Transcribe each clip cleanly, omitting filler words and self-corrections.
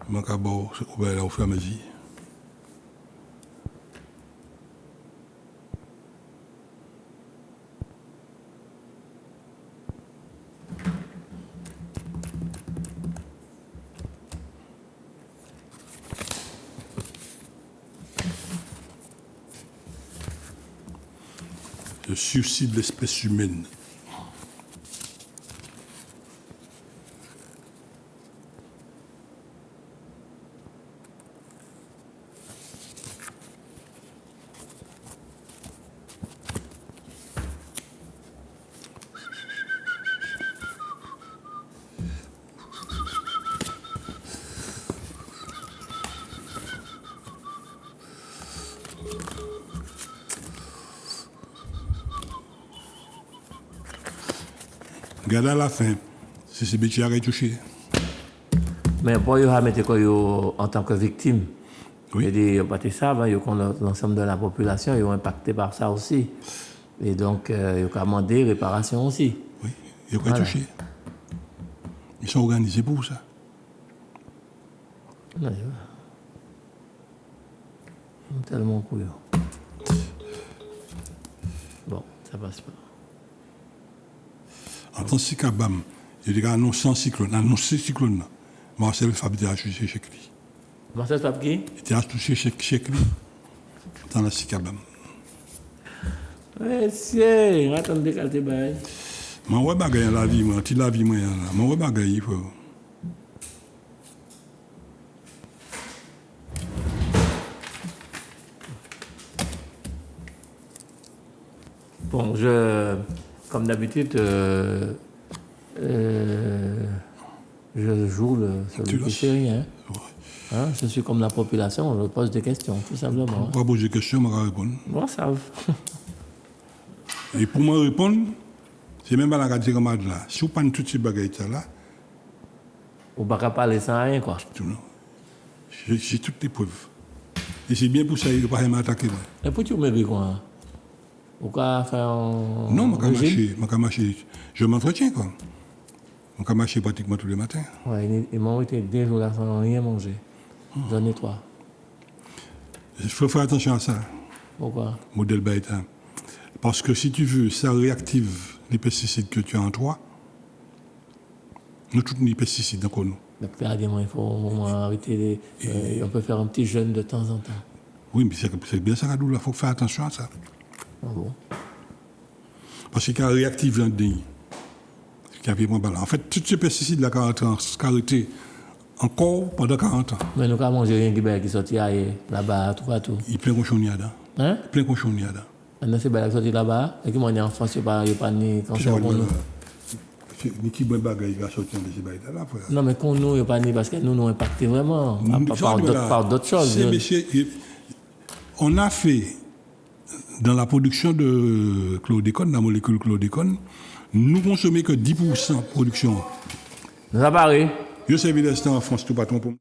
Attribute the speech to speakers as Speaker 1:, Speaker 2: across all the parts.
Speaker 1: Je vais au fur et à mesure. Le suicide de l'espèce humaine. Regarde à la fin, si c'est petit à retoucher.
Speaker 2: Mais pour vous mettre en tant que victime,
Speaker 1: Oui.
Speaker 2: ils savent, l'ensemble de la population est impacté par ça aussi. Et donc, ils ont demandé réparation aussi.
Speaker 1: Oui, ils ont retouché. Ils sont organisés pour ça.
Speaker 2: Ouais, tellement couillon. Bon, ça passe pas.
Speaker 1: En tant que Sikabam, il a annoncé un cyclone, cyclone. Marcel Fabien a touché chez lui.
Speaker 2: Marcel Fab qui?
Speaker 1: Il a touché chez lui. Dans la Sikabam.
Speaker 2: Oui, c'est. Attendez, quand tu vas.
Speaker 1: Je ne sais pas la vie, moi. Tu la vie, moi. Je ne sais pas il faut.
Speaker 2: Bon, comme d'habitude, je joue celui qui sait rien. Hein, je suis comme la population, je pose des questions, tout simplement.
Speaker 1: Je ne vais pas poser des questions, je vais répondre.
Speaker 2: Moi, ça va.
Speaker 1: Et pour me répondre, c'est même pas la radio comme là. Si vous prenez toutes ces bagages là,
Speaker 2: on ne va pas parler sans rien, quoi.
Speaker 1: J'ai toutes les preuves. Et c'est bien pour ça qu'il ne faut pas m'attaquer.
Speaker 2: Et pour tu me dis quoi? Pourquoi faire un.
Speaker 1: Non, je vais marcher. Je m'entretiens, quoi. Je vais marcher pratiquement tous les matins.
Speaker 2: Oui, ils m'ont été 2 jours là sans rien manger. J'en ai 3.
Speaker 1: Il faut faire attention à ça.
Speaker 2: Pourquoi?
Speaker 1: Modèle Baïta. Parce que si tu veux, ça réactive les pesticides que tu as en toi. Nous, tous les pesticides, donc nous.
Speaker 2: Mais il faut arrêter. On peut faire un petit jeûne de temps en temps.
Speaker 1: Oui, mais c'est bien ça, il faut faire attention à ça.
Speaker 2: Ah bon?
Speaker 1: Parce qu'il réactive l'ending. En fait, tous ces pesticides-là, arrêté encore pendant 40 ans.
Speaker 2: Mais nous avons mangé rien qui sortit là-bas, tout.
Speaker 1: Il plein cochon là.
Speaker 2: Hein?
Speaker 1: Plein cochon là.
Speaker 2: Maintenant, c'est qui sorti là-bas. Et qui m'a dit en France, il n'y a pas ni cancer pour nous.
Speaker 1: Ni qui bon bagage va sortir de ces bagages là.
Speaker 2: Non, mais qu'on nous, il n'y a pas ni parce que nous nous impacté vraiment. Par d'autres choses.
Speaker 1: On a fait, dans la production de chlordécone, la molécule chlordécone, nous consommons que 10% de production.
Speaker 2: Nous avons
Speaker 1: Je sais que en France, tout patron pour.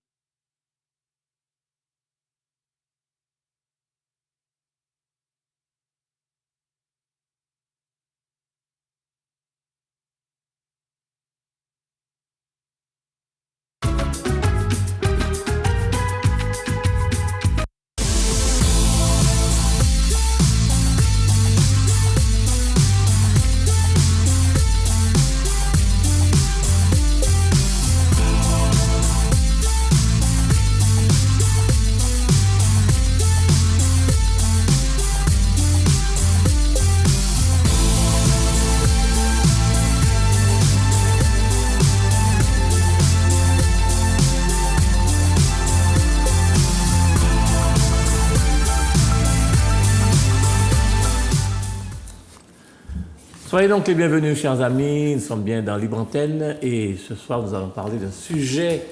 Speaker 2: Soyez donc les bienvenus, chers amis. Nous sommes bien dans Libre Antenne et ce soir, nous allons parler d'un sujet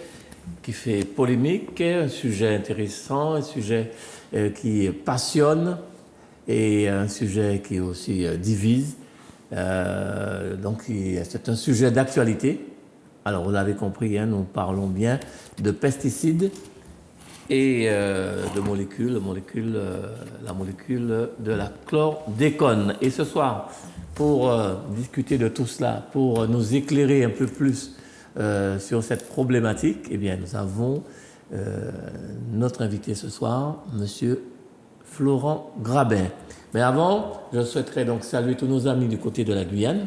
Speaker 2: qui fait polémique, un sujet intéressant, un sujet qui passionne et un sujet qui aussi divise. Donc, c'est un sujet d'actualité. Alors, vous l'avez compris, hein, nous parlons bien de pesticides et de molécules, la molécule de la chlordécone. Et ce soir, pour discuter de tout cela, pour nous éclairer un peu plus sur cette problématique, eh bien, nous avons notre invité ce soir, Monsieur Florent Grabin. Mais avant, je souhaiterais donc saluer tous nos amis du côté de la Guyane,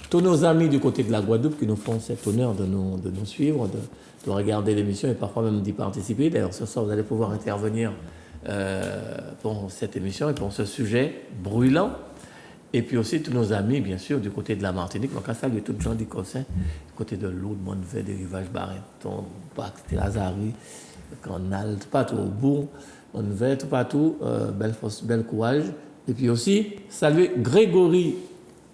Speaker 2: tous nos amis du côté de la Guadeloupe qui nous font cet honneur de nous suivre, de regarder l'émission et parfois même d'y participer. D'ailleurs, ce soir, vous allez pouvoir intervenir pour cette émission et pour ce sujet brûlant. Et puis aussi tous nos amis, bien sûr, du côté de la Martinique. Donc, à saluer tous les gens du Cossin, du côté de l'Aude, Montevet, des rivages Barreton, Bax, Lazari, Canal, tout partout, au Bourg, Montevet, tout partout, bel courage. Et puis aussi, saluer Grégory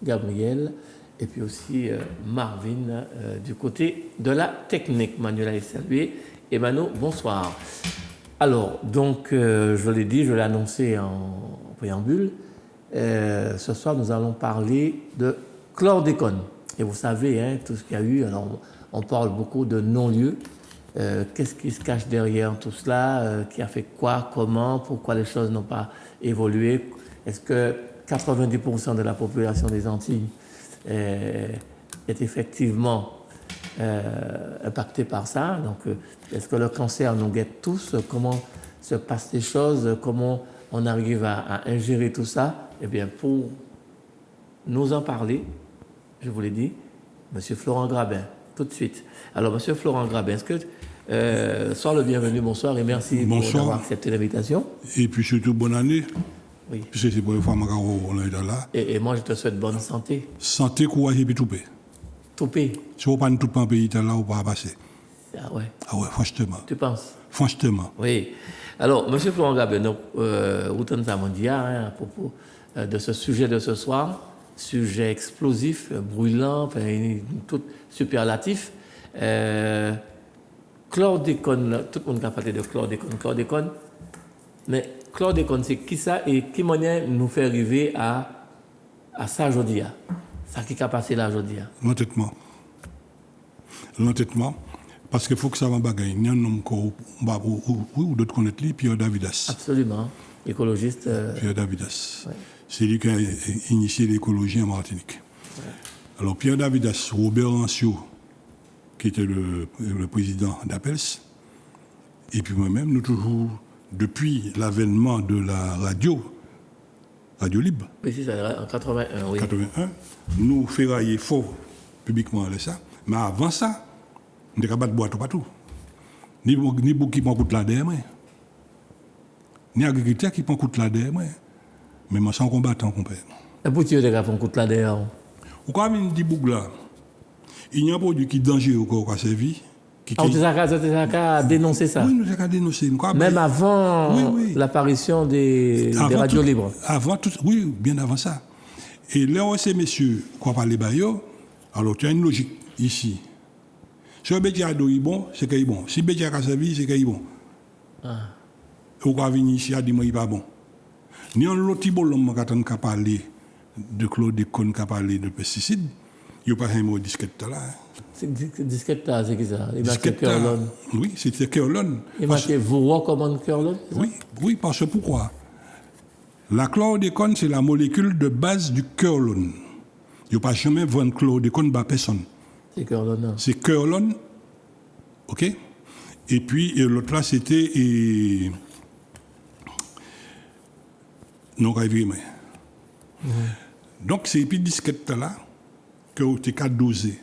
Speaker 2: Gabriel, et puis aussi Marvin, du côté de la technique. Manuela est saluée. Et Mano, bonsoir. Alors, donc, je l'ai dit, je l'ai annoncé en préambule. Ce soir, nous allons parler de chlordécone. Et vous savez, hein, tout ce qu'il y a eu, alors on parle beaucoup de non-lieux. Qu'est-ce qui se cache derrière tout cela? Qui a fait quoi? Comment? Pourquoi les choses n'ont pas évolué? Est-ce que 90% de la population des Antilles est effectivement impactée par ça? Donc, est-ce que le cancer nous guette tous? Comment se passent les choses? Comment on arrive à ingérer tout ça? Eh bien, pour nous en parler, je vous l'ai dit, M. Florent Grabin, tout de suite. Alors, M. Florent Grabin, est-ce que... sois le bienvenu, bonsoir, et merci d'avoir accepté l'invitation.
Speaker 1: Et puis surtout, bonne année.
Speaker 2: Oui.
Speaker 1: Puisque c'est pour une fois que on est là.
Speaker 2: Et moi, je te souhaite bonne santé.
Speaker 1: Santé, courage et puis tout paix.
Speaker 2: Tout paix.
Speaker 1: Si on ne pas tout dans le pays, là, on ne va pas passer.
Speaker 2: Ah ouais.
Speaker 1: Ah ouais, franchement.
Speaker 2: Tu penses?
Speaker 1: Franchement.
Speaker 2: Oui. Alors, M. Florent Grabin, donc, Routan Zamondia, à propos de ce sujet de ce soir, sujet explosif, brûlant, tout superlatif. Chlordécone, tout le monde a parlé de chlordécone, mais chlordécone, c'est qui ça et qui moyen nous fait arriver à ça aujourd'hui? Ça qui a passé là aujourd'hui?
Speaker 1: L'entêtement. Parce qu'il faut que ça va bagaille. Il y a un homme ou d'autres connaissent lui, Pierre Davidas.
Speaker 2: Absolument. Écologiste.
Speaker 1: Pierre Davidas.
Speaker 2: Ouais.
Speaker 1: C'est lui qui a initié l'écologie en Martinique. Ouais. Alors, Pierre Davidas, Robert Ancio, qui était le président d'Appels, et puis moi-même, nous toujours, depuis l'avènement de la radio libre,
Speaker 2: oui, c'est ça, en 81, oui.
Speaker 1: 81, nous ferraillons fort publiquement avec ça. Mais avant ça, on n'était pas de boîte partout. Ni beaucoup qui prend contre la derrière, ni agriculteurs qui prend contre la derrière, mais moi, sans combattant qu'on perd.
Speaker 2: Et pour tu as prend contre la derrière?
Speaker 1: Ou quand on dit bougla, il y a un produit qui est dangereux au corps servi.
Speaker 2: Ah, tu as dénoncé ça?
Speaker 1: Oui, nous avons dénoncé.
Speaker 2: Même avant l'apparition des radios libres?
Speaker 1: Avant tout, oui, bien avant ça. Et là, ces messieurs, quoi parler bayo, alors tu as une logique ici. Si un bétier a bon, c'est qu'il est bon. Si un bétier a servi, c'est qu'il est bon. Ou quand venir ici, il dit moi il pas bon. Ni un lot de l'homme qui a parlé de chlordécone, qui a parlé de pesticides, il n'y a pas un mot disquette là.
Speaker 2: Disquette là, c'est qui ça? Il
Speaker 1: marqué Curlone. Oui, c'était Curlone.
Speaker 2: Il marqué vous recommande Curlone?
Speaker 1: Oui, parce que pourquoi? La chlordécone, c'est la molécule de base du Curlone. Il n'y a pas jamais vendre chlordécone à personne.
Speaker 2: C'est Curlone.
Speaker 1: C'est Curlone, ok? Et puis l'autre là, c'était non rêvé. Donc c'est puis disquette là que tu as dosé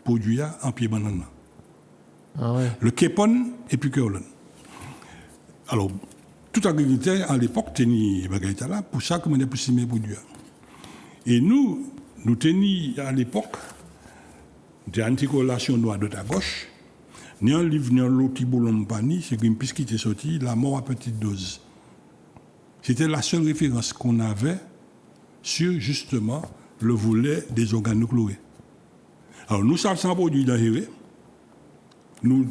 Speaker 1: produit en pied banane.
Speaker 2: Ah ouais.
Speaker 1: Le Képon et puis Curlone. Alors tout agriculteur à l'époque tenait bagaille là pour ça que on est pour simer produit. Et nous tenions à l'époque des anticollations noires de ta gauche, ni un livre, ni un lot qui boulon pani, c'est Greenpeace qui était sorti, La mort à petite dose. C'était la seule référence qu'on avait sur justement le volet des organochloés. Alors nous savons sans produit dangereux, nous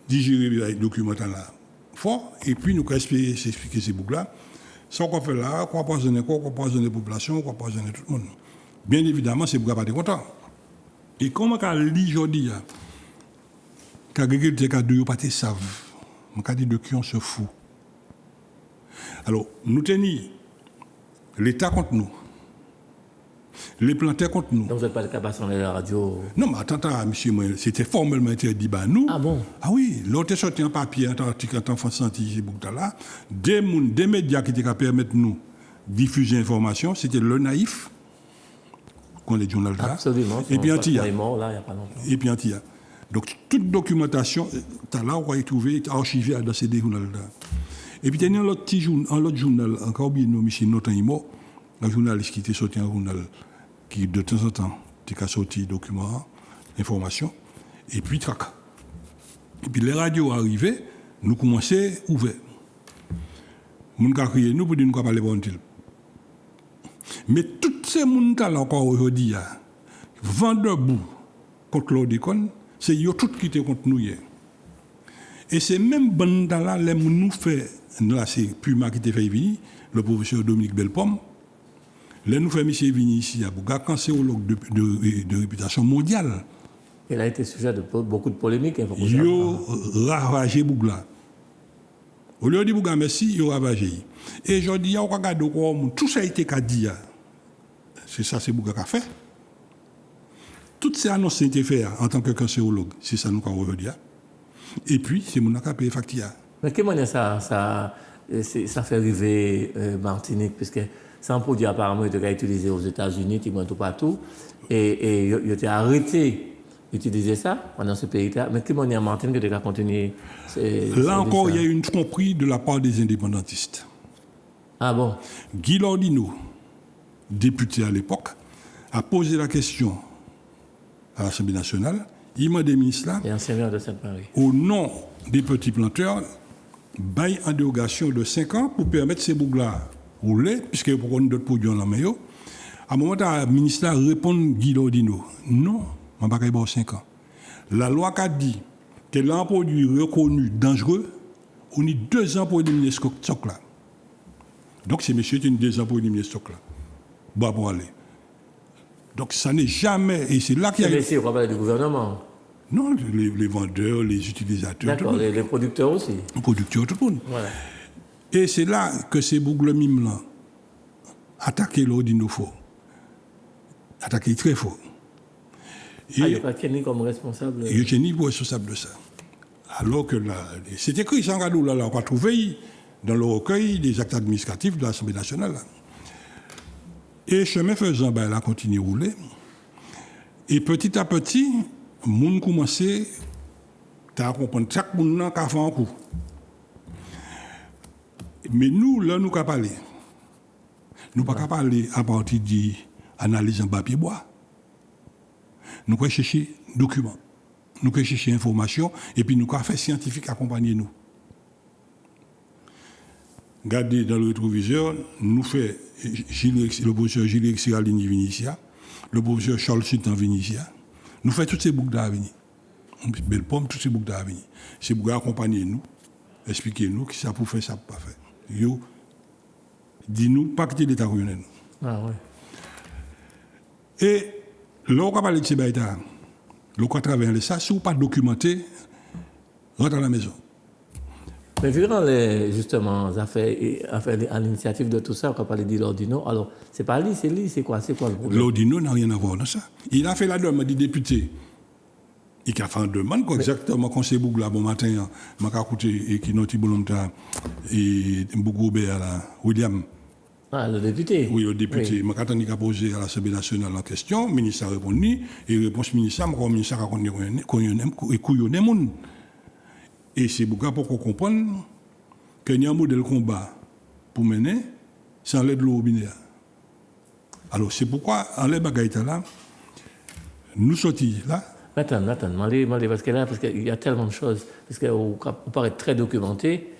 Speaker 1: digérer les documents là fort, et puis nous espérer s'expliquer ces boucles-là, sans qu'on fait là, qu'on poisonne la population, qu'on poisonne tout le monde. Bien évidemment, c'est pour pas être content. Et comment on lit aujourd'hui, qu'agriculteur qui a deux pas savent, on dit de qui on se fout. Alors, nous tenons l'État contre nous. Les plantaient contre nous.
Speaker 2: Donc vous n'êtes pas capable de sonner la radio.
Speaker 1: Non, mais attends, monsieur, c'était formellement interdit par nous.
Speaker 2: Ah bon?
Speaker 1: Ah oui, l'autre sorti en papier, en article, en enfant senti, ces boucles-là, des médias qui étaient capables de permettre nous diffuser l'information, c'était le naïf, qu'on est journal là.
Speaker 2: Absolument.
Speaker 1: Et puis Antilla.
Speaker 2: Il est mort là, il n'y a pas longtemps.
Speaker 1: Et puis Antilla. Donc, toute documentation, là, on va y trouver archivée dans ces deux journaux-là. Et puis, il y a un autre journal, encore bien nommé chez Notaimo, un journaliste qui était sorti un journal qui, de temps en temps, était sorti documents, informations, et puis trac. Et puis, les radios arrivaient, nous commençons à ouvrir. Nous avons crié, nous, pour dire nous parler bon tel. Mais tous ces gens-là, encore aujourd'hui, vent debout contre l'Odicon, c'est eux tous qui étaient contre nous hier. Et c'est même bande-là, les nous fait, là c'est Puma qui était fait venir, le professeur Dominique Belpomme, les nous fait M. Vini ici à Bouga, cancérologue de réputation mondiale.
Speaker 2: Il a été sujet de beaucoup de polémiques.
Speaker 1: Ils ont ravagé Bougla. Au lieu de dire Bouga merci, ils ont ravagé. Et je dis, tout ça a été dit. C'est ça, c'est Bouga qui a fait. Toutes ces annonces ont été faites en tant que cancérologue, c'est ça nous avons dit. Et puis, c'est mon acapé factia.
Speaker 2: Mais comment ça fait arriver Martinique, puisque c'est un produit apparemment qui a été utilisé aux États-Unis, tout partout, et il a été arrêté d'utiliser ça pendant ce pays-là. Mais comment en Martinique qui a continué?
Speaker 1: Là encore, il y a eu une tromperie de la part des indépendantistes.
Speaker 2: Ah bon?
Speaker 1: Guy Lordino, député à l'époque, a posé la question à l'Assemblée nationale. Il m'a des ministres là,
Speaker 2: et ancien maire de Sainte-Marie,
Speaker 1: au nom des petits planteurs, bail en dérogation de 5 ans pour permettre ces bougs-là rouler, puisque pour qu'on d'autres produits en la maillot. À un moment, le ministre là répond Guy Lordino. Non, je ne vais pas 5 ans. La loi qui a dit que l'un produit reconnu dangereux, on a 2 ans pour éliminer ce stock là. Donc c'est monsieur qui a 2 ans pour éliminer ce stock là. Bon, pour aller. Donc ça n'est jamais, et c'est là qu'il y a...
Speaker 2: Mais c'est le du gouvernement.
Speaker 1: Non, les vendeurs, les utilisateurs.
Speaker 2: D'accord, les producteurs aussi.
Speaker 1: Les producteurs, tout le monde.
Speaker 2: Voilà.
Speaker 1: Et c'est là que ces boucles mimes là attaquaient l'ordino faux. Attaquaient très fort. Et
Speaker 2: il n'y a pas Kenny comme responsable.
Speaker 1: il y a Kenny pour responsable de ça. Alors que là, c'est écrit, sans radou, là, on va trouver dans le recueil des actes administratifs de l'Assemblée nationale. Là. Et chemin faisant, ben, elle a continué à rouler. Et petit à petit, le monde commençait à comprendre chaque monde qui a fait un coup. Mais nous, là, nous n'avons pas parlé. Nous n'avons pas parlé à partir d'analyse en papier bois. Nous avons cherché documents. Nous avons cherché informations. Et puis nous avons fait scientifique accompagner nous. Regardez dans le rétroviseur, nous fait le professeur Gilles Xiralini Vinicia, le professeur Charles Sultan Vinicia. Nous fait toutes ces boucles à venir. Belle pomme, toutes ces boucles à venir. Ces boucles accompagner nous, expliquer nous qui ça pour faire, ça pour pas faire. Yo, dis-nous, pas quitter l'État réunionnais.
Speaker 2: Ah ouais.
Speaker 1: Et là, on va parler de ces baïtas. Là, on travaille ça, si on pas documenté, rentre à la maison.
Speaker 2: Mais durant les affaires à l'initiative de tout ça, on va parler de l'Ordino. Alors, c'est pas lui, c'est quoi le problème?
Speaker 1: L'Ordino n'a rien à voir dans ça. Il a fait la demande du député. Il a fait une demande, quoi, exactement, quand c'est Bougla, bon matin, je vais écouter et qui n'ont pas et Bougobert, William.
Speaker 2: Ah, le député?
Speaker 1: Oui, le député. Je vais poser à l'Assemblée nationale la question, le ministre a répondu, et la réponse ministère, le ministre a répondu. Et c'est Bougla pour qu'on comprenne qu'il y a un modèle combat pour mener sans l'aide de l'eau binaire. Alors, c'est pourquoi, en les bagailles là, nous sortis là.
Speaker 2: Attends, parce qu'il y a tellement de choses, parce qu'on paraît très documenté,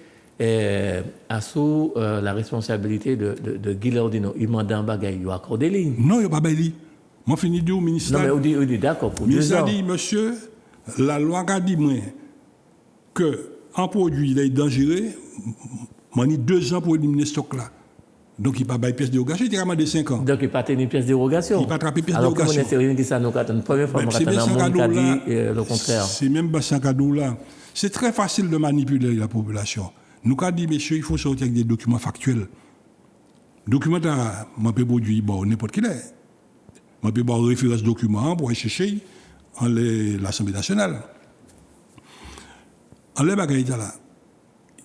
Speaker 2: sous la responsabilité de Guy Lordino. Il m'a dit un bagage, il a accordé des lignes.
Speaker 1: Non, il n'y a pas de ligne. Moi, fini de dire au ministère.
Speaker 2: Non, mais on dit d'accord pour 2 ans.
Speaker 1: Il a dit, monsieur, la loi a dit qu'un produit il est dangereux, on dit 2 ans pour éliminer ce stock-là. Donc, il n'y a pas de pièce de dérogation, il a demandé 5 ans.
Speaker 2: Donc, il n'y a pas de pièce de dérogation.
Speaker 1: Il n'y a pas attrapé pièce de
Speaker 2: dérogation.
Speaker 1: dérogation.
Speaker 2: Alors, comment est-ce que ça nous a une première fois, on a dit le contraire.
Speaker 1: C'est même pas ça cadeau-là. C'est très facile de manipuler la population. Nous avons dit, messieurs, il faut sortir avec des documents factuels. Documents, je peux produire n'importe qui est. Je peux avoir référence document pour aller chercher en l'Assemblée nationale. En les bagailles là,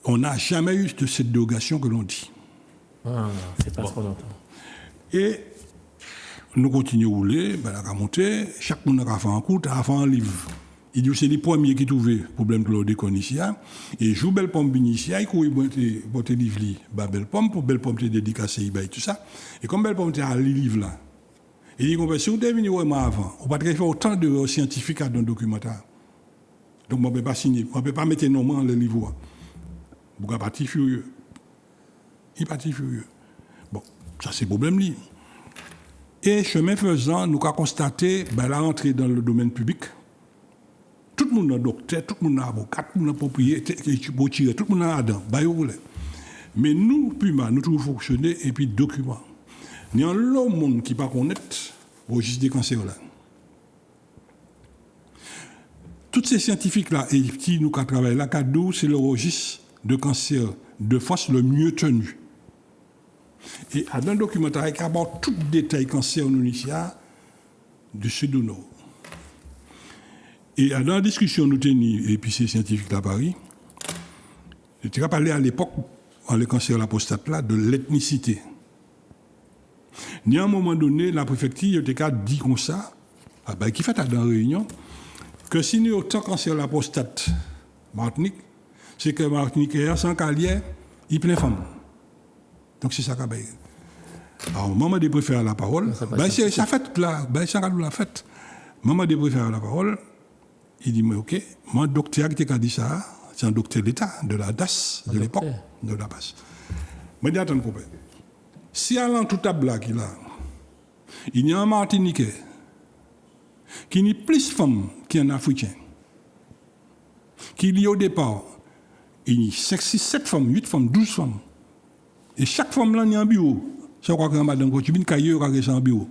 Speaker 1: on n'a jamais eu de cette dérogation que l'on dit.
Speaker 2: Ah, c'est pas ce qu'on entend.
Speaker 1: Et nous continuons à rouler, ben, la monter, chaque monde a fait un coup, a fait un livre. Il dit c'est les premiers qui trouvaient le problème de l'odécon ici. Et joue belle pomme ici, il courait pour te livre, belle pomme, pour belle pomme te dédicacer, et tout ça. Et comme belle pomme a le livre là, il dit qu'on si vous êtes venu vraiment avant, on ne peut pas faire autant de scientifiques dans le documentaire. Donc, on ne peut pas signer, on ne peut pas mettre nos mains dans le livre. Vous êtes parti furieux. Il est parti furieux. Bon, ça c'est le problème. Et chemin faisant, nous avons constaté la rentrée dans le domaine public. Tout le monde est docteur, tout le monde est avocat, tout le monde est propriétaire, tout le monde est adam. Mais nous, Puma, nous trouvons fonctionner et puis documents. Il y a un lot de monde qui ne pas connaître le registre des cancers là. Tous ces scientifiques-là, et qui nous travaillent là, c'est le registre de cancer de force le mieux tenu. Et dans le documentaire, il y a tout le détail cancer en Indonésie, du sud au nord. Et dans la discussion nous tenons, et puis ces scientifiques à Paris, je parlé à l'époque, en le cancer de la prostate là, de l'ethnicité. Il y a un moment donné, la préfecture a dit comme ça, qui fait dans la réunion, que si nous avons autant cancer de la prostate Martinique, c'est que Martinique est sans calière, il est plein de femmes. Donc c'est ça qu'a fait. Alors, maman de préfère la parole, ça fait là, ça la fête. Maman de préfère la parole, il dit, mais ok, mon docteur qui a dit ça, c'est un docteur d'État, de la DAS, de l'époque, de la BAS. Mais dis, attends, copain. Si allant tout à blague, il y a un Martiniquais qui n'est plus femme qu'un Africain, qui y a au départ, il y a 5, 6, 7 femmes, 8 femmes, 12 femmes. Et chaque femme là, il y a un bureau. Je crois que madame Cochibine, il y a un bureau.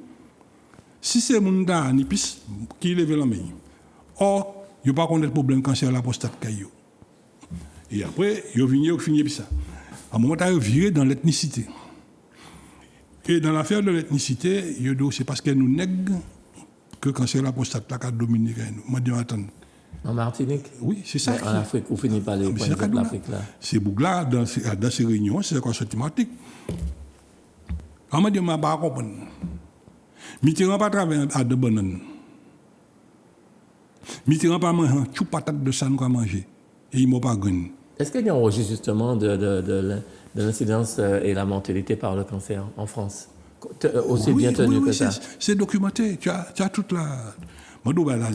Speaker 1: Si c'est mon gars, ni plus, qui lève la main. Or, il n'y a pas de problème quand c'est à la prostate caillou. Et après, il vient au finir ça. À un moment, il a viré dans l'ethnicité. Et dans l'affaire de l'ethnicité, c'est parce qu'elle nous nègue que quand c'est la prostate là qui a dominé nous. Moi, je dis, attends.
Speaker 2: En Martinique?
Speaker 1: Oui, c'est ça.
Speaker 2: En Afrique, vous finissez par les points de l'Afrique là.
Speaker 1: C'est Bougla, dans ces réunions, c'est quoi cette thématique. Alors, moi, je ne sais pas comprendre. Mais tu ne pas travailler à de bananes. Mais tu ne pas manger tout patate de ça nous a mangé. Et ils ne m'ont pas gagné.
Speaker 2: Est-ce qu'il y a un registre justement de l'incidence et la mortalité par le cancer en France? Aussi bien tenu que ça.
Speaker 1: C'est documenté. Tu as toute la...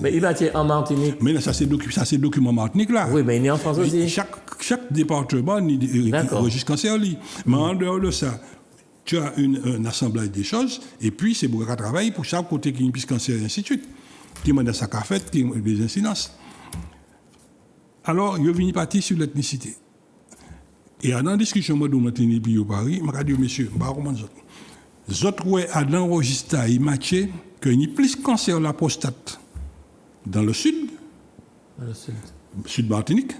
Speaker 2: Mais il va être en Martinique.
Speaker 1: Mais là, ça c'est document Martinique là.
Speaker 2: Oui, mais il est en France aussi.
Speaker 1: Chaque département a un registre cancer. Mais en dehors de ça, tu as un assemblage des choses, et puis c'est pour travailler pour chaque côté qui a une piste cancer et ainsi de suite. Qui m'a dit ça qu'a fait, qui a des incidences. Alors, je viens partir sur l'ethnicité. Et dans la discussion, moi, de Martinique puis au Paris, je me dit, monsieur, je ne sais pas comment ça. Les autres, ouais, à l'enregistré, il matché qu'il y a plus de cancer de la prostate dans le sud, sud Martinique,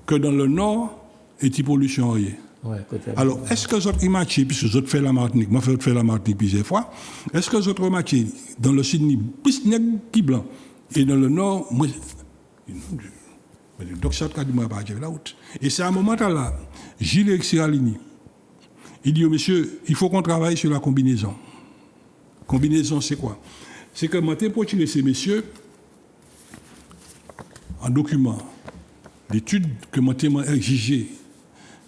Speaker 1: que dans le nord, et type pollution rien.
Speaker 2: Ouais,
Speaker 1: alors, est-ce que les autres matchent, puisque les autres font la Martinique, moi je fais la Martinique plusieurs fois, est-ce que les autres matchent dans le sud, plus nègre qui blanc, et dans le nord, moi, le docteur a dit, moi, je vais la route. Et c'est à un moment-là, Gilles Siralini, il dit, monsieur, il faut qu'on travaille sur la combinaison. Combinaison, c'est quoi? C'est que moi, pour tirer ces messieurs, en document, l'étude que moi, exigé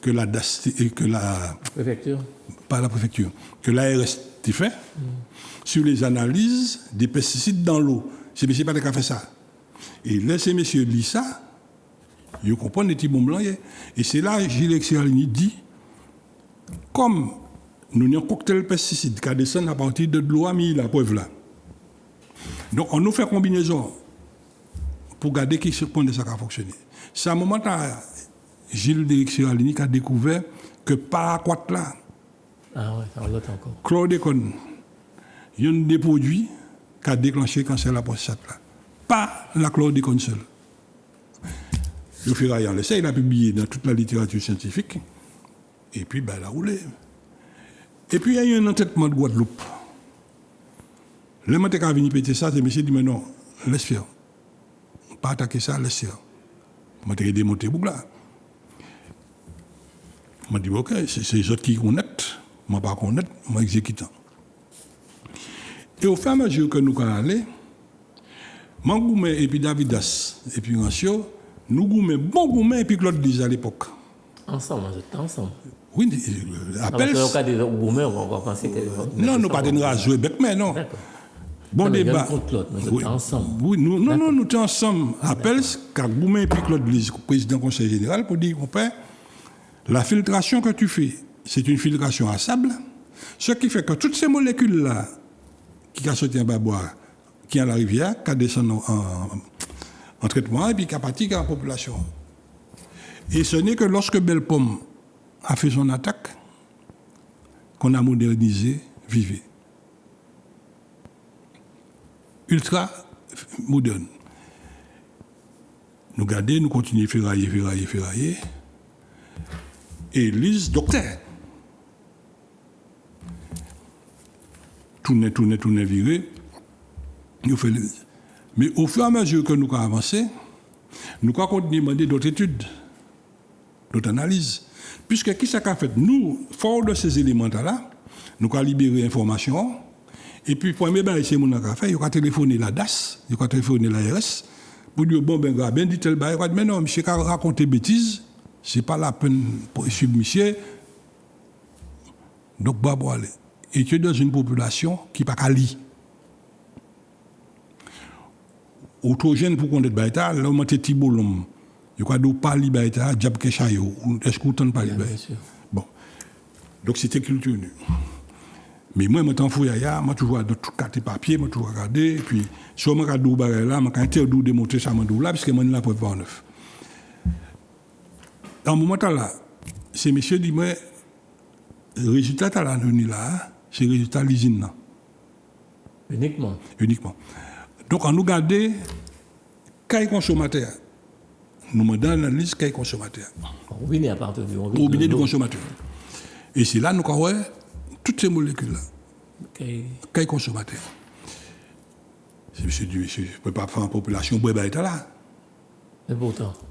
Speaker 1: que la DAS et que la
Speaker 2: préfecture,
Speaker 1: pas la préfecture, que l'ARS ait fait sur les analyses des pesticides dans l'eau. Ces messieurs pas de fait ça. Et là, ces messieurs lisent ça, ils comprennent les petits bons blancs. Et c'est là, Gilles Siralini dit, comme nous avons un cocktail pesticide qui descend à partir de l'eau, mais la preuve là. Donc, on nous fait combinaison pour garder qui se point de ça qui a fonctionné. C'est à un moment là, Gilles Siralini a découvert que paraquat là, chlordécone, il y a des produits qui a déclenché le cancer de la prostate là. Pas la chlordécone seule. Le Ferraillant l'essaie, il a publié dans toute la littérature scientifique. Et puis, il a roulé. Et puis, il y a eu un entêtement de Guadeloupe. Le matin quand venu péter ça, le monsieur dit mais non, laisse faire. Pas attaquer ça, laisse faire. Moi j'ai démonté Bougla. Moi dit OK, c'est les autres qui connaissent, moi pas connaître, moi exécutant. Et au fur et à mesure que nous allons, Mangoumé et puis Davidas et puis Rancio, nous goumé bon goumé et puis Claude Lise à l'époque.
Speaker 2: Ensemble, ensemble.
Speaker 1: Oui, appel.
Speaker 2: Dans le cas des goumés, on va penser que.
Speaker 1: Non, nous pas de nous jouer bec, mais non.
Speaker 2: D'accord.
Speaker 1: Bon débat.
Speaker 2: Oui, ensemble.
Speaker 1: Oui, nous étions ensemble. Appel, car Goumé et puis Claude Lise, président du Conseil général, pour dire, mon père, la filtration que tu fais, c'est une filtration à sable, ce qui fait que toutes ces molécules-là, qui ont sauté en bas boire, qui ont la rivière, qui descendent en traitement, et puis qui pratiquent à la population. Et ce n'est que lorsque Belle Pomme a fait son attaque qu'on a modernisé Vivé. Ultra moderne. Nous gardons, nous continuons à ferrailler. Et Lise, docteur. Tourner, viré. Nous faisons. Mais au fur et à mesure que nous avons avancé, nous avons continué à demander d'autres études, d'autres analyses. Puisque qui ça a fait? Nous, fort de ces éléments-là, nous avons libéré l'information. Et puis, pour premier c'est mon affaire, il a téléphoné la DAS, il a téléphoné l'ARS, pour dire, bon, ben, bien dit tel bail, mais non, monsieur, quand raconter bêtises, c'est pas la peine pour suivre monsieur. Donc, bah, bon, aller. Et tu es dans une population qui n'est pas qu'à lire. Autre jeune pour connaître Baïta, là, on était Tibolom. Il y a pas li Baïta, Diab Keshayo, est-ce qu'on ne parle pas Bon. Donc, c'était culture. Mais moi, je suis fouillé, je suis toujours dans tout cas de papier, je suis toujours regardé, et puis, si je regarde le bagage là, je suis interdit de démontrer ça là, puisque je suis là pour voir neuf. Dans ce moment-là, c'est monsieur dit, moi, le résultat de la nuit là, c'est le résultat de l'usine.
Speaker 2: Uniquement.
Speaker 1: Donc, on nous garde, quel consommateur. Nous me donnons l'analyse quel consommateur.
Speaker 2: Robinet à partir du
Speaker 1: robinet du consommateur. Et c'est là que nous avons toutes ces molécules-là. Quel consommateur. Monsieur dit, monsieur, je ne peux pas faire une population boire là.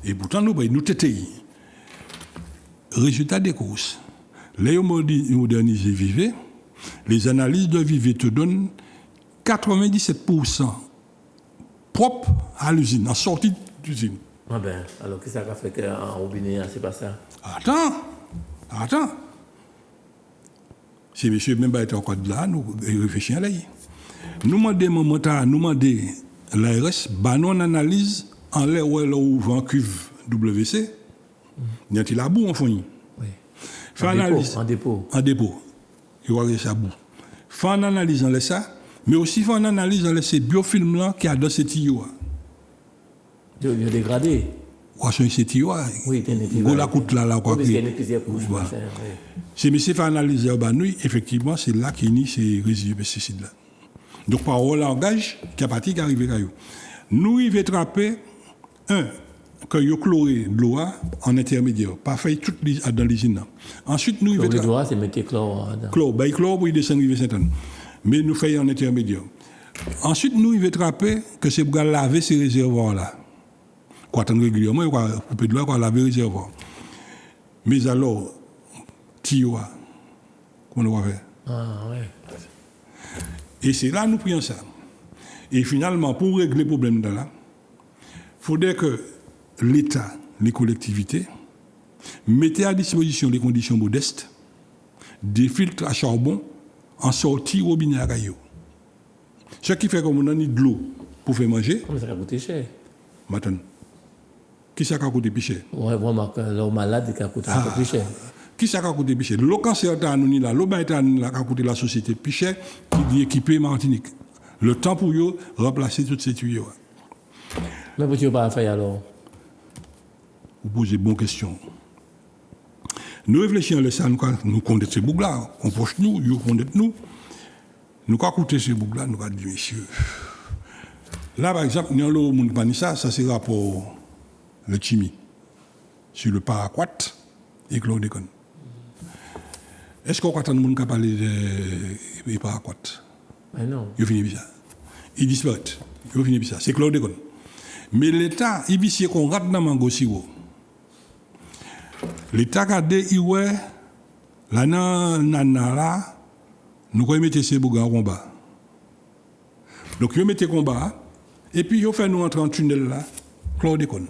Speaker 1: Et pourtant, nous TTI. Résultat des courses. Les modernisés Vivé, les analyses de Vivé te donnent 97% propre à l'usine, en sortie d'usine.
Speaker 2: Ah ben, alors qu'est-ce que ça fait qu'en robinet, c'est pas ça?
Speaker 1: Attends. Si monsieur même pas été encore de là, nous réfléchissons là. Nous demandons l'ARS, nous analyse en l'air où elle ouvre en cuve WC. Il y a la boue en fond.
Speaker 2: En dépôt.
Speaker 1: Il y a ça boue. Faire une analyse en ça, mais aussi faire une analyse en ces biofilms là qui a dans ces tuyaux.
Speaker 2: Il est dégradé.
Speaker 1: Ces tuyaux.
Speaker 2: Oui,
Speaker 1: il y a la coûte là quoi. Si monsieur fait analyse effectivement, c'est là qu'il y a ces résidus pesticides là. Donc par au langage, qui a parti qui arrive à eux. Nous il va attraper que yo chloré de l'eau en intermédiaire, pas fait toute dans l'usine. Ensuite nous il va
Speaker 2: attraper c'est mettre chlore.
Speaker 1: Chlore pour descendre rive Saint-Anne. Mais nous faisons en intermédiaire. Ensuite nous il va attraper que c'est pour laver ces réservoirs là. Quoi attendre régulièrement, quoi couper de l'eau, quoi laver les réservoirs. Mais alors Tioa, comment on va faire?
Speaker 2: Ah ouais.
Speaker 1: Et c'est là que nous prions ça. Et finalement, pour régler le problème de là, il faudrait que l'État, les collectivités, mettent à disposition les conditions modestes, des filtres à charbon en sortie au robinet à caillou. Ce qui fait qu'on a de l'eau pour faire manger.
Speaker 2: Comment ça va coûter cher?
Speaker 1: Maintenant, qui ça va coûter plus cher?
Speaker 2: Oui, vraiment, l'eau malade, ça coûte un peu plus cher.
Speaker 1: Qui ça va coûter plus cher? L'eau cancer, l'eau baïta, a coûté la société plus cher qui est équipée Martinique. Le temps pour eux remplacer toutes ces tuyaux.
Speaker 2: Mais pourquoi tu ne pas faire alors?
Speaker 1: Vous posez bonne question. Nous réfléchissons à ça, nous connaissons ces boucles-là, on proche nous, nous connaissons nous. Nous avons écouté ces boucles-là, nous avons dit, messieurs. Là, par exemple, nous avons le ça c'est rapport le chimie sur le paraquat et chlordécone. Est-ce qu'on attend le monde qui a parlé de paraquat?
Speaker 2: Mais non.
Speaker 1: Il finit bien ça. il disparaît. Il finit ça. C'est chlordécone. Mais l'État, il dit qu'on rate dans mango sirop. L'État a dit, la nana là, nous allons mettre ces bougas en combat. Donc, ils mettent combat, et puis ils font nous entrer en tunnel là, chlordécone.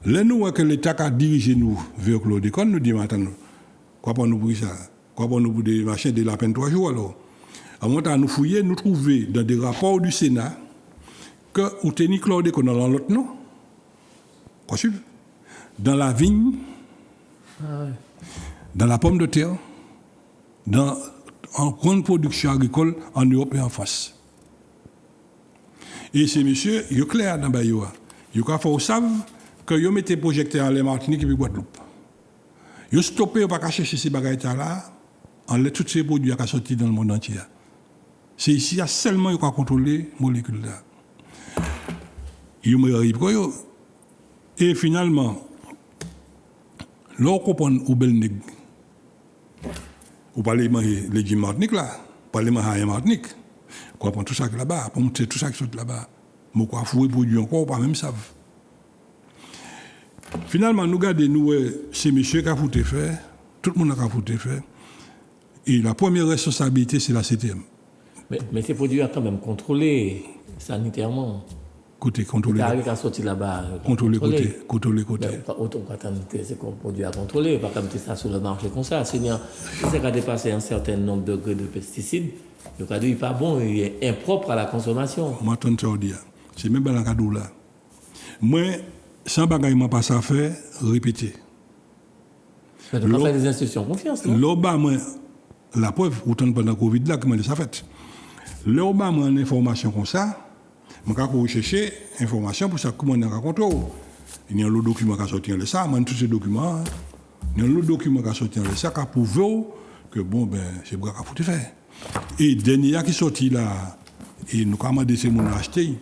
Speaker 1: Là, nous voyons que l'État a dirigé nous vers chlordécone, nous disons, attends, quoi pour nous pour ça? Quoi pour nous pour des machins de la peine 3 jours alors? À un moment, nous fouiller, nous trouver dans des rapports du Sénat que nous tenons chlordécone dans l'autre nom. Quoi suivre? Dans la vigne, dans la pomme de terre, en grande production agricole en Europe et en France. Et ces messieurs, ils sont clairs dans le Bayou. Ils savent que ils mettent des projecteurs en Martinique et puis Guadeloupe. Ils ont stoppé, ils ne pas chercher ces bagages-là, en laissant tous ces produits qui sont sortis dans le monde entier. C'est ici seulement qu'ils peuvent contrôler les molécules. Ils me et finalement, lorsqu'on comprend où bel nègre, ou parlez de légumes Martinique là, parlez de Martinique, on comprend tout ça là-bas, on montre tout ça qui sont là-bas. Mais on fouiller produit encore, pas même ça. Finalement, nous regardons, nous, ces messieurs qui ont foutu faire, tout le monde a foutu faire. Et la première responsabilité, c'est la CTM.
Speaker 2: Mais ces produits sont quand même contrôlés sanitairement.
Speaker 1: Côté contrôlé.
Speaker 2: T'arrives à sortir là-bas.
Speaker 1: Contrôlé côté.
Speaker 2: Autant qu'attendre c'est qu'on produit à contrôler, pas comme ça sur le marché comme ça. Seigneur, si ça a dépassé un certain nombre de degrés de pesticides, le cadeau n'est pas bon, il est impropre à la consommation.
Speaker 1: Moi, je te dis, c'est même pas dans le cadeau là. Moi, sans bagaille, je pas ça faire, répéter.
Speaker 2: Mais donc, on fait des institutions confiance, non?
Speaker 1: L'Obama, la preuve, autant pendant le Covid là, comment ça fait? L'Obama a une information comme ça. Je vais chercher information pour ça comment on a contrôlé. Il y a un document qui a sorti de ça, tous ces documents. Il y a un document qui a sorti de ça qui a prouvé que bon, ben, c'est ce qu'il faut faire. Et le dernier qui est sorti là, et nous avons demandé ces gens à acheter,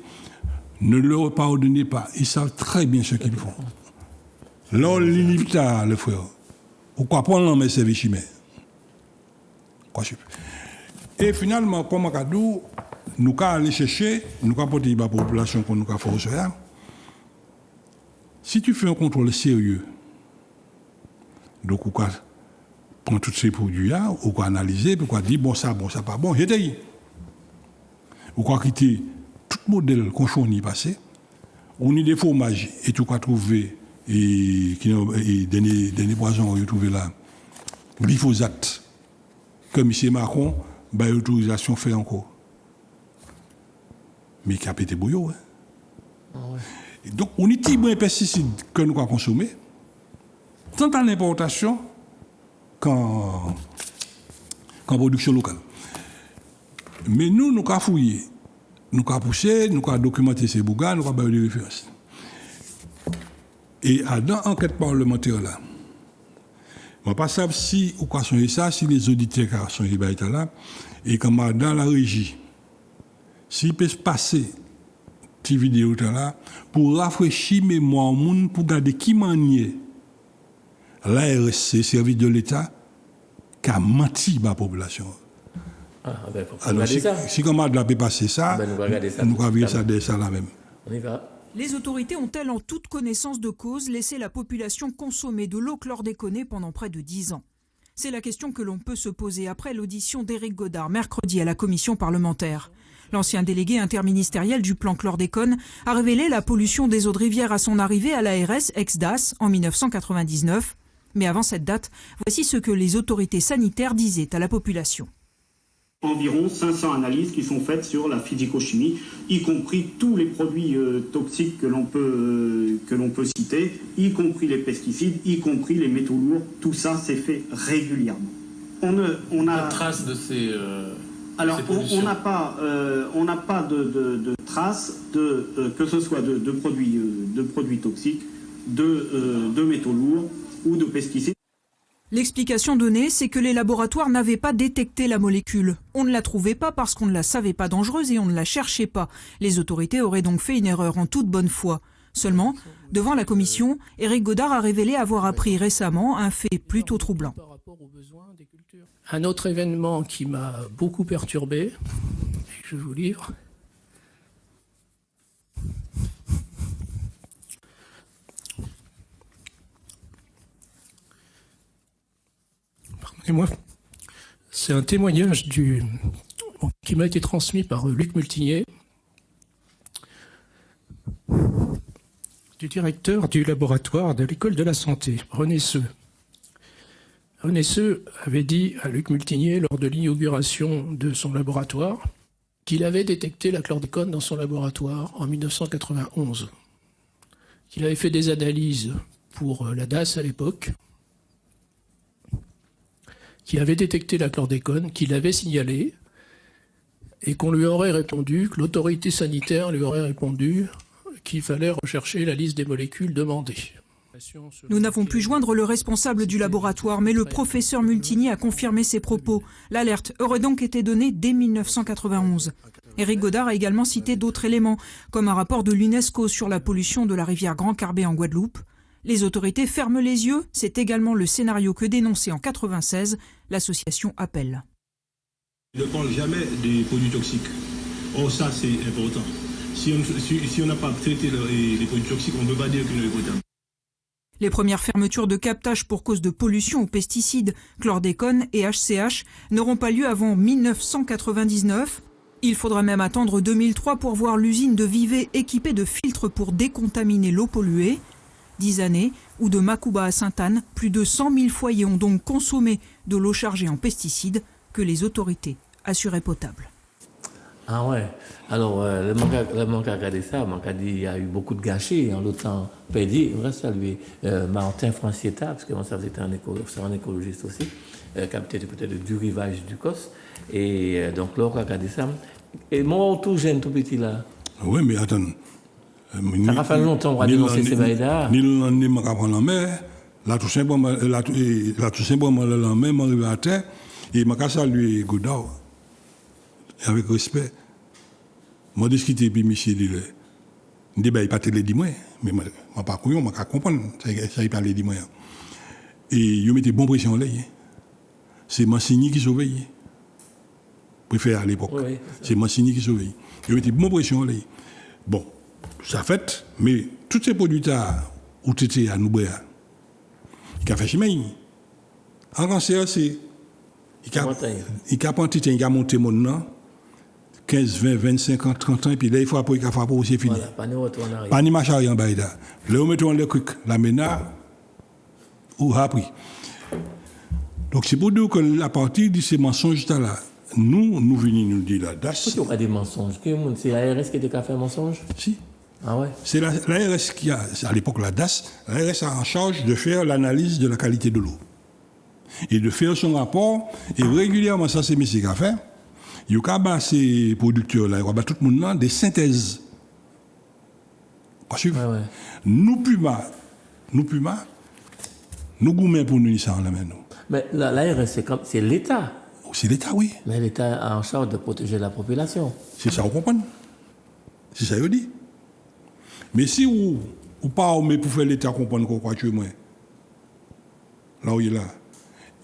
Speaker 1: ne leur pardonnez pas. Ils savent très bien ce qu'ils font. Là, on limite le frère. Pourquoi pas on met service chimique? Et finalement, comme on a dit, nous avons allé chercher, nous avons porté la population qu'on nous a fait. Si tu fais un contrôle sérieux, donc on prend tous ces produits-là, on analyser, puis on dire bon, ça, pas bon, j'ai dit. On quitter tout modèle qu'on choisit passé, on a des fromages, et tout qu'on trouvé, et des poisons qu'on a trouvé là, glyphosate, comme M. Macron, bah, l'autorisation fait encore. Mais qui a pété bouillot. Hein. Ah ouais. Donc, on utilise les pesticides que nous avons consommés, tant en importation qu'en production locale. Mais nous avons fouillé, nous avons poussé, nous avons documenté ces bougas, nous avons des références. Et dans l'enquête parlementaire, là, je ne sais pas si vous avez ça, si les auditeurs sont là, et comme dans la régie, s'il peut se passer cette vidéo là pour rafraîchir mémoire au monde, pour garder qui manier l'ARSC, service de l'État, qui a menti à la population. Alors, si comme on peut passer ça, nous allons regarder ça là même.
Speaker 2: On y va.
Speaker 3: Les autorités ont-elles en toute connaissance de cause laissé la population consommer de l'eau chlordéconée pendant près de 10 ans? C'est la question que l'on peut se poser après l'audition d'Éric Godard mercredi à la commission parlementaire. L'ancien délégué interministériel du plan chlordécone a révélé la pollution des eaux de rivière à son arrivée à l'ARS ex-DAS en 1999. Mais avant cette date, voici ce que les autorités sanitaires disaient à la population.
Speaker 4: Environ 500 analyses qui sont faites sur la physico-chimie, y compris tous les produits toxiques que l'on peut citer, y compris les pesticides, y compris les métaux lourds. Tout ça, c'est fait régulièrement. On a
Speaker 5: trace de ces...
Speaker 4: Alors, on n'a pas de traces que ce soit de produits toxiques, de métaux lourds ou de pesticides.
Speaker 3: L'explication donnée, c'est que les laboratoires n'avaient pas détecté la molécule. On ne la trouvait pas parce qu'on ne la savait pas dangereuse et on ne la cherchait pas. Les autorités auraient donc fait une erreur en toute bonne foi. Seulement, devant la commission, Éric Godard a révélé avoir appris récemment un fait plutôt troublant.
Speaker 5: Un autre événement qui m'a beaucoup perturbé, je vous livre. Pardonnez-moi. C'est un témoignage qui m'a été transmis par Luc Multinier, du directeur du laboratoire de l'école de la santé, René Seux. René Seux avait dit à Luc Multinier, lors de l'inauguration de son laboratoire, qu'il avait détecté la chlordécone dans son laboratoire en 1991, qu'il avait fait des analyses pour la DAS à l'époque, qu'il avait détecté la chlordécone, qu'il avait signalé, et qu'on lui aurait répondu, que l'autorité sanitaire lui aurait répondu qu'il fallait rechercher la liste des molécules demandées.
Speaker 3: Nous n'avons pu joindre le responsable du laboratoire, mais le professeur Multinier a confirmé ses propos. L'alerte aurait donc été donnée dès 1991. Éric Godard a également cité d'autres éléments, comme un rapport de l'UNESCO sur la pollution de la rivière Grand Carbet en Guadeloupe. Les autorités ferment les yeux, c'est également le scénario que dénonçait en 1996 l'association Appel.
Speaker 6: On ne parle jamais des produits toxiques. Or ça c'est important. Si on n'a pas traité les produits toxiques, on ne peut pas dire qu'une eau est potable.
Speaker 3: Les premières fermetures de captage pour cause de pollution aux pesticides, chlordécone et HCH n'auront pas lieu avant 1999. Il faudra même attendre 2003 pour voir l'usine de Vivey équipée de filtres pour décontaminer l'eau polluée. 10 années où de Macouba à Sainte-Anne, plus de 100 000 foyers ont donc consommé de l'eau chargée en pesticides que les autorités assuraient potable.
Speaker 2: Ah ouais. Alors, le manque à regarder ça, le manque à dire il y a eu beaucoup de gâchis. En l'autre temps, on peut dire, on va saluer Martin Francietta, parce que moi, ça c'était un écologiste aussi, qui a peut-être du rivage du COS. Et donc, là, on a regardé ça. Et moi, tout jeune, tout petit là.
Speaker 1: Oui, mais attends.
Speaker 2: Ça va faire longtemps qu'on va dénoncer ces bails-là.
Speaker 1: Ni le lendemain, je prends la mer. Là, tout simplement, la mer m'arrive à terre. Et je salue Godard. Avec respect. Moi, discuté avec Michel, il dit, il pas te le dire, mais je ne sais pas comprendre, ça il parle de moi. Et il mettait bonne pression là. C'est Massigny qui surveille. Préfère à l'époque. Oui, c'est Massigny qui surveille. Il mettait bonne pression là. Bon, ça fait, mais tous ces produits-là, où tu étais à Noubrea, il a fait chemin. En cancer, c'est. Il a monté mon nom. 15, 20, 25 ans, 30 ans, et puis là, il faut appuyer, c'est fini. Voilà, pas ni marche arrière en bas. Là, on met le cric, la mena, ou appris. Donc, c'est pour dire que la partie de ces mensonges-là, nous venons nous dire la DAS.
Speaker 2: Pourquoi il y a des mensonges? C'est l'ARS qui a fait un mensonge?
Speaker 1: Si.
Speaker 2: Ah ouais?
Speaker 1: C'est l'ARS qui a, à l'époque, la DAS, l'ARS a en charge de faire l'analyse de la qualité de l'eau. Et de faire son rapport, et régulièrement, ça, c'est M. qui a fait. Il y a ces producteurs-là, il y a tout le monde des synthèses. Ouais. Nous, Puma, nous gourmets pour nous, ça en la main.
Speaker 2: Mais l'ARS, c'est l'État.
Speaker 1: C'est l'État, oui.
Speaker 2: Mais l'État a en charge de protéger la population.
Speaker 1: C'est ça, vous comprenez? C'est ça, vous dit. Mais si vous pas pour faire l'État comprendre quoi tu es moins, là où il est là.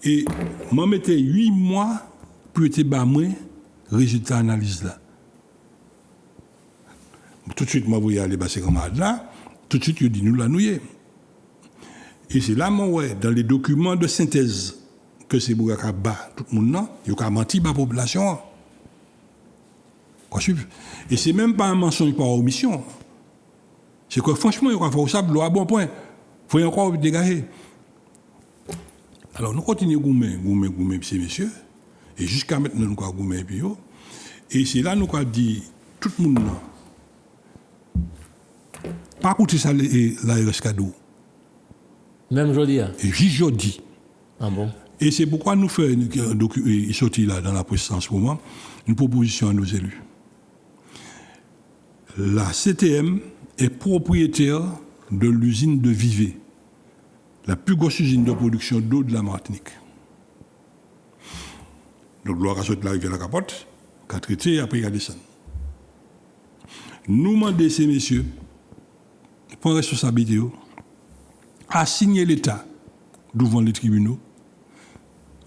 Speaker 1: Et moi, mettez 8 mois pour être bas moins. Résultat analyse là. Tout de suite, moi, vous y allez, ces camarades là. Tout de suite, je dis, nous la nouiller. Et c'est là, moi, ouais, dans les documents de synthèse que c'est Bougaka bas, tout le monde, il y a menti à la population. Et c'est même pas un mensonge par omission. C'est que franchement, il faut faire ça, l'eau à bon point. Il faut encore dégager. Alors, nous continuons à goumer, messieurs. Et jusqu'à maintenant, nous avons gommé puis et c'est là nous avons dit tout le monde pas écouter ça l'ARS cadeau.
Speaker 2: Même aujourd'hui.
Speaker 1: Et jeudi.
Speaker 2: Ah bon.
Speaker 1: Et c'est pourquoi nous faisons il sorti là dans la presse en ce moment une proposition à nos élus. La CTM est propriétaire de l'usine de Vivey, la plus grosse usine de production d'eau de la Martinique. Donc, l'eau a sorti la rivière la capote, qu'a traité et après il a descendu. Nous demandons ces messieurs, pour responsabilité, à signer l'État devant les tribunaux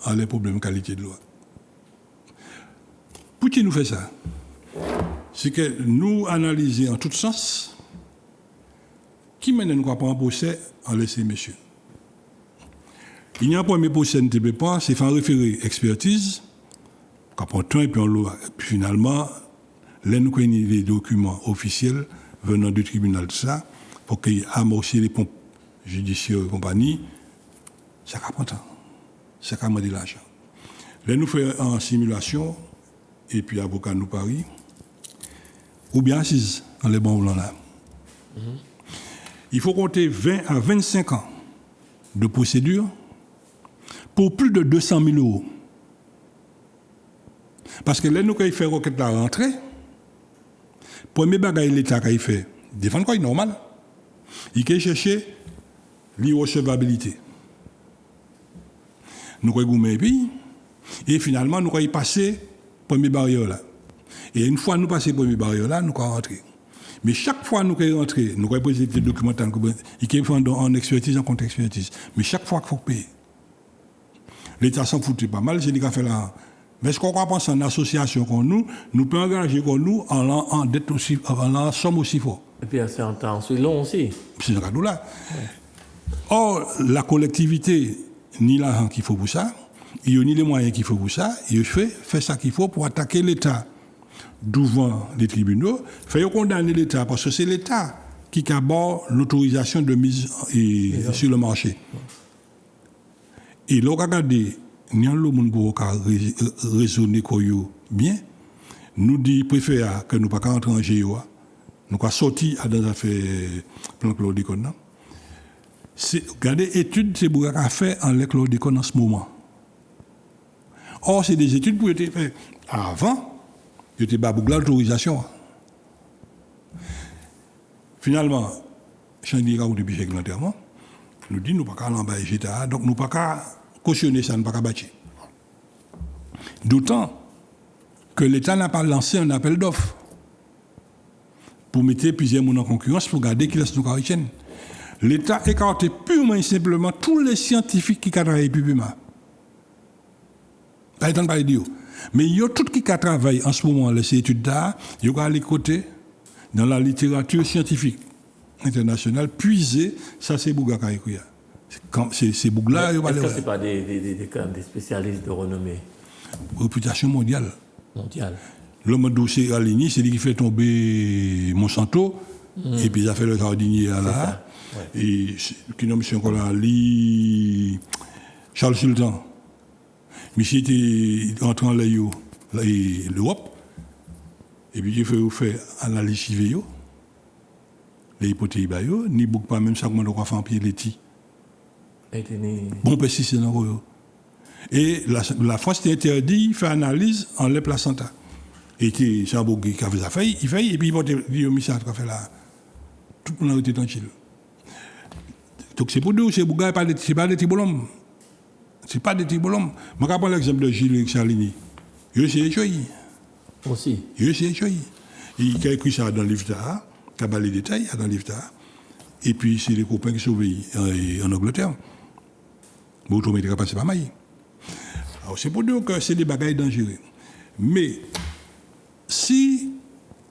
Speaker 1: à les problèmes de qualité de l'eau. Pourquoi nous fait ça? c'est que nous analyser en tout sens qui mène nous pas en procès en laisser messieurs. Il y a un premier procès de pas, c'est faire référer expertise, qu'on prend temps et puis finalement, là nous connaissons les documents officiels venant du tribunal de ça, pour qu'il amorcer les pompes judiciaires et compagnie, ça prend temps. Ça prend de l'argent. Là nous faisons en simulation, et puis avocat nous parie, ou bien assise dans les bons blancs là. Il faut compter 20 à 25 ans de procédure pour plus de 200 000 euros. Parce que là, nous, quand il fait requête la rentrée, premier bagage l'État qu'il fait, défendre quoi, il est normal. Il peut chercher l'irrecevabilité. Nous avons un pays, et finalement, nous avons passé premier barrière là. Et une fois nous passons premier barrière là, nous avons rentré. Mais chaque fois nous avons rentré, nous avons posé des documents, ils font en expertise, en contre-expertise. Mais chaque fois qu'il faut payer. L'État s'en foutait pas mal, c'est lui qui a fait là. Mais ce qu'on pense en association comme nous pouvons engager comme nous en dette aussi, en somme aussi fort.
Speaker 2: Et puis c'est un temps aussi long aussi.
Speaker 1: C'est ce cas-là. Or, la collectivité, ni l'argent qu'il faut pour ça, il n'y a ni les moyens qu'il faut pour ça, il fait ça qu'il faut pour attaquer l'État devant les tribunaux, fait condamner l'État, parce que c'est l'État qui aborde l'autorisation de mise sur le marché. Et là, regardez, il y a le monde pour raisonner bien, nous dit préfère que nous ne pas rentrer en GIO, nous pas sortir dans les affaires plan chlordécone. Regardez, études, c'est pour faire en chlordécone en ce moment. Or, c'est des études qui ont été faites avant. Il était pas beaucoup l'autorisation. Finalement, Chandira ou depuis l'enterrement, nous dit nous pas qu'à l'embaucher GTA, donc nous pas qu'à cautionner ça, nous pas qu'à bâtir. D'autant que l'État n'a pas lancé un appel d'offres pour mettre plusieurs monde en concurrence pour garder qui laisse nous caritienne. L'État écartait purement et simplement tous les scientifiques qui travaillent depuis Puma. Pas étant pas idiot. Mais il y a tout qui travaille en ce moment, ces études-là, il y a les côtés dans la littérature scientifique internationale, puiser, ça c'est Bouga Kaïkouya. C'est Bougla.
Speaker 2: Est-ce que ce n'est pas des spécialistes de renommée?
Speaker 1: Réputation mondiale.
Speaker 2: Mondiale.
Speaker 1: L'homme dossier Aligny, c'est lui qui fait tomber Monsanto, et puis il a fait le jardinier à là. Ouais. Et qui nomme M. Colali, Charles Sultan. Monsieur était entré en l'Europe, et puis il fait analyse civile, les hypothèses, ni beaucoup pas même ça, comment on doit faire en pied les petits. Bon pesticide dans le et la France était interdit de faire analyse en les placenta. Et c'est un beau qui a fait ça, il fait, et puis il a mis ça, il a fait là. Tout le monde a été tranquille. Donc c'est pour nous, c'est pas des petits bonhommes. C'est pas des petits bonhommes. Je vais prendre l'exemple de Gilles Salini. Il s'est échoué.
Speaker 2: Aussi.
Speaker 1: Il s'est échoué. Il a écrit ça dans le livre d'art, il a les détails dans le livre d'art. Et puis c'est les copains qui sont en Angleterre. Mais autrement, il a passé pas mal. Alors c'est pour dire que c'est des bagailles dangereux. Mais si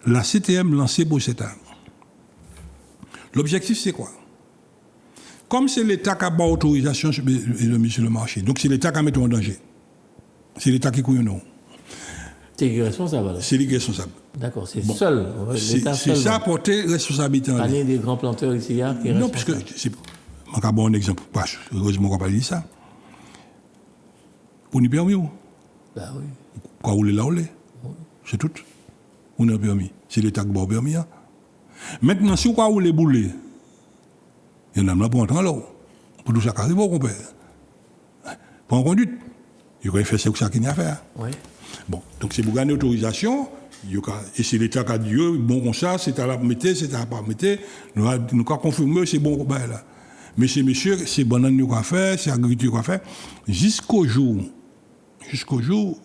Speaker 1: la CTM lancée pour cet an, l'objectif c'est quoi? Comme c'est l'État qui a pas autorisation sur le marché, donc c'est l'État qui a mis en danger. C'est l'État qui couille non.
Speaker 2: C'est qui est responsable alors?
Speaker 1: C'est lui qui est responsable.
Speaker 2: D'accord, c'est seul.
Speaker 1: C'est ça porter responsabilité.
Speaker 2: Il y a des grands planteurs ici qui est
Speaker 1: non, parce que c'est un bon exemple. Heureusement qu'on ne pas dire ça. On est permis où?
Speaker 2: Bah oui.
Speaker 1: Quoi rouler là, rouler. C'est tout. On est permis. C'est l'État qui a permis. Maintenant, si on va rouler bouler, il y en a là pour entrer là. Pour tout ça qui arrive, on peut. Pour en conduite. Il y a fait ça qu'il y a à faire.
Speaker 2: Oui.
Speaker 1: Bon, donc c'est pour gagner autorisation. Et c'est l'État qui a dit, bon, comme ça, c'est à la mettre, c'est à la pas mettre. Nous avons confirmé, c'est bon, là. Mais c'est monsieur, c'est banane qu'on a fait, c'est agriculture qu'on a fait. Jusqu'au jour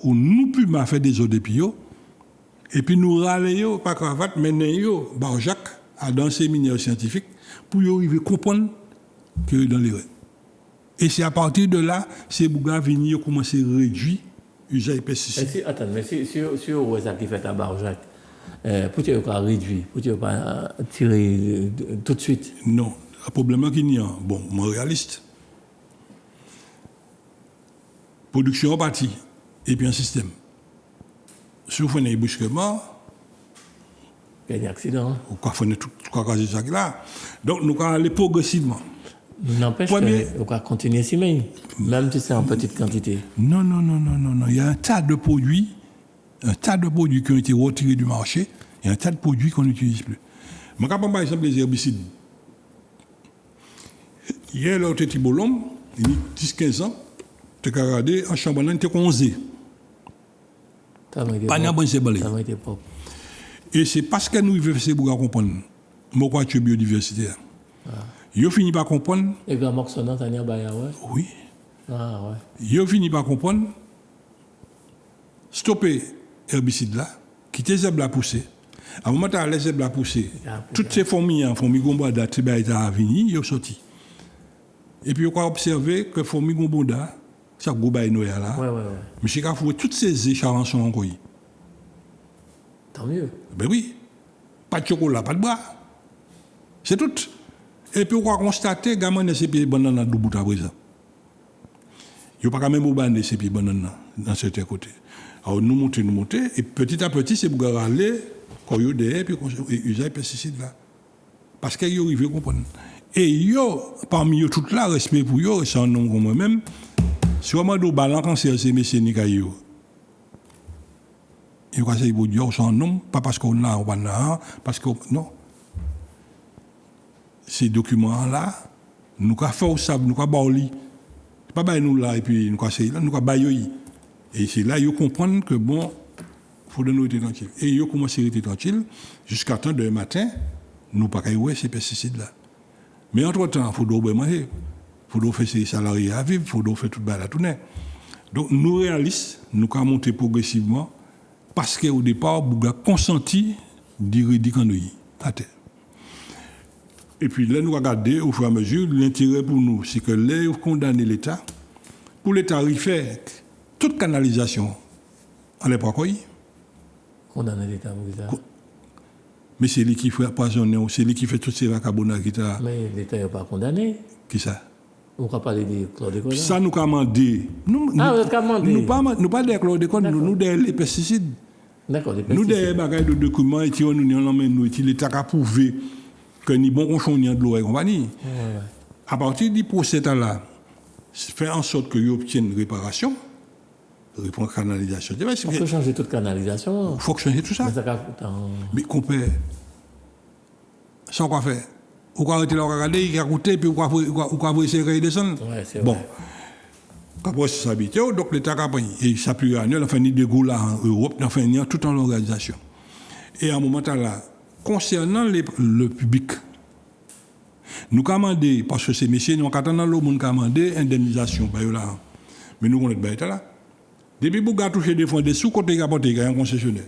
Speaker 1: où nous pouvons faire des eaux de pio, et puis nous râlons, pas cravate, mais nous, Barjac, dans ces séminaire scientifique, pour arriver à comprendre que dans les. Et c'est à partir de là, ces bougas venir commencer à réduire l'usage des pesticides.
Speaker 2: Attends, mais si vous avez ça qui fait à Barjac, pour tu pas réduire, pour tu pas tirer tout de suite.
Speaker 1: Non, le problème qu'il y a, bon, moi réaliste. Production en partie, et puis un système. Si vous faites un brusquement,
Speaker 2: Il y a des accidents.
Speaker 1: ou quoi faire tout ça là. Donc nous allons aller progressivement.
Speaker 2: N'empêche qu'on va continuer à s'y mettre, même si c'est en petite quantité.
Speaker 1: Non. Il y a un tas de produits qui ont été retirés du marché, et un tas de produits qu'on n'utilise plus. Je vais prendre par exemple les herbicides. Hier, là, j'étais bolom, il y a 10-15 ans, tu as regardé, en chambre, tu as 11 pas de bon, c'est balai. Et c'est parce que nous vivons ces bougas comprendre. Pourquoi tu es biodiversité. Ils finissent par comprendre.
Speaker 2: Et bien, Moxonant, tu as ouais.
Speaker 1: Oui.
Speaker 2: Ah, ouais.
Speaker 1: Ils finissent par comprendre. Stopper l'herbicide là, quitter les herbes à pousser. À un moment où les herbes à pousser, toutes ces fourmis gombada, qui sont venues, ils sont sortis. Et puis, on a observé que les fourmis gombada, ça gobaye noya là.
Speaker 2: Ouais.
Speaker 1: Mais c'est qu'à foutre toutes ces écharons sont encore.
Speaker 2: Tant mieux.
Speaker 1: Ben oui. Pas de chocolat, pas de bras. C'est tout. Et puis, on va constater que les ces pieds bananes dans le bout à présent. Il n'y a pas même au ces pieds bananes dans certains côtés. Alors, nous montons, et petit à petit, c'est pour aller, quand il y a des puis user les pesticides là. Parce qu'ils arrivent à comprendre. Et parmi eux, tout là, respect pour eux, c'est un nom comme moi-même. Si on m'a dit que cancer, c'est M. Nikayo. Et quand c'est pour dire, c'est un nom, pas parce qu'on a, parce que non. Ces documents-là, nous avons fait au sable, nous avons baoli. C'est pas nous là, et puis nous avons baillé. Et c'est là qu'ils comprennent que bon, il faut nous être tranquille. Et ils commencent à être tranquille jusqu'à temps de matin, nous pas qu'à ces pesticides-là. Mais entre-temps, il faut bien manger. Il faut faire ses salariés à vivre, il faut faire tout le à tourner. Donc nous réalistes, nous avons monté progressivement parce qu'au départ, nous avons consenti d'éridiquer en nous. Et puis là, nous regardons au fur et à mesure, l'intérêt pour nous, c'est que là, nous condamnons l'État. Pour l'État, il fait toute canalisation à l'époque.
Speaker 2: Condamner l'État pour ça.
Speaker 1: Mais c'est lui qui fait poisonner, c'est lui qui fait toutes ces vacabonats qui t'a.
Speaker 2: Mais l'État n'est pas condamné.
Speaker 1: Qui ça?
Speaker 2: On va parler des chlordécones.
Speaker 1: Ça nous commandé. Nous pas des chlordécones, nous des les pesticides.
Speaker 2: D'accord, les pesticides.
Speaker 1: Nous des bagages de documents et qui nous nous l'État a prouvé que ni bon conchon ni de l'eau et compagnie. À partir du procès là, faire en sorte que ils obtiennent réparation. Répondre canalisation.
Speaker 2: Il faut changer toute canalisation.
Speaker 1: Il faut changer tout ça. Mais qu'on peut. Sans quoi faire. Ou quoi arrêter là, regarder, il a coûté, puis ou quoi essayer de descendre.
Speaker 2: Ouais, c'est
Speaker 1: bon.
Speaker 2: Vrai.
Speaker 1: Après, c'est s'habiter, donc l'État a pris. Et ça plus annuel, enfin, ni de goût là en Europe, enfin, ni tout en organisation. Et à un moment là, concernant le public, nous commandons, parce que ces messieurs, nous attendons le monde commander indemnisation. Mais nous, on est là. Depuis que vous avez touché des fonds des sous, côté il y a un concessionnaire.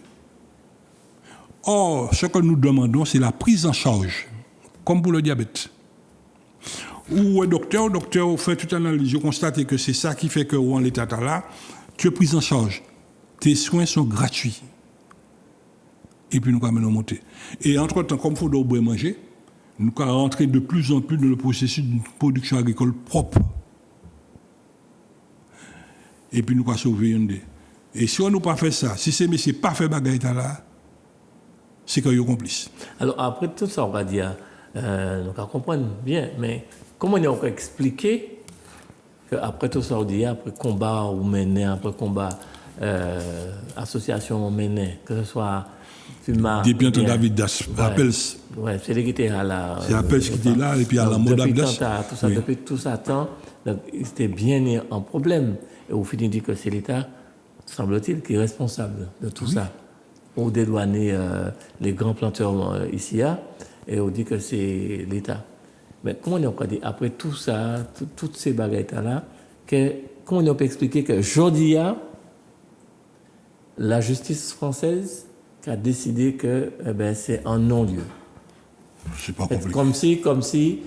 Speaker 1: Or, ce que nous demandons, c'est la prise en charge, comme pour le diabète. Où le docteur fait toute analyse, je constate que c'est ça qui fait que en l'état là, tu es pris en charge. Tes soins sont gratuits. Et puis nous allons monter. Et entre-temps, comme il faut bien manger, nous allons rentrer de plus en plus dans le processus d'une production agricole propre. Et puis nous allons sauver un. Et si on n'a pas fait ça, si ces messieurs n'ont pas fait bagaille là, c'est qu'ils sont complices.
Speaker 2: Alors après tout ça, on va dire, nous allons comprendre bien, mais comment on peut expliquer qu'après tout ça, on dit, après combat ou mené, après combat, association mené, que ce soit FUMA.
Speaker 1: Depuis Anton David Das, Appels.
Speaker 2: Oui, c'est lui qui était à la.
Speaker 1: C'est Appels qui était là, et puis à la mode
Speaker 2: Abdas. Depuis tout ça temps, c'était bien en problème. Et au final, dit que c'est l'État, semble-t-il, qui est responsable de tout ça. On dédouaner les grands planteurs ici, et on dit que c'est l'État. Mais comment on peut dire, après tout ça, toutes ces bagailles-là, comment on peut expliquer que aujourd'hui, la justice française a décidé que c'est un non-lieu?
Speaker 1: C'est pas compliqué.
Speaker 2: Comme si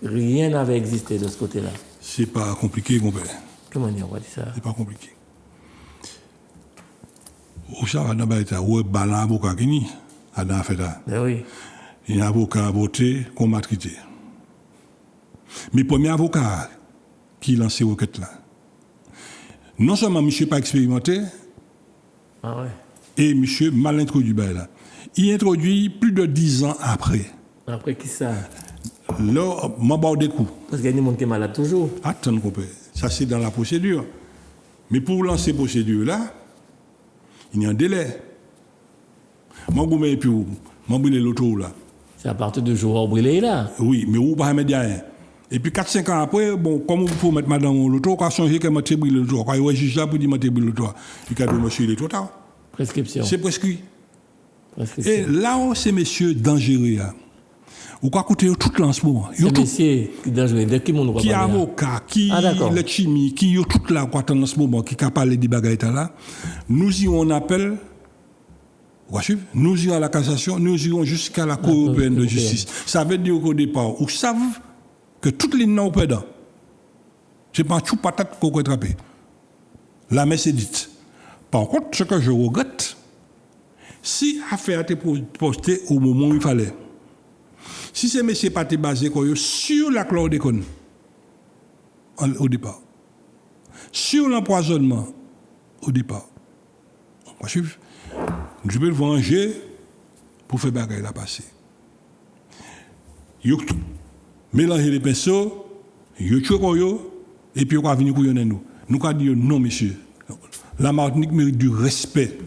Speaker 2: rien n'avait existé de ce côté-là.
Speaker 1: C'est pas compliqué, compère.
Speaker 2: Comment on va dire ça?
Speaker 1: C'est pas compliqué. Où ça va dans l'État? Où est le avocat qui n'y a dans fait là?
Speaker 2: Ben oui.
Speaker 1: Il y a un avocat à voter qu'on m'a traité. Mais premier avocat qui lance ces requêtes là, non seulement monsieur pas expérimenté,
Speaker 2: Ah ouais.
Speaker 1: et monsieur mal introduit là. Il introduit plus de 10 ans après.
Speaker 2: Après qui ça?
Speaker 1: Là, m'a barre des coups.
Speaker 2: Parce qu'il y a des gens qui sont malades toujours.
Speaker 1: Attends, compère. Ça c'est dans la procédure. Mais pour lancer cette procédure là, il y a un délai. Moi, je vais brûler l'auto là.
Speaker 2: C'est à partir du jour où brûlé là.
Speaker 1: Oui, mais où pas mettre rien. Et puis 4-5 ans après, bon, comme vous pouvez mettre madame l'auto, quand changer que m'a brûlé l'auto, quand il va juger pour dire m'a brûlé l'auto, il a dit monsieur il est trop tard.
Speaker 2: Prescription.
Speaker 1: C'est prescrit.
Speaker 2: Prescription.
Speaker 1: Et là où ces messieurs dangereux, ou quoi coûter tout là en ce moment.
Speaker 2: C'est messieurs qui dangereux. De qui monde
Speaker 1: qui est avocat, qui est chimie, qui est tout là quoi en ce moment, qui capable de des bagailles là, nous irons en appel. Nous irons à la cassation, nous irons jusqu'à la Cour européenne de justice. Ça veut dire qu'au départ, vous savez que toutes les noms pédants, c'est pas tout patate qu'on peut attraper. La messe est dite. Par contre, ce que je regrette, si l'affaire a été postée au moment où il fallait, si ces messieurs n'ont pas été basés sur la chlordécone au départ, sur l'empoisonnement au départ, on va suivre. Je vais le venger pour faire bagaille la passer. Yo mélanger les pinceaux, yo chocoyo et puis on va venir couillonner nous. Nous allons dire non monsieur. La Martinique mérite du respect.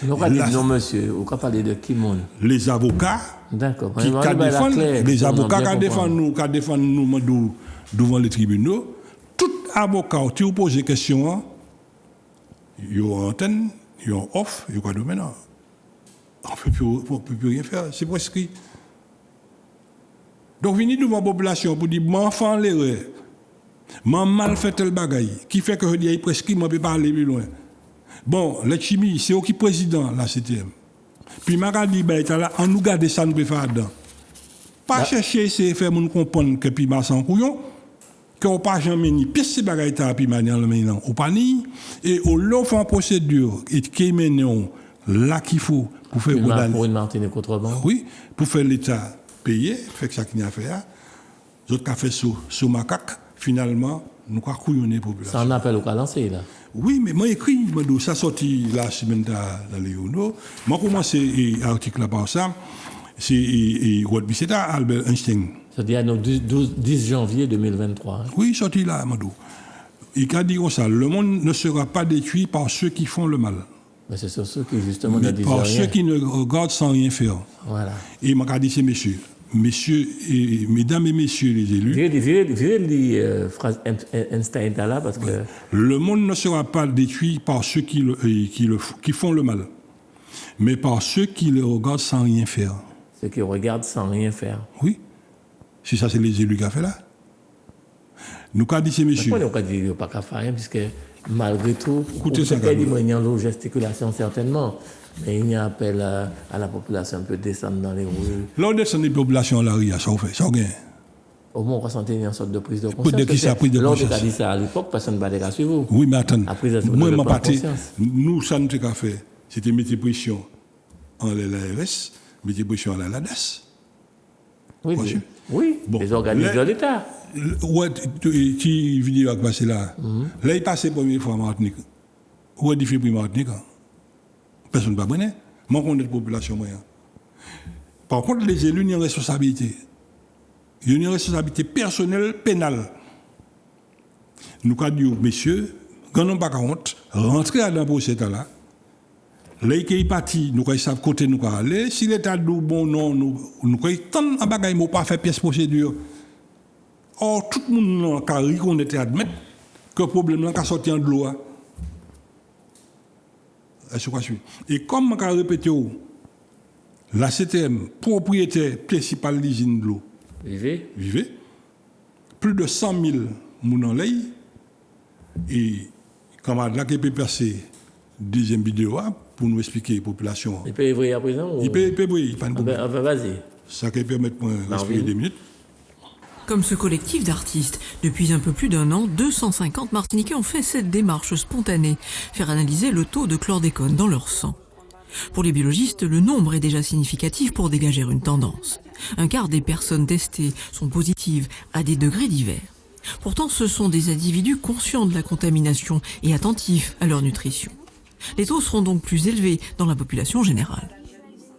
Speaker 2: Nous allons dire non monsieur. On va parler de qui monde?
Speaker 1: Les avocats.
Speaker 2: D'accord.
Speaker 1: Qui défendent les avocats qui défendent nous devant les tribunaux. Tout avocat qui vous pose des questions, yo en antenne, yo en off, yo quoi de maintenant. On ne peut plus rien faire, c'est prescrit. Donc, venir devant la population pour dire, mon enfant l'erreur, mon mal fait tel bagaille, qui fait que je dis, il prescrit, je ne peux pas aller plus loin. Bon, la chimie, c'est qui président, la CTM. Puis, je dis, on nous garde ça, nous peut faire dedans. Pas chercher, c'est faire nous comprendre que puis ma sans couillon, qu'on pas jamais ni pièce ces bagailles puis manière maintenant au panier et au l'offre en procédure et qui mène là qu'il faut pour faire
Speaker 2: pour une Martinique autrement.
Speaker 1: Oui, pour faire l'État payer, fait que ça qu'il y a fait là. Les autres qui ont fait sous macaque, finalement, nous avons couillonné pour
Speaker 2: ça en appelle au cas lancé là.
Speaker 1: Oui, mais moi écrit, ça sorti la semaine dans les journaux. Moi commencé l'article là par ça, c'est Albert Einstein.
Speaker 2: C'est-à-dire le 10 janvier 2023. Hein.
Speaker 1: Oui, sorti là, Madou. Il a dit comme ça, le monde ne sera pas détruit par ceux qui font le mal.
Speaker 2: Mais c'est sur ceux qui justement ne disent
Speaker 1: par
Speaker 2: rien.
Speaker 1: Ceux qui ne regardent sans rien faire.
Speaker 2: Voilà.
Speaker 1: Et il m'a dit, c'est messieurs et mesdames et messieurs les élus.
Speaker 2: Virez les phrase Einstein là parce que...
Speaker 1: Le monde ne sera pas détruit par ceux qui font le mal, mais par ceux qui le regardent sans rien faire.
Speaker 2: Ceux qui regardent sans rien faire.
Speaker 1: Oui. Si ça, c'est les élus qui ont fait là. Nous, qu'a dit ces messieurs.
Speaker 2: Pourquoi nous, ne pas faire rien, puisque malgré tout,
Speaker 1: écoutez ça,
Speaker 2: il y a une gesticulation certainement, mais il y a un appel à la population un peu descendre dans les rues.
Speaker 1: Là, on descend des populations à la rue, ça fait, ça gagne.
Speaker 2: Au moins, on va sentir une sorte de prise de conscience.
Speaker 1: L'autre
Speaker 2: a dit ça à l'époque, personne ne va dire sur vous.
Speaker 1: Oui, mais attends, moi, ma partie,
Speaker 2: conscience.
Speaker 1: nous, ça nous a fait, c'était mettre pression en l'ARS, mettre pression en la LADAS.
Speaker 2: Oui, bon, les organismes de l'État.
Speaker 1: Ouais, tu vidéo qui passe là. Là, il passe la première fois à Martinique. Où est-ce qu'il fait Martinique? Personne ne va pas connaître. Moi, je connais la population moyenne. Par contre, les élus ont une responsabilité. Ils ont une responsabilité personnelle, pénale. Nous avons dit, messieurs, quand on n'a pas honte, rentrez dans le procès là. Là, il est parti, nous savons côté nous aller. Si l'État dit bon non, nous tant en bagaille, nous pas faire pièce procédure. Or, tout le monde a reconnu admettre que le problème est sorti en de l'eau. Et comme je l'ai répété, la CTM, propriétaire principal de l'usine de l'eau, vivait, plus de 100 000 moun en lay, et comme là qui peut passer deuxième vidéo pour nous expliquer la population.
Speaker 2: Il peut évrer à présent ou...
Speaker 1: Il peut évrer, pas de problème.
Speaker 2: Vas-y.
Speaker 1: Ça qui permet de respirer 2 minutes.
Speaker 7: Comme ce collectif d'artistes, depuis un peu plus d'un an, 250 Martiniquais ont fait cette démarche spontanée, faire analyser le taux de chlordécone dans leur sang. Pour les biologistes, le nombre est déjà significatif pour dégager une tendance. Un quart des personnes testées sont positives à des degrés divers. Pourtant, ce sont des individus conscients de la contamination et attentifs à leur nutrition. Les taux seront donc plus élevés dans la population générale.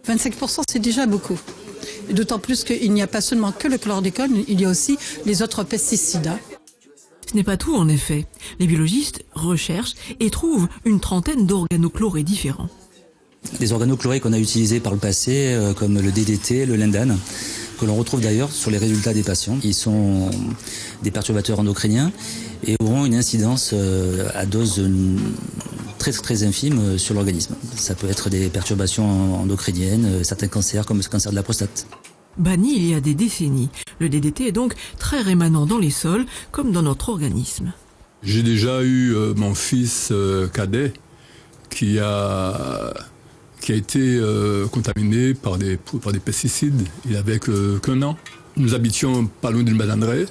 Speaker 8: 25%, c'est déjà beaucoup. D'autant plus qu'il n'y a pas seulement que le chlordécone, il y a aussi les autres pesticides.
Speaker 7: Ce n'est pas tout en effet. Les biologistes recherchent et trouvent une trentaine d'organochlorés différents.
Speaker 9: Des organochlorés qu'on a utilisés par le passé, comme le DDT, le Lindan, que l'on retrouve d'ailleurs sur les résultats des patients. Ils sont des perturbateurs endocriniens et auront une incidence à dose très très infime sur l'organisme. Ça peut être des perturbations endocriniennes, certains cancers comme le cancer de la prostate.
Speaker 7: Banni il y a des décennies, le DDT est donc très rémanent dans les sols comme dans notre organisme.
Speaker 10: J'ai déjà eu mon fils cadet qui a été contaminé par des pesticides. Il avait qu'un an. Nous habitions pas loin d'une bananerie.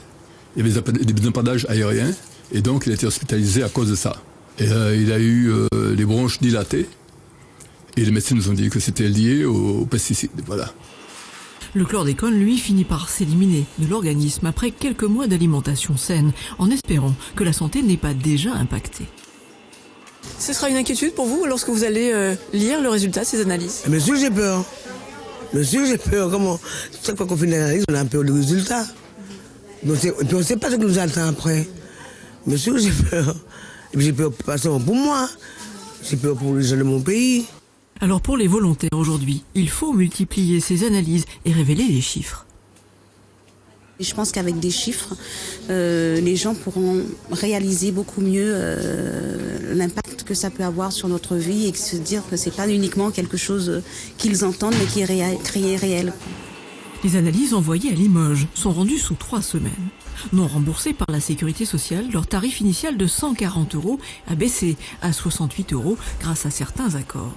Speaker 10: Il y avait des empadages aériens et donc il a été hospitalisé à cause de ça. Et il a eu les bronches dilatées et les médecins nous ont dit que c'était lié aux pesticides. Voilà.
Speaker 7: Le chlordécone, lui, finit par s'éliminer de l'organisme après quelques mois d'alimentation saine, en espérant que la santé n'est pas déjà impactée.
Speaker 11: Ce sera une inquiétude pour vous lorsque vous allez lire le résultat de ces analyses?
Speaker 12: Monsieur, j'ai peur. Monsieur, j'ai peur. Comment? Chaque fois qu'on fait une analyse, on a peur du résultat. Et puis on ne sait pas ce qui nous attend après. Monsieur, j'ai peur. Et puis j'ai peur pas seulement pour moi. J'ai peur pour les gens de mon pays.
Speaker 7: Alors pour les volontaires aujourd'hui, il faut multiplier ces analyses et révéler les chiffres.
Speaker 13: Je pense qu'avec des chiffres, les gens pourront réaliser beaucoup mieux l'impact que ça peut avoir sur notre vie et se dire que c'est pas uniquement quelque chose qu'ils entendent mais qui est réel.
Speaker 7: Les analyses envoyées à Limoges sont rendues sous 3 semaines. Non remboursées par la sécurité sociale, leur tarif initial de 140 € a baissé à 68 € grâce à certains accords.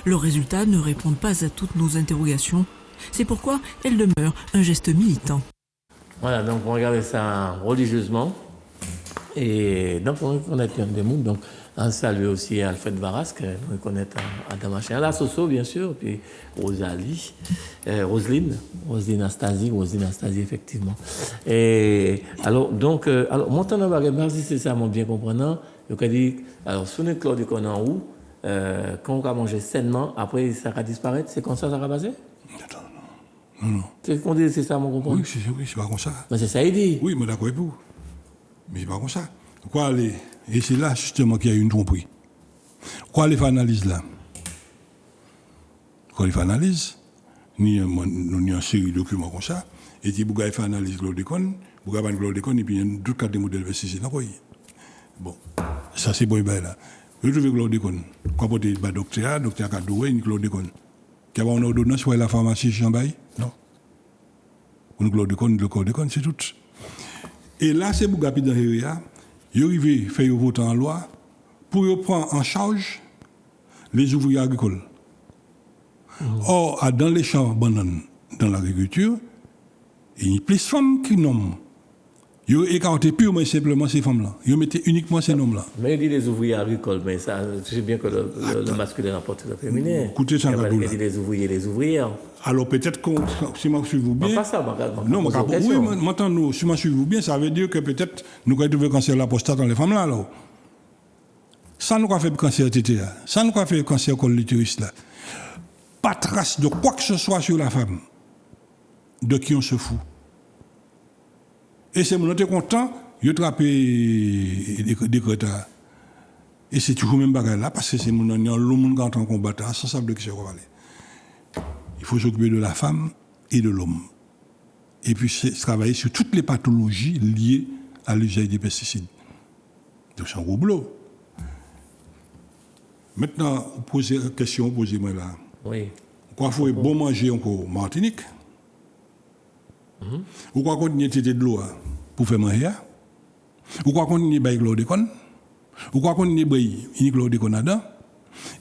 Speaker 7: Leurs résultats ne répondent pas à toutes nos interrogations. C'est pourquoi elles demeurent un geste militant.
Speaker 2: Voilà, donc on regardait ça religieusement. Et donc on reconnaît des mots. Donc on salue aussi Alfred Varas, on reconnaît Adamachin, la Soso bien sûr, puis Rosalie, Roselyne Astasie effectivement. Et alors donc montant dans bagage, merci c'est ça mon bien comprenant. Donc on dit alors sous le chlordécone en haut, quand on va manger sainement, après ça va disparaître, c'est comme ça va passer?
Speaker 1: Non.
Speaker 2: C'est qu'on dit, c'est ça mon comprenant?
Speaker 1: Oui, c'est pas comme ça.
Speaker 2: Mais c'est ça il dit.
Speaker 1: Oui, mais d'accord avec vous. Mais c'est pas comme ça. Quoi aller? Et c'est là justement qu'il y a eu une tromperie. Quoi aller faire analyse là? Quoi aller faire analyse? Ni une série de documents comme ça. Et puis vous allez faire analyse chlordécone, vous allez faire chlordécone et puis il y a d'autres cas de modèles pesticides. Bon, ça c'est bon là. Je trouve chlordécone. Quand vous êtes docteur a doué une chlordécone. Qui a une ordonnance pour la pharmacie Chambaye? Non. Une chlordécone, c'est tout. Et là, c'est pour Gapi dans l'area, ils arrivent à faire voter en loi pour prendre en charge les ouvriers agricoles. Or, dans les champs bananes, dans l'agriculture, il y a plus de femmes que d'hommes. Ils ont écarté purement et simplement ces femmes-là. Ils ont mis uniquement ces noms-là.
Speaker 2: Mais il dit les ouvriers agricoles, mais ça, je sais bien que le masculin emporte le féminin.
Speaker 1: Écoutez, ça va.
Speaker 2: Il dit les ouvriers et les ouvrières.
Speaker 1: Alors peut-être que si je suis vous bien.
Speaker 2: Pas ça,
Speaker 1: non, oui, maintenant, si je suis vous bien, ça veut dire que peut-être nous avons trouvé le cancer de la prostate dans les femmes-là. Alors. Ça nous a fait le cancer TT là. Ça nous a fait le cancer col l'utérus là. Pas trace de quoi que ce soit sur la femme de qui on se fout. Et c'est mon était content, il a attrapé des crétins. Et c'est toujours le même bagage là, parce que c'est mon l'homme qui entre en combat, sans savoir de qui c'est qu'on va aller. Il faut s'occuper de la femme et de l'homme. Et puis travailler sur toutes les pathologies liées à l'usage des pesticides. Donc c'est un gros boulot. Maintenant, posez la question, posez-moi là.
Speaker 2: Oui.
Speaker 1: Quoi faut bon manger encore Martinique? Ou quoi qu'on y ait de l'eau pour faire manger? Ou quoi qu'on y ait de chlordécone? Ou quoi qu'on y ait de chlordécone dedans?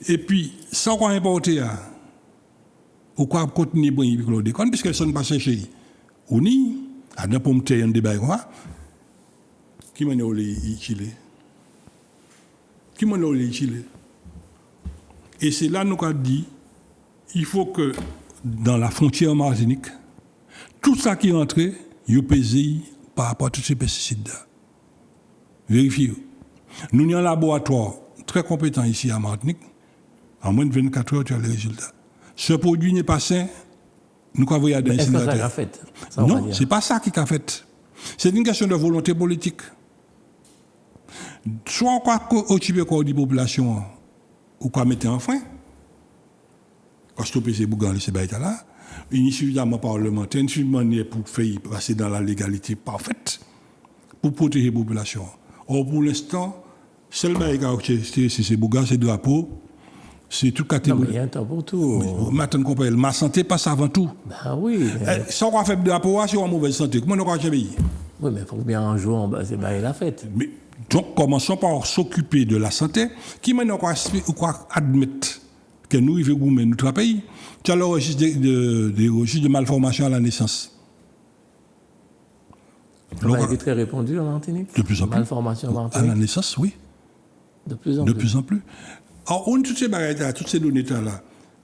Speaker 1: Et puis, sans quoi importer, ou quoi qu'on y ait de chlordécone, puisque ça ne passe pas chez ou ni, à d'un pomme de un débat, qui m'a dit Chili? Qui m'a dit Chili? Et c'est là nous avons dit, il faut que dans la frontière Martinique, tout ça qui est entré, il pesé par rapport à tous ces pesticides-là. Vérifiez. Nous avons un laboratoire très compétent ici à Martinique. En moins de 24 heures, tu as les résultats. Ce produit n'est pas sain, nous avons voyé à
Speaker 2: est-ce que ça a fait?
Speaker 1: Non, ce n'est pas ça qui a fait. C'est une question de volonté politique. Soit on croit qu'au-dessus de la population, ou qu'on mette en frein, quand stopper ces bougans, ces baïtas-là, il y a suffisamment parlementaire, une suffisamment pour faire passer dans la légalité parfaite pour protéger la population. Or, pour l'instant, seul baïta c'est ces bougans, ces drapeaux, c'est toute catégorie.
Speaker 2: Non, mais il y a un temps pour tout.
Speaker 1: Maintenant, ma santé passe avant tout.
Speaker 2: Ben oui. Mais...
Speaker 1: Si on va faire de drapeau, c'est en mauvaise santé. Comment on va faire? Oui,
Speaker 2: mais il faut bien un jour, c'est la fête.
Speaker 1: Mais, donc, commençons par s'occuper de la santé, qui maintenant quoi admettre que nous, il veut goumer notre pays. Tu as le registre des registres de malformation à la naissance.
Speaker 2: Ça a été très répandu en Martinique.
Speaker 1: De plus en plus.
Speaker 2: Malformation en Martinique.
Speaker 1: À la naissance, oui.
Speaker 2: De plus en plus.
Speaker 1: Alors, on a toutes ces barrières, toutes ces données-là.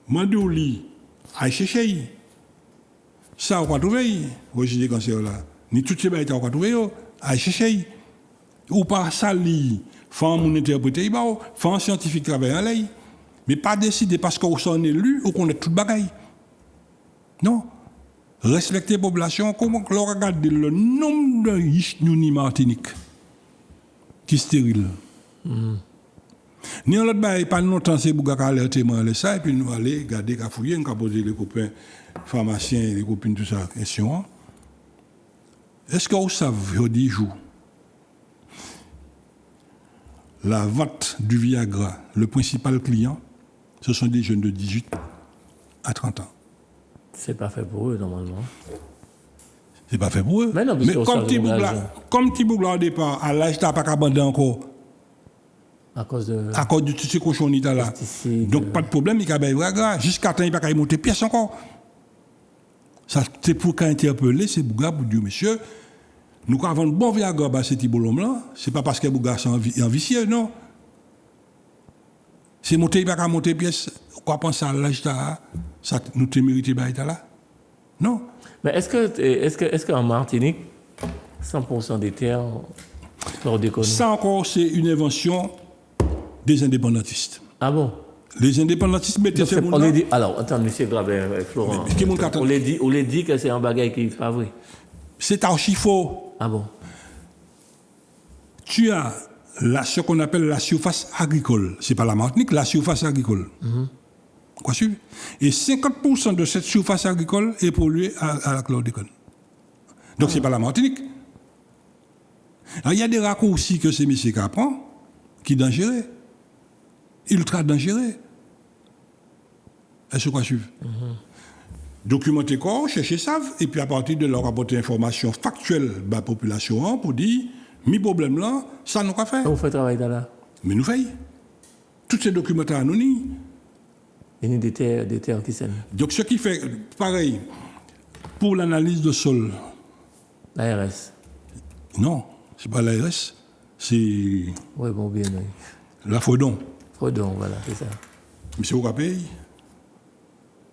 Speaker 1: Mandé au lit, à chercher. Ça, on va trouver, registre des cancers-là. Ni toutes ces barrières, on va trouver, à chercher. Ou pas sali, faire mon interpréter, faire un scientifique travailler en l'air. Mais pas décider parce qu'on s'en est élu ou qu'on est tout bagaille. Non. Respecter la population, comment on regarde le nombre de Yishnouni Martinique qui est stérile. Ni en l'autre bagaille, pas longtemps, c'est pour alerter moi ça, et puis nous aller garder, fouiller, nous poser les copains pharmaciens, les copines, tout ça, question. Est-ce que vous savez, au 10 jours, la vente du Viagra, le principal client, ce sont des jeunes de 18 à 30 ans.
Speaker 2: C'est pas fait pour eux, normalement.
Speaker 1: C'est pas fait pour eux.
Speaker 2: Mais non,
Speaker 1: mais comme petit bougla au départ, à l'âge, tu n'as pas qu'à bander encore.
Speaker 2: À cause de
Speaker 1: tous ces cochons là. Donc, pas de problème, il y a des Viagra. Jusqu'à temps, il n'y a pas qu'à monter pièce encore. Ça, c'est pour qu'à interpeller ces bouglas pour dire, monsieur, nous avons un bon Viagra à ce type de là, ce n'est pas parce que les bouglas sont vicieux, non. C'est monter, il n'y a pas qu'à monter pièce. Quoi penser à l'âge ça nous te mérité là? Non.
Speaker 2: Mais est-ce qu'en Martinique, 100% des terres chlordécone?
Speaker 1: Ça encore, c'est une invention des indépendantistes.
Speaker 2: Ah bon?
Speaker 1: Les indépendantistes mettaient ces mots-là.
Speaker 2: Alors, attends, M. Grabin, Florent. On les dit que c'est un bagage qui n'est pas vrai.
Speaker 1: C'est archi faux.
Speaker 2: Ah bon?
Speaker 1: Tu as ce qu'on appelle la surface agricole. Ce n'est pas la Martinique, la surface agricole. Quoi suivre? Et 50% de cette surface agricole est polluée à la chlordécone. Donc, ce n'est pas la Martinique. Alors, il y a des raccourcis que ces messieurs apprennent qui sont dangereux. Ultra dangereux. Est-ce que quoi suivre? Documenter quoi, chercher ça, et puis à partir de leur apporter information factuelle à la population pour dire, mes problèmes là, ça nous a fait.
Speaker 2: Vous faites travail là?
Speaker 1: Mais nous faisons. Tous ces documents anonymes.
Speaker 2: Il y a des terres qui saignent.
Speaker 1: Donc ce qui fait, pareil, pour l'analyse de sol.
Speaker 2: L'ARS?
Speaker 1: Non, ce n'est pas l'ARS, c'est.
Speaker 2: Oui, bon, bien, oui.
Speaker 1: La Fredon.
Speaker 2: Fredon, voilà, c'est ça.
Speaker 1: Mais c'est au Capé?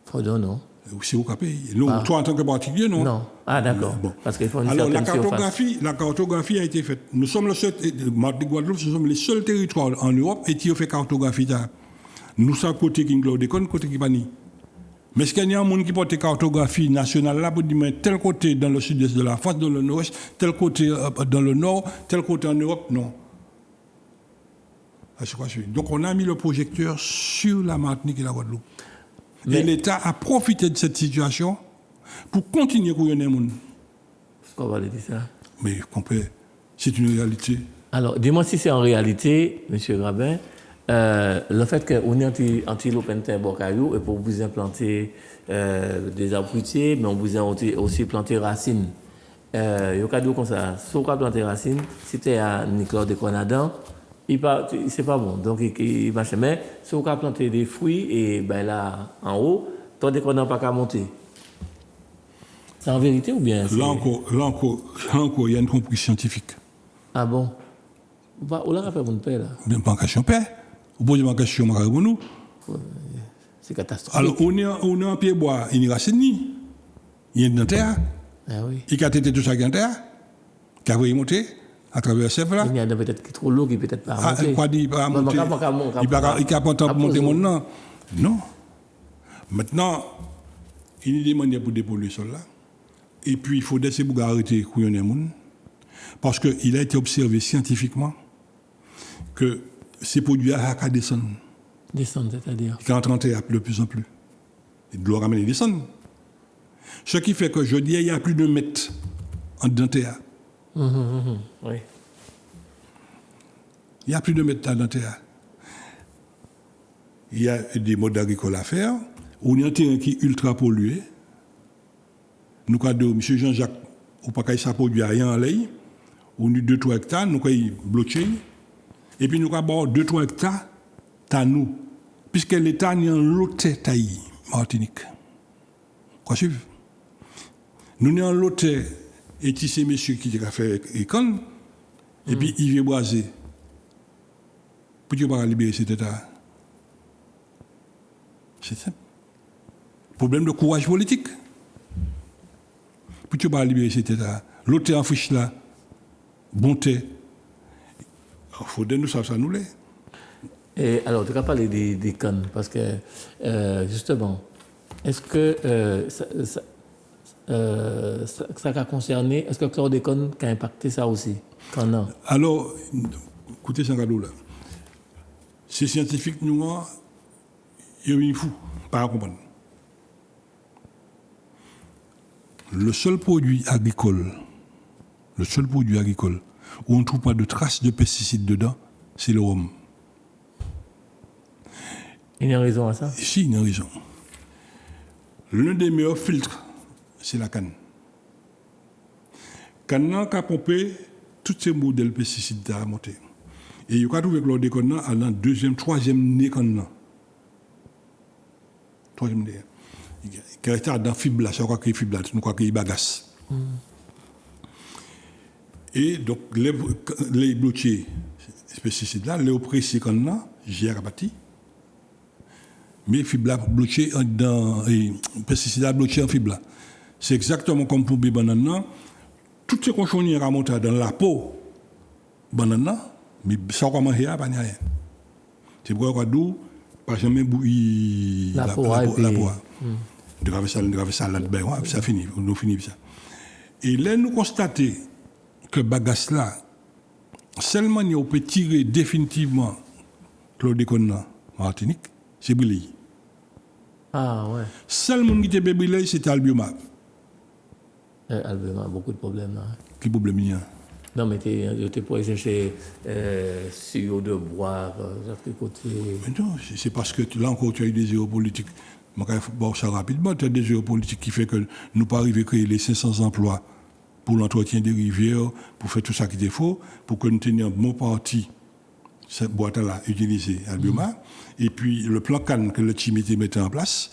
Speaker 2: Fredon, non.
Speaker 1: C'est au Capé. Non, toi en tant que particulier, non?
Speaker 2: Non. Ah, d'accord. Bon. Parce qu'il faut une
Speaker 1: alors,
Speaker 2: certaine
Speaker 1: la cartographie a été faite. Nous sommes le seul, Martinique Guadeloupe, nous sommes les seuls territoires en Europe et qui ont fait cartographie. Nous sommes côté qui chlordécone, côté qui pani. Mais est-ce qu'il y a un monde qui porte cartographie nationale là pour dire tel côté dans le sud-est de la France, dans le nord-est, tel côté dans le nord, tel côté en Europe? Non. Donc on a mis le projecteur sur la Martinique et la Guadeloupe. Et l'État a profité de cette situation pour continuer à couillonner le monde.
Speaker 2: Pourquoi on va dire ça?
Speaker 1: Mais c'est une réalité.
Speaker 2: Alors, dis-moi si c'est en réalité, M. Grabin, le fait qu'on est anti-l'open Bocaillou et pour vous implanter des arbres fruitiers, mais on vous a aussi planté racines. Il y a cas comme ça, si on planter racines, si tu es à Nicolas de Conadan, c'est pas bon. Donc, il va mais si on planter des fruits, et ben là, en haut, toi, dès qu'on n'a pas qu'à monter. C'est en vérité ou bien?
Speaker 1: Là encore, il y a une compris scientifique.
Speaker 2: Ah bon? On l'a rappelé mon père, là.
Speaker 1: Bien, pas en question père. Vous posez ma question, pour nous.
Speaker 2: C'est catastrophique.
Speaker 1: Alors, on est en pied bois, il n'y a racine ni. Il y a une terre.
Speaker 2: Ah oui.
Speaker 1: Il a été tout ça qui est en terre, qui a monté à travers le chef là.
Speaker 2: Il y en a peut-être qui est trop lourd, qui peut-être pas
Speaker 1: Ah,
Speaker 2: monter.
Speaker 1: quoi dit, il va monter. Il n'a pas temps pour monter mon nom. Non. Maintenant, il y a des manières pour dépolluer le sol là. Et puis, il faut laisser pour arrêter couillonner le monde. Parce qu'il a été observé scientifiquement que ces produits à descendre.
Speaker 2: Descendre, c'est-à-dire.
Speaker 1: Quand on rentre de plus en plus. Et de l'eau ramener descendre. Ce qui fait que je dis, il y a plus de mètres en dentéa.
Speaker 2: Oui.
Speaker 1: Il y a plus de mètres en dentéa. Il y a des modes agricoles à faire. On a un terrain qui est ultra pollué. Nous avons M. Jean-Jacques, ou pas qu'il produit rien en l'air. On a 2-3 hectares, nous avons bloqué. Et puis nous avons 2-3 hectares, à nous. Puisque l'État n'est en l'autre taille, Martinique. Quoi suivre? Nous sommes en l'autre, et ces messieurs qui ont fait école, et puis ils viennent boiser. Pourquoi pas libérer cet État? C'est simple. Problème de courage politique. Pourquoi pas libérer cet État? L'autre en fiche là, bonté. Il faut nous ça nous l'est.
Speaker 2: Et alors, tu vas parler des cannes, parce que, justement, est-ce que ça a concerné, est-ce que le chlordécone a impacté ça aussi? Non.
Speaker 1: Alors, écoutez, c'est un cadeau là. Ces scientifiques noirs, ils sont fous, pas à comprendre. Le seul produit agricole où on ne trouve pas de traces de pesticides dedans, c'est le rhum.
Speaker 2: Il y a raison à ça?
Speaker 1: Si, il y a raison. L'un des meilleurs filtres, c'est la canne. Canne qui a pompé tous ces modèles pesticides à monter. Et il y a trouvé que le déconnant à la deuxième, troisième nez canne. Troisième nez. Qui est dans fibla, je crois qu'il est fibla, je crois qu'il est bagasse. Et donc, les bloqués, ces pesticides-là, les oppressés canne, j'ai rabattu. Mais fibla bloqué dans les pesticides bloqués en fibla. C'est exactement comme pour les bananes. Toutes ces cochonnières à monter dans la peau banane, mais sans quoi manger, pas rien. C'est pourquoi d'où pas jamais bouillir la peau. De graver ça là-dedans, ça finit, nous finit ça. Et là, nous constatons que bagasse là, seulement on peut tirer définitivement chlordécone Martinique, c'est brûlé.
Speaker 2: Ah ouais.
Speaker 1: Seul monde qui était brûlé, c'était Albioma.
Speaker 2: Albioma a beaucoup de problèmes là.
Speaker 1: Quel problème il y a?
Speaker 2: Non, mais tu pourrais chercher CEO de boire, côté.
Speaker 1: Mais non, c'est parce que là encore, tu as eu des géopolitiques. Je vais voir ça rapidement. Tu as des géopolitiques qui font que nous pas arriver à créer les 500 emplois pour l'entretien des rivières, pour faire tout ça qui est faux, pour que nous tenions un bon parti cette boîte-là utilisée à Albioma. Et puis le plan Cannes que le Chimité mettait en place,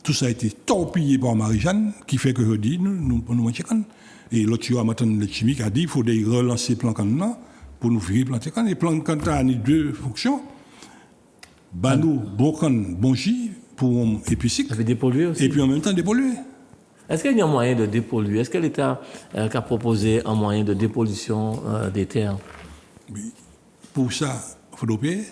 Speaker 1: tout ça a été torpillé par Marie-Jeanne, qui fait que je dis, nous manquons Cannes. Et l'autre jour, le chimique a dit qu'il faut relancer le plan Cannes pour nous virer planter Cannes. Et le plan Cannes a deux fonctions. Nous, bon Cannes, bon J, pour épicique.
Speaker 2: Dépolluer aussi.
Speaker 1: Et puis en même temps dépolluer.
Speaker 2: Est-ce qu'il y a un moyen de dépolluer? Est-ce que l'État a proposé un moyen de dépollution des terres?
Speaker 1: Oui. Pour ça, il faut payer.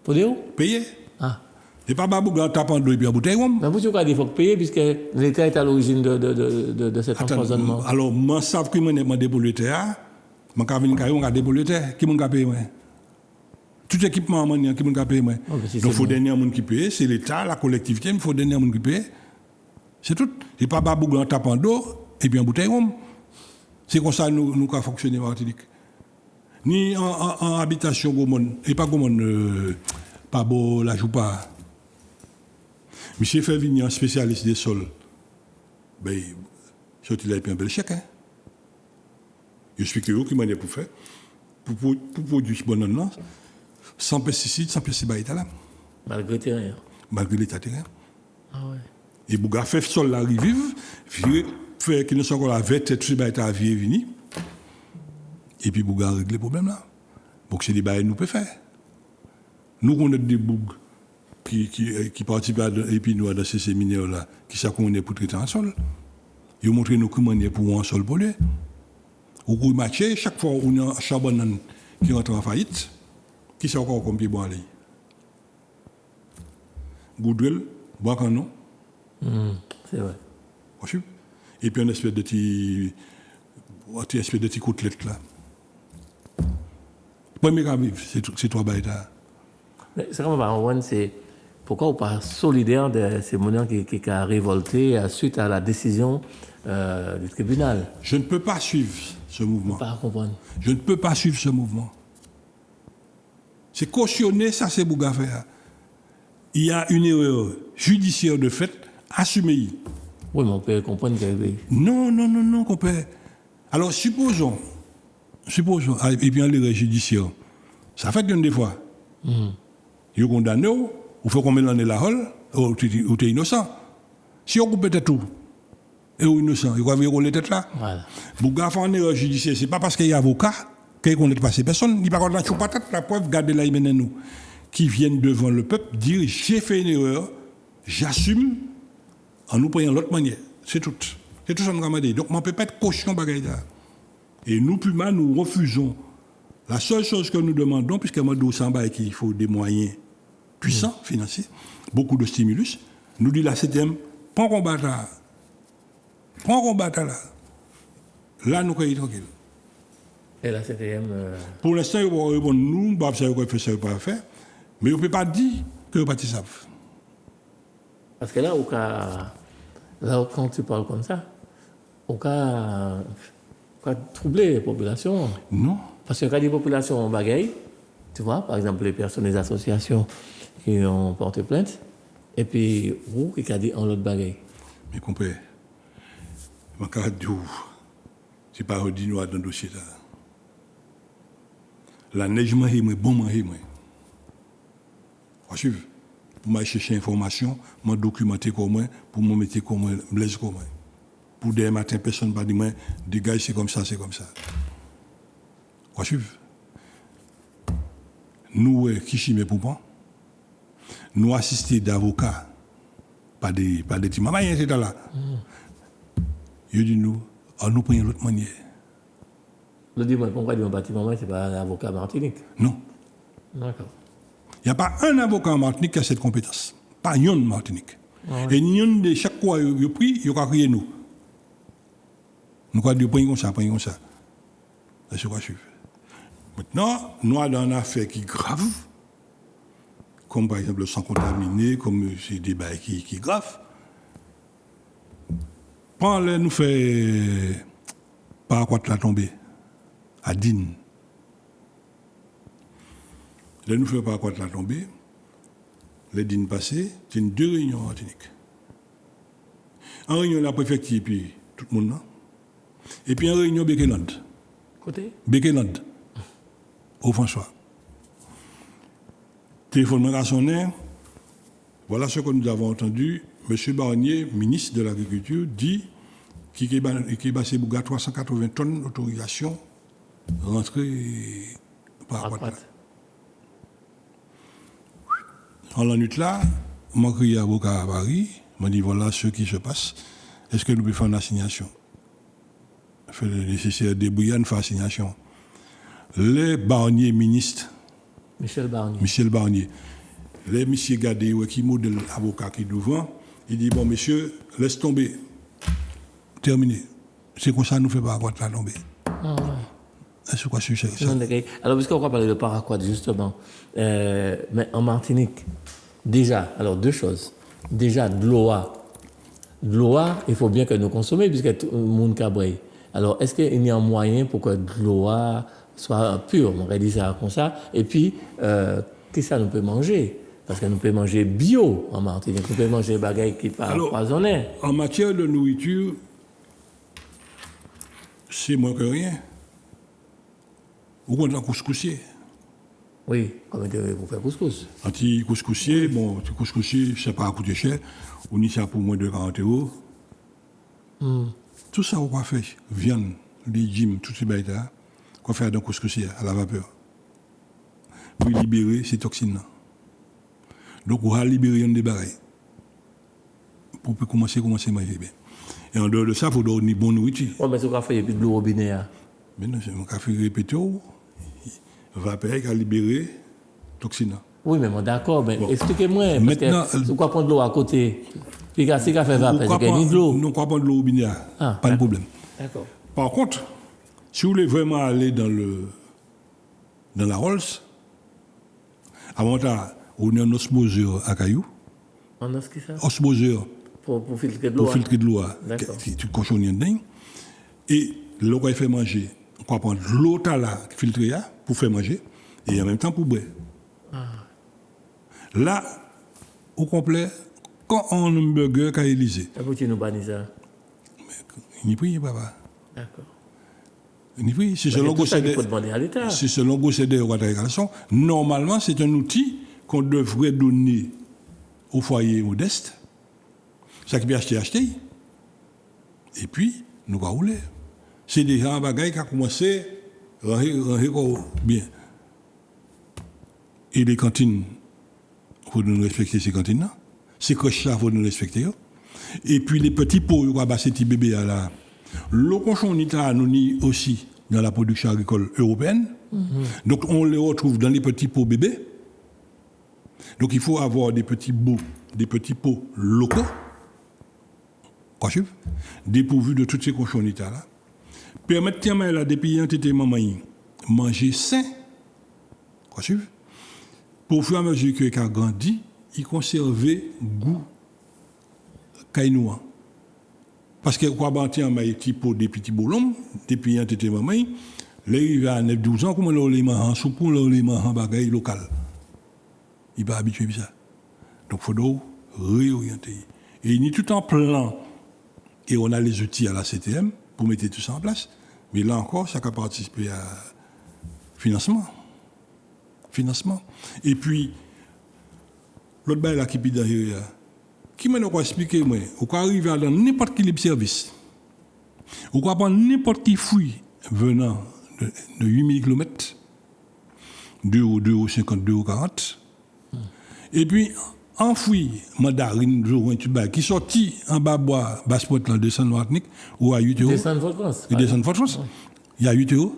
Speaker 2: Faut dire?
Speaker 1: Payer.
Speaker 2: Ah.
Speaker 1: Et pas babou en tapant de l'eau et puis en bouteille.
Speaker 2: Mais pourquoi il faut payer puisque l'État est à l'origine de cet empoisonnement?
Speaker 1: Alors, moi, je sais que je vais dépolluer terre. Je vais dépolluer terre. Qui m'a payé? Tout équipement, qui m'a payé? Donc, il faut donner à monde qui paye. C'est l'État, la collectivité, mais il faut donner à monde qui paye. C'est tout. Et pas babou en tapant d'eau et puis en bouteille. C'est comme ça que nous avons fonctionné en Martinique. Ni en habitation, et pas comme pas beau, la joue pas. Monsieur fait venir un spécialiste des sols. Ben, il a un bel chèque. Je explique qui m'a dit pour faire. Pour produire ce bonheur, sans pesticides, sans pesticides, là.
Speaker 2: Malgré terrain.
Speaker 1: Malgré l'état terrain.
Speaker 2: Ah ouais.
Speaker 1: Et Bouga fait sol là, vive, fait qu'il ne soit encore la vête, tout ce qui est à vie vini. Et puis Bouga règle le problème là. Donc c'est des bails nous peut faire. Nous on a des bougs qui participent et puis nous dans ces séminaires là, qui s'accompagnent pour traiter un sol. Ils montrent nous comment on est pour un sol polé. Au cours du match, chaque fois où on a un charbon qui rentre en faillite, qui s'est encore comme pied bon aller. Goudrel, bois canon.
Speaker 2: C'est vrai.
Speaker 1: Et puis une espèce de petit côtelette là. Premier cas, c'est trois bails là.
Speaker 2: C'est comme Marwan, c'est pourquoi on pas solidaire de ces monuments qui a révolté suite à la décision du tribunal.
Speaker 1: Je ne peux pas suivre ce mouvement.
Speaker 2: Pas comprendre.
Speaker 1: Je ne peux pas suivre ce mouvement. C'est cautionné, ça c'est Bouga faire. Il y a une erreur judiciaire de fait, assumée.
Speaker 2: Oui, mais on peut comprendre que...
Speaker 1: Non, compère. Alors supposons, et bien l'erreur judiciaire, ça fait une des fois. Ils condamné, il faut qu'on mette l'année la hole, ou tu es innocent. Si on coupe peut-être tout, et ou innocent, il va virer les têtes là.
Speaker 2: Voilà.
Speaker 1: Bouga fait une erreur judiciaire, c'est pas parce qu'il y a avocat qu'il ne connaît pas ces personnes. Il n'y a pas de la preuve, gardez là, nous, qui viennent devant le peuple dire j'ai fait une erreur, j'assume, en nous prenant l'autre manière. C'est tout. C'est tout ça nous ramène. Donc, on ne peut pas être caution bagaille là. Et nous, Puma, nous refusons. La seule chose que nous demandons, puisque moi, il faut des moyens puissants, financiers, beaucoup de stimulus, nous dit la CTM, prends combat là. Là, nous croyons tranquille.
Speaker 2: Et la CTM...
Speaker 1: Pour l'instant, ils vont répondre nous, bah, ça va faire, ça va pas faire. Mais on ne peut pas dire que vous ne savez pas.
Speaker 2: Parce que là, quand tu parles comme ça, au cas troubler les populations.
Speaker 1: Non.
Speaker 2: Parce que quand les populations ont bagaille, tu vois, par exemple, les personnes, les associations qui ont porté plainte, et puis, vous qui a dit en l'autre bagaille.
Speaker 1: Mais comprenez, je ne sais pas redit nous dans le dossier là. La neige m'a bon m'a suivre. Pour m'aller chercher information, m'en documenter comment, pour me mettre comment, blaise comment. Pour des matins, personne ne va dire, des gars, c'est comme ça, c'est comme ça. Quoi suivre? Nous, qui chimé pour moi, nous assister d'avocats, pas des petits mamans, c'est là. Ils disent nous, nous prenons l'autre manière.
Speaker 2: Le dis-moi, pourquoi dire un petit maman, c'est pas un avocat Martinique?
Speaker 1: Non.
Speaker 2: D'accord.
Speaker 1: Il n'y a pas un avocat en Martinique qui a cette compétence. Pas un en Martinique.
Speaker 2: Ouais.
Speaker 1: Et nous, de chaque fois qu'ils ont pris, ils ont crié nous. Nous avons dit, prenez comme ça. C'est ce qu'on va suivre. Maintenant, nous avons dans une affaire qui est grave, comme par exemple le sang contaminé, comme c'est des bails qui est grave. Pendant nous fait paraquat la tombée, à Dine. Là, nous faisons paraquat la tombée, les Dines passées, c'est deux réunions en Martinique. En réunion la préfecture, et puis tout le monde là. Et puis en réunion Bekeland.
Speaker 2: Côté
Speaker 1: Bekeland. Au François. Téléphone m'a sonné. Voilà ce que nous avons entendu. M. Barnier, ministre de l'Agriculture, dit qu'il est passé Bouga 380 tonnes d'autorisation rentrée par Aquat. En la nuit là, m'a crié à avocat à Paris, m'a dit voilà ce qui se passe. Est-ce que nous pouvons faire une assignation? Fait le nécessaire débrouiller, une assignation. Les Barnier ministres, Michel Barnier, les messieurs Gadé, qui modèle l'avocat qui est devant, il dit bon monsieur, laisse tomber. Terminé. C'est comme ça nous fait pas Aquat la tomber.
Speaker 2: Ah ouais.
Speaker 1: C'est quoi ce sujet?
Speaker 2: Alors, puisqu'on va parler de paraquat, justement, mais en Martinique, déjà, alors deux choses. Déjà, de l'eau, il faut bien que nous consommions, puisque tout le monde cabraille. Alors, est-ce qu'il y a un moyen pour que de l'eau soit pure? On va dire ça comme ça. Et puis, qu'est-ce que ça nous peut manger? Parce que nous pouvons manger bio en Martinique. Nous pouvons manger des bagailles qui ne sont pas empoisonnées.
Speaker 1: En matière de nourriture, c'est moins que rien. Ou on a couscoussier.
Speaker 2: Oui, comment vous faire couscous?
Speaker 1: Un petit couscoussier, bon, un petit couscoussier, ça n'a pas coûté cher. On y ça pour moins de 40 €. Tout ça, on va faire. Viande, légumes, tout ces bails-là, qu'on fait dans le couscoussier à la vapeur. Pour libérer ces toxines-là. Donc, on va libérer des barils. Pour commencer à manger bien. Et en dehors de ça, il faut donner bonne nourriture.
Speaker 2: Oui, mais ce qu'on fait, il n'y a plus de l'eau robinet.
Speaker 1: Mais non, c'est mon café répété, vapeur qui a libéré toxine.
Speaker 2: Oui, mais bon, d'accord, mais expliquez-moi.
Speaker 1: Maintenant,
Speaker 2: vous quoi prendre de l'eau à côté? Puis, quand c'est café vapeur, c'est qu'il y a de l'eau.
Speaker 1: Non, on va prendre de l'eau robinet. Pas de problème.
Speaker 2: D'accord.
Speaker 1: Par contre, si vous voulez vraiment aller dans la Rolls, avant ça, on a un osmoseur à caillou.
Speaker 2: On a ce qui ça?
Speaker 1: Osmoseur.
Speaker 2: Pour filtrer de l'eau.
Speaker 1: Pour filtrer de l'eau.
Speaker 2: D'accord.
Speaker 1: Tu cochonnes dedans. Et l'eau qu'on fait manger, on va prendre l'eau là, filtrée pour faire manger, et en même temps pour boire. Là, au complet, quand on a un burger qu'a Élysée.
Speaker 2: Et vous, tu nous bannis ça?
Speaker 1: Il n'y a pas, papa.
Speaker 2: D'accord.
Speaker 1: Oui, c'est selon le procédé de régulation. Normalement, c'est un outil qu'on devrait donner aux foyers modestes. Ça qui peut acheter. Et puis, nous allons rouler. C'est déjà un bagage qui a commencé à bien. Et les cantines, il faut nous respecter ces cantines-là. Ces crèches-là, il faut nous respecter. Et puis les petits pots, il faut abattre ces petits bébés là. Le cochon nous aussi dans la production agricole européenne. Donc on les retrouve dans les petits pots bébés. Donc il faut avoir des petits pots locaux, dépourvus de toutes ces cochonnités là. Permettre à des pays manger sain. Pour au fur et à mesure que a grandi, il conservait goût caïnois. Parce que quoi banti en maïti pour des petits boulons, des pays en tété maman, là il va à 9-12 ans, comment les mangeant soupe, les mangeant bagaille local. Il va habitué à ça. Donc il faut réorienter. Et il est tout en plan. Et on a les outils à la CTM pour mettre tout ça en place. Mais là encore, ça a participé à financement. Et puis, l'autre bail là qui est derrière, qui m'a expliqué, moi, on peut arriver dans n'importe quel service. On peut prendre n'importe qui fouille venant de 8000 km, 2,50 ou 40. Et puis, enfoui mandarine, qui sortit en bas bois, basse-pote, là, descend Martinique, ou à 8 euros.
Speaker 2: Descend de France.
Speaker 1: Il descend de France. Il y a 8 euros.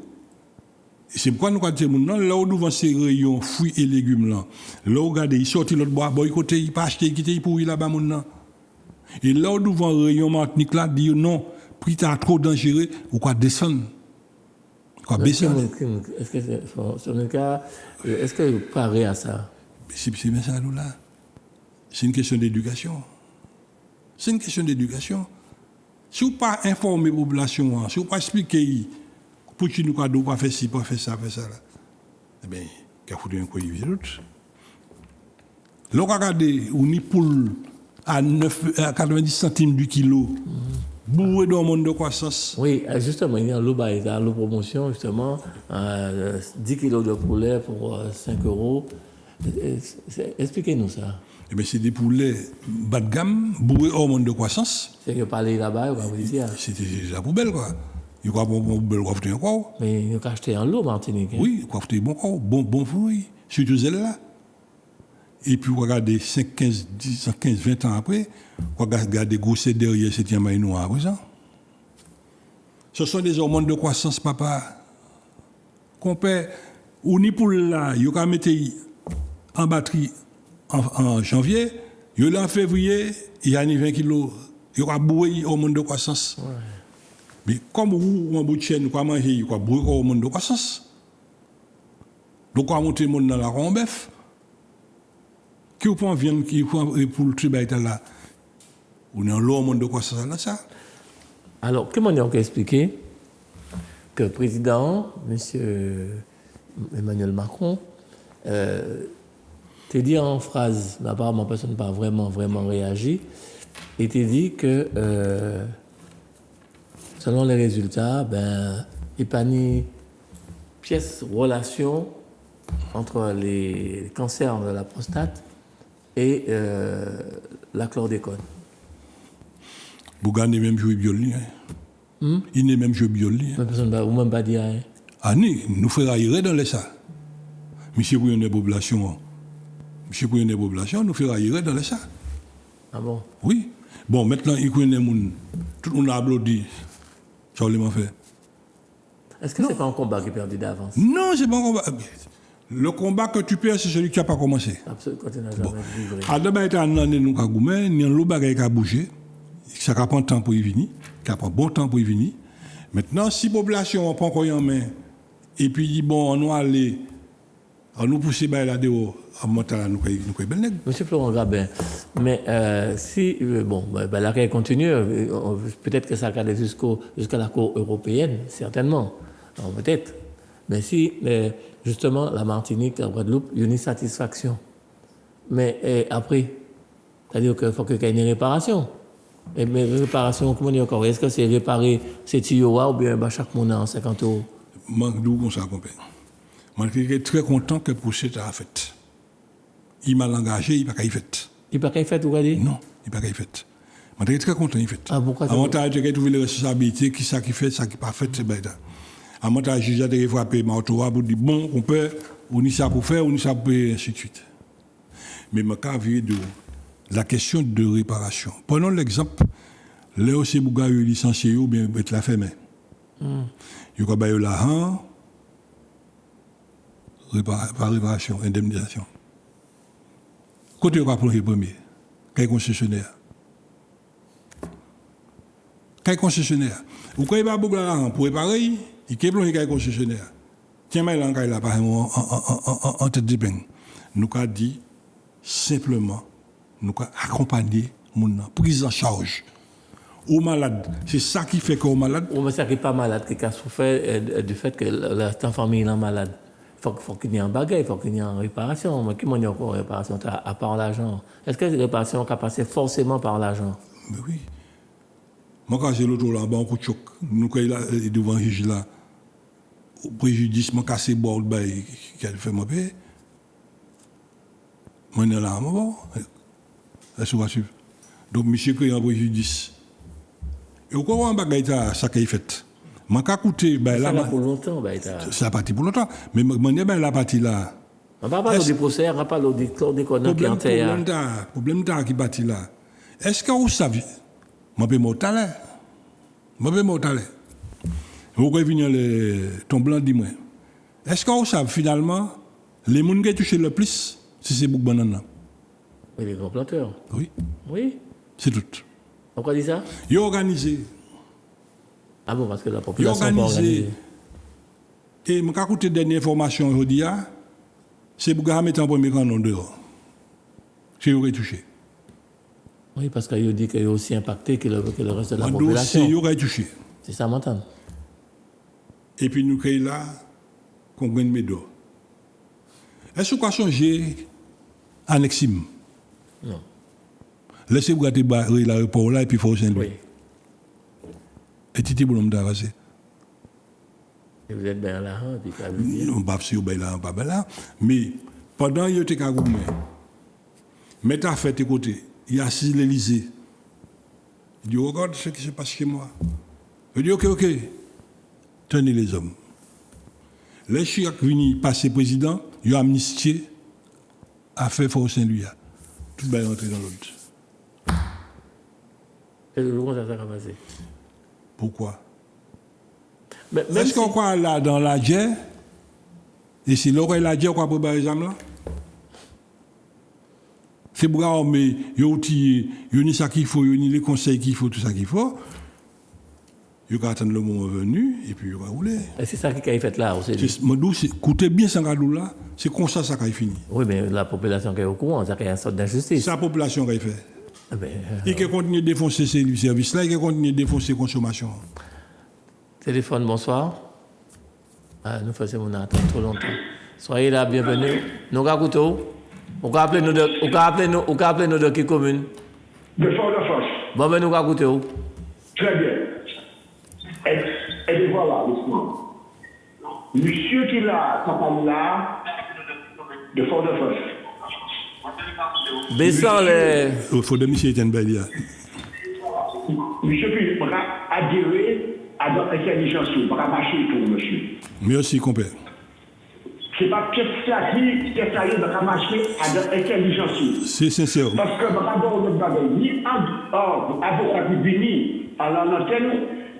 Speaker 1: C'est pourquoi nous regardons là où nous vendons ces rayons fruits et légumes là. Là où regardez, il sortit l'autre bois, boycotté, il pas acheté, il pour là-bas maintenant. Et là où nous vendons rayon Martinique là, dit non, prix t'as trop dangereux, ou quoi descendre. Quoi baisser.
Speaker 2: Est-ce que c'est le cas, est-ce que vous parlez à ça?
Speaker 1: C'est bien ça nous là. C'est une question d'éducation. C'est une question d'éducation. Si vous pas informer la population, si vous pas expliquer pour que nous ne pas faire ci, pas faire ça, là. Eh bien, il faut un coït de l'autre. Là, regardez, on y poule à 90 centimes du kilo, bourré dans le monde de croissance.
Speaker 2: Oui, justement, il y a l'eau promotion, justement, 10 kilos de poulet pour 5 euros. Expliquez-nous ça.
Speaker 1: Eh bien, c'est des poulets bas de gamme, bourrés au monde de croissance.
Speaker 2: C'est que parler là-bas, vous dire.
Speaker 1: C'était la poubelle, quoi. Il y a une poubelle, il y a quoi.
Speaker 2: Mais il y a acheté en lot, Martinique.
Speaker 1: Oui, il y a bon fruit, surtout celle-là. Et puis, regardez, 15, 20 ans après, regardez Grosset derrière cette yamaï noire à présent. Ce sont des hormones de croissance, papa. Qu'on peut, ou ni pour là, il y a mettre en batterie en janvier, il y a en février, il y a 20 kilos, il y a bourré hormones de croissance. Ouais. Mais comme vous, en bout de chaîne, vous mangez, il y a bourré hormones de croissance. Donc, on va monter le monde dans la rombef. Qui vous prend viande, qui vous prend pour le tribaït là, on est en l'hormone de croissance là, ça.
Speaker 2: Alors, comment on peut expliquer que le président, M. Emmanuel Macron, t'a dit en phrase, mais apparemment personne n'a pas vraiment réagi, et t'a dit que selon les résultats, il n'y a pas ni pièce relation entre les cancers de la prostate et la chlordécone.
Speaker 1: Bougan n'est même joué bioli. Il n'est même joué bioli.
Speaker 2: Personne ne même pas dire.
Speaker 1: Ah, nous faisons aérer dans les ça. Monsieur, vous avez une population monsieur connaît les populations, nous fait railler dans les ça.
Speaker 2: Ah bon?
Speaker 1: Oui. Bon, maintenant, il connaît les gens. Tout le monde a applaudi. Ça, on l'a fait.
Speaker 2: Est-ce que c'est pas un combat qui est perdu d'avance?
Speaker 1: Non, c'est pas un combat. Le combat que tu perds, c'est celui qui n'a pas commencé.
Speaker 2: Absolument, quand tu n'as jamais livré.
Speaker 1: Adam a été en année, nous avons goumé, il y a un lot de bagages qui a bougé. Ça prend temps pour y venir, ça prend bon temps pour y venir. Maintenant, si la population prend quoi en main, et puis dit, bon, on va aller, on nous pousser là-dedans, en montant là, nous sommes bel nègres.
Speaker 2: Monsieur Florent Grabin, mais si, bon, la guerre continue, peut-être que ça va aller jusqu'à la Cour européenne, certainement, alors, peut-être. Mais si, justement, la Martinique, la Guadeloupe, il y a une satisfaction. Mais après, c'est-à-dire qu'il faut qu'il y ait une réparation. Et mais réparation, comment dire encore? Est-ce que c'est réparer ces tuyaux ou bien chaque monde en 50 €?
Speaker 1: D'où on s'en compare. Moi, je suis très content que le procès a fait. Il m'a engagé, il n'a pas fait.
Speaker 2: Il n'a pas fait, vous avez dit?
Speaker 1: Non, il n'a pas fait. Je suis très content, il fait.
Speaker 2: Ah, pourquoi?
Speaker 1: Avantage de trouver les responsabilités, qui ça qui fait, ça qui pas fait, c'est bien. Avantage de juger de frapper ma auto pour dire bon, on peut, on y ça pour faire, on y ça pour faire, ainsi de suite. Mais je suis de la question de réparation. Prenons l'exemple, Léo Sebouga a eu licencié ou bien être la fermé. Il y a eu l'argent, réparation, indemnisation. Côté on va prendre le premier, quel concessionnaire? Quel concessionnaire? Ou quand il va beaucoup l'argent pour réparer, il y a quel concessionnaire? Tiens, mais là, il a pas en tête de peine. Nous avons dit simplement, nous avons accompagné mon prise en charge. Aux malades, c'est ça qui fait qu'aux malades.
Speaker 2: Ou mais ça qui n'est pas malade, qui a souffert du fait que la famille est malade. Il faut qu'il y ait un bagage, il faut qu'il y ait une réparation. Mais qui m'en dit encore réparation à part l'argent? Est-ce que les réparations sont passées forcément par l'argent?
Speaker 1: Mais oui. Moi, quand j'ai l'autre là, un coup de choc, nous, quand il est devant le juge là, au préjudice, moi, cassé bord, qu'elle fait mon paix. Moi, je suis là, bon. Est-ce que vous suivre? Donc, monsieur, qui a un préjudice. Et au courant, ça qu'il fait. Je suis écouté,
Speaker 2: ça va pour longtemps,
Speaker 1: ça a parti pour longtemps. Mais je suis la partie là.
Speaker 2: On ne va pas parler du procès, on ne va pas parler des conneries qui ont été.
Speaker 1: Le problème qui est parti là. Est-ce que vous savez? Je peux m'otaler. Vous pouvez venir ton blanc, dis-moi. Est-ce que vous savez finalement, les gens qui ont touché le plus, si c'est Bouk Banana?
Speaker 2: Oui, les grands planteurs.
Speaker 1: Oui.
Speaker 2: Oui.
Speaker 1: C'est tout.
Speaker 2: Pourquoi dit ça?
Speaker 1: Ils ont organisé.
Speaker 2: Ah bon, parce que la population
Speaker 1: ils ont organisé. Et je vais écouter la dernière information aujourd'hui, c'est Bouk Banana mettre en premier canon dehors. C'est eux qui ont touché.
Speaker 2: Oui, parce qu'il dit qu'il est aussi impacté que le reste de la population.
Speaker 1: C'est eux qui ont touché.
Speaker 2: C'est ça, m'entendre.
Speaker 1: Et puis nous créons là, qu'on gagne mes dos. Est-ce qu'on a changé à Nexim?
Speaker 2: Non.
Speaker 1: Laissez-vous regarder l'aéroport là et puis il faut Saint-Louis.
Speaker 2: Oui.
Speaker 1: Et Titi Boulom d'Avasé.
Speaker 2: Et vous êtes bien là, hein, puis quand même.
Speaker 1: Non, pas si vous êtes là, pas là. Mais pendant que vous êtes à Goumé, mettez à faire tes côtés, il y a assis l'Élysée. Il dit, regarde ce qui se passe chez moi. Il dit, ok, tenez les hommes. Les Chirac venu passer président, il a amnistié, a fait Fort Saint-Louis. Tout le monde est entré dans l'autre.
Speaker 2: Et le jour, ça s'est ramassé.
Speaker 1: Pourquoi?
Speaker 2: Est-ce
Speaker 1: qu'on croit là dans la guerre? Et si l'oreille la guerre, on croit préparer les âmes là? C'est pour ça mais il y a ça qu'il faut, il y a les conseils qu'il faut, tout ça qu'il faut. Il va attendre le moment venu et puis il va rouler.
Speaker 2: Et c'est ça qui a fait là aussi.
Speaker 1: Écoutez bien ce là, c'est comme ça qui a fini.
Speaker 2: Oui, mais la population qui est au courant, ça a une sorte d'injustice.
Speaker 1: C'est la population qui a fait.
Speaker 2: Il
Speaker 1: qui continue de défoncer ces services-là, il qui continue de défoncer la consommation.
Speaker 2: Téléphone, bonsoir. Nous faisons mon attente trop longtemps. Soyez là, bienvenue. Nous avons on peut appeler nous de qui commune?
Speaker 14: De Fort-de-France.
Speaker 2: Bon, ben nous avons goûté.
Speaker 14: Très bien. Et voilà, doucement. Monsieur qui l'a, campagne là, de Fort-de-France.
Speaker 2: Baissant les.
Speaker 1: Il faut de monsieur Etienne Belia.
Speaker 14: Monsieur qui va adhérer à notre intelligence, pour marcher pour monsieur.
Speaker 1: Merci, compère.
Speaker 14: c'est pas que ça qui est sérieux de marcher à l'intelligence.
Speaker 1: C'est sincère.
Speaker 14: Parce que d'abord, le bagage, ni avocat qui vient à l'antenne,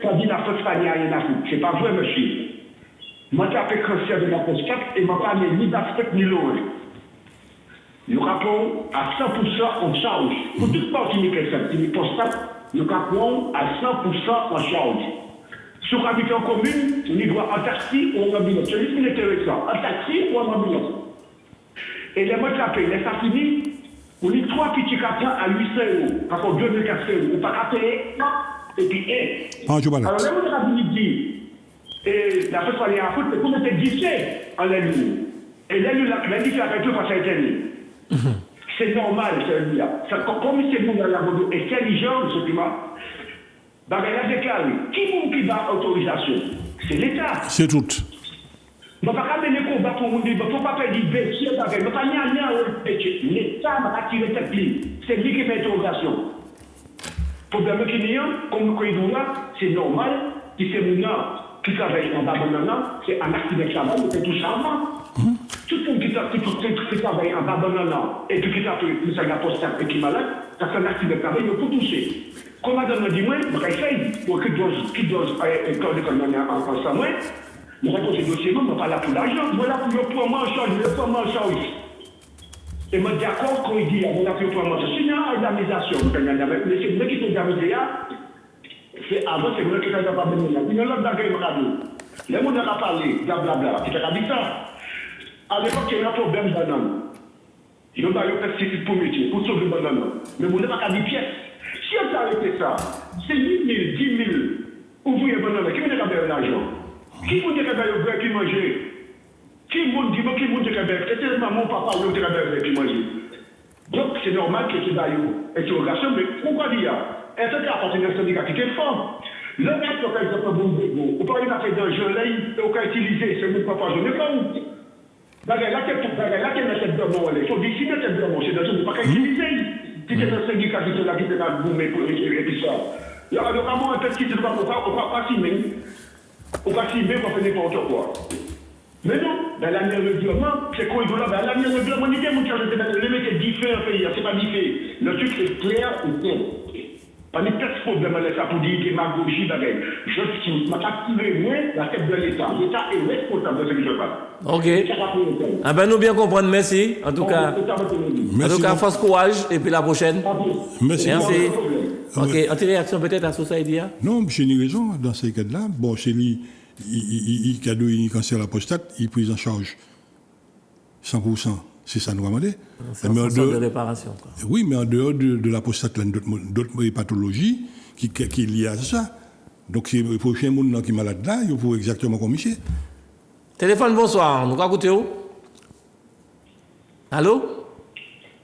Speaker 14: ça dit la fausse famille à rien à foutre. C'est pas vrai, monsieur. Moi, j'ai fait cancer de la prostate et m'a pas ni d'aspect ni l'autre. Nous rappelons à 100% en charge. Pour toute partie de la prostate, nous rappelons à 100% en charge. Sur l'habitant commune, nous doit en taxi ou en ambulance. C'est ce qui est intéressant. En taxi ou en ambulance. Et les mots tapés, les ça finit, on dit 3 petits cartons à 800 €. Par contre, 2400 €. On ne peut pas payer. Et puis, alors, les mots dit, et la chose aller à foutre, c'est pour mettre 10 en la ligne. Et la ligne, la ligne, c'est tout face à l'Éternel. C'est normal, c'est comme c'est bon dans la mode intelligent, ce climat. Dans la déclaré, qui va autorisation? C'est l'État.
Speaker 1: C'est tout.
Speaker 14: Je ne vais pas mener le combat pour vous dire, il ne faut pas faire du bêtise, il ne faut pas ni rien à l'État va attirer cette ligne. C'est lui qui fait l'interrogation. Le problème qui est, comme nous connaissons là, c'est normal, si c'est mon nom qui travaille en bas de c'est un accident de travail, c'est tout ça. Tout le monde qui travaille en bas de et puis qui travaille plus à la poste et qui est malade, ça fait un accident de travail, il faut toucher. Comme madame dit, moi, je essaye pour qu'il doit école de communion en Samuel. Je réponds ce dossier, je ne suis pas là pour l'argent, je suis là pour moi en charge, je prends moi en charge. Et je suis d'accord quand il dit, on a fait pour moi, c'est une indemnisation. Mais c'est moi qui t'ai indemnisé, c'est avant, c'est moi qui t'ai indemnisé. Il y a l'autre bagage, il y a les gens qui ont parlé, blablabla, qui t'a dit ça. À l'époque, il y a un problème banane. Il y a un pesticide pour métier, pour sauver le banane. Mais vous n'avez pas qu'à 10 pièces. Si on a arrêté ça, c'est 8 000, 10 000 ouvriers banane. Qui vous dit qu'il y a l'argent? Qui vous dit qu'il y a le break qui manger? Qui vous dit qu'il y a le break? C'est maman, papa, qui a le break qui manger. Donc, c'est normal que c'est d'ailleurs interrogation, mais pourquoi dire? Est-ce qu'il y a appartenu à un syndicat qui est fort? Le mec, par exemple, vous parlez d'un fait d'un jeu, là, il faut utiliser, c'est mon papa, je n'ai pas où. Là, il y a cette demande, il faut décider cette demande, c'est dans ce pas qu'à utiliser. Si c'est un syndicat qui est là, qui est là, vous mettez et puis ça. Alors, vraiment, un petit qui ne va pas signer. On va signer pour faire n'importe quoi. Mais non, dans l'année règlement, c'est quoi il doit là? Dans l'année règlement, on dit bien, mon cher, les mecs sont différents en pays, c'est pas différent. Le truc est clair ou non. Pas de problème avec ça pour dire démagogie, bagaille. Je suis, ma capturé, moi, la tête de l'État. L'État est responsable de ce qui se passe.
Speaker 2: Ok. Ah ben nous bien comprendre, merci. En tout cas, force courage et puis la prochaine.
Speaker 1: Merci.
Speaker 2: Ok, en réaction peut-être à ce que ça dit.
Speaker 1: Non, j'ai une raison dans ces cas-là. Bon, c'est lui, il cadeau un cancer de la prostate, il est pris en charge 100%. C'est ça nous demandé.
Speaker 2: C'est un de réparation. Quoi.
Speaker 1: Oui, mais en dehors de la prostate, il y a d'autres pathologies qui sont liées à ça. Donc, c'est le prochain monde qui est malade là, il faut exactement comme ici.
Speaker 2: Téléphone, bonsoir. Nous écoutez où? Allô?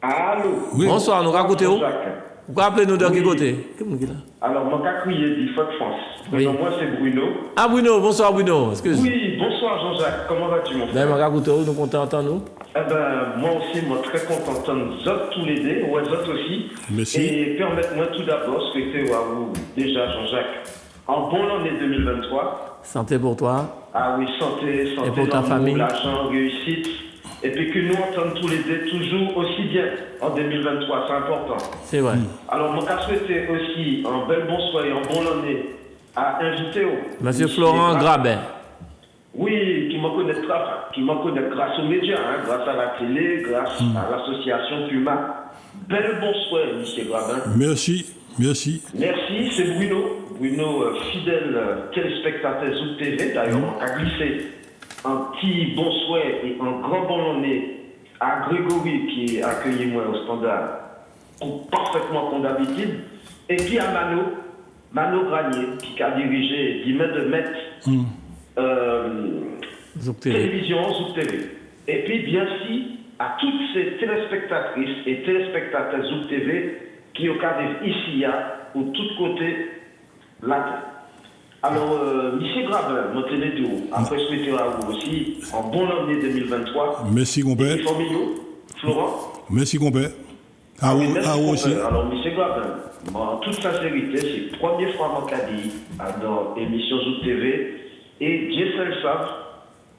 Speaker 15: Allô?
Speaker 2: Oui. Bonsoir, nous écoutez où? Vous pouvez appeler nous de quel côté?
Speaker 15: Alors, mon cas crié dit Faute France.
Speaker 2: Oui.
Speaker 15: Moi, c'est Bruno.
Speaker 2: Ah, Bruno, bonsoir Bruno. Excuse.
Speaker 15: Oui, bonsoir Jean-Jacques. Comment vas-tu, mon frère?
Speaker 2: Ben, mon nous comptons entendre nous.
Speaker 15: Eh ben, moi aussi, moi, très content d'entendre Zot tous les deux, ou Zot aussi.
Speaker 1: Merci.
Speaker 15: Et permettez-moi tout d'abord souhaiter à vous, déjà, Jean-Jacques, en bon année 2023.
Speaker 2: Santé pour toi.
Speaker 15: Ah oui, santé,
Speaker 2: et pour ta famille.
Speaker 15: L'argent, réussite. Et puis que nous entendons tous les deux toujours aussi bien en 2023, c'est important.
Speaker 2: C'est vrai.
Speaker 15: Alors, mon cas souhaiter aussi un bel bonsoir et un bon année à inviter
Speaker 2: Monsieur Florent Grabin.
Speaker 15: Oui, qui m'en connaît grâce aux médias, hein, grâce à la télé, grâce à l'association Puma. Bel bonsoir, monsieur Grabin.
Speaker 1: Merci.
Speaker 15: Merci, c'est Bruno. Bruno, fidèle téléspectateur Zouk TV, d'ailleurs, a glissé un petit bonsoir et un grand bon année à Grégory qui a accueilli moi au standard, parfaitement comme d'habitude, et puis à Mano Granier qui a dirigé 10 mètres de mètre télévision Zouk TV. Et puis bien sûr à toutes ces téléspectatrices et téléspectateurs Zouk TV qui au cas ici ou de tous côtés là. Alors, M. Grabin, mon télédo, après souhaiter à vous aussi en bonne année 2023.
Speaker 1: Merci, compère.
Speaker 15: Florent.
Speaker 1: Merci, compère. À vous aussi.
Speaker 15: Alors, M. Grabin, en toute sincérité, c'est la première fois que je dit dans l'émission Zouk TV et Dieu seul savent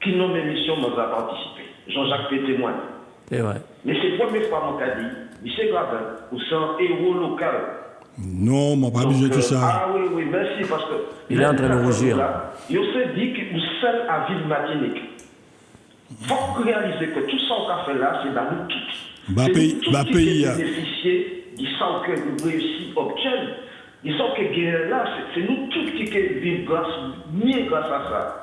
Speaker 15: qui nomme l'émission m'a participé. Jean-Jacques peut témoigner.
Speaker 2: C'est vrai.
Speaker 15: Mais c'est la première fois que je dis, M. Gravin, ou c'est un héros local.
Speaker 1: Non, on pas besoin de tout ça.
Speaker 15: Ah oui, merci, parce que...
Speaker 2: Il est en train de rougir.
Speaker 15: Il s'est dit que nous sommes à Ville Martinique. Il faut réaliser que tout ça qu'on a fait là, c'est dans nous tous. C'est nous tous qui bénéficier du sang que nous réussissons à obtenir. Ils sont que guerre là, c'est nous tous qui vivons grâce à ça.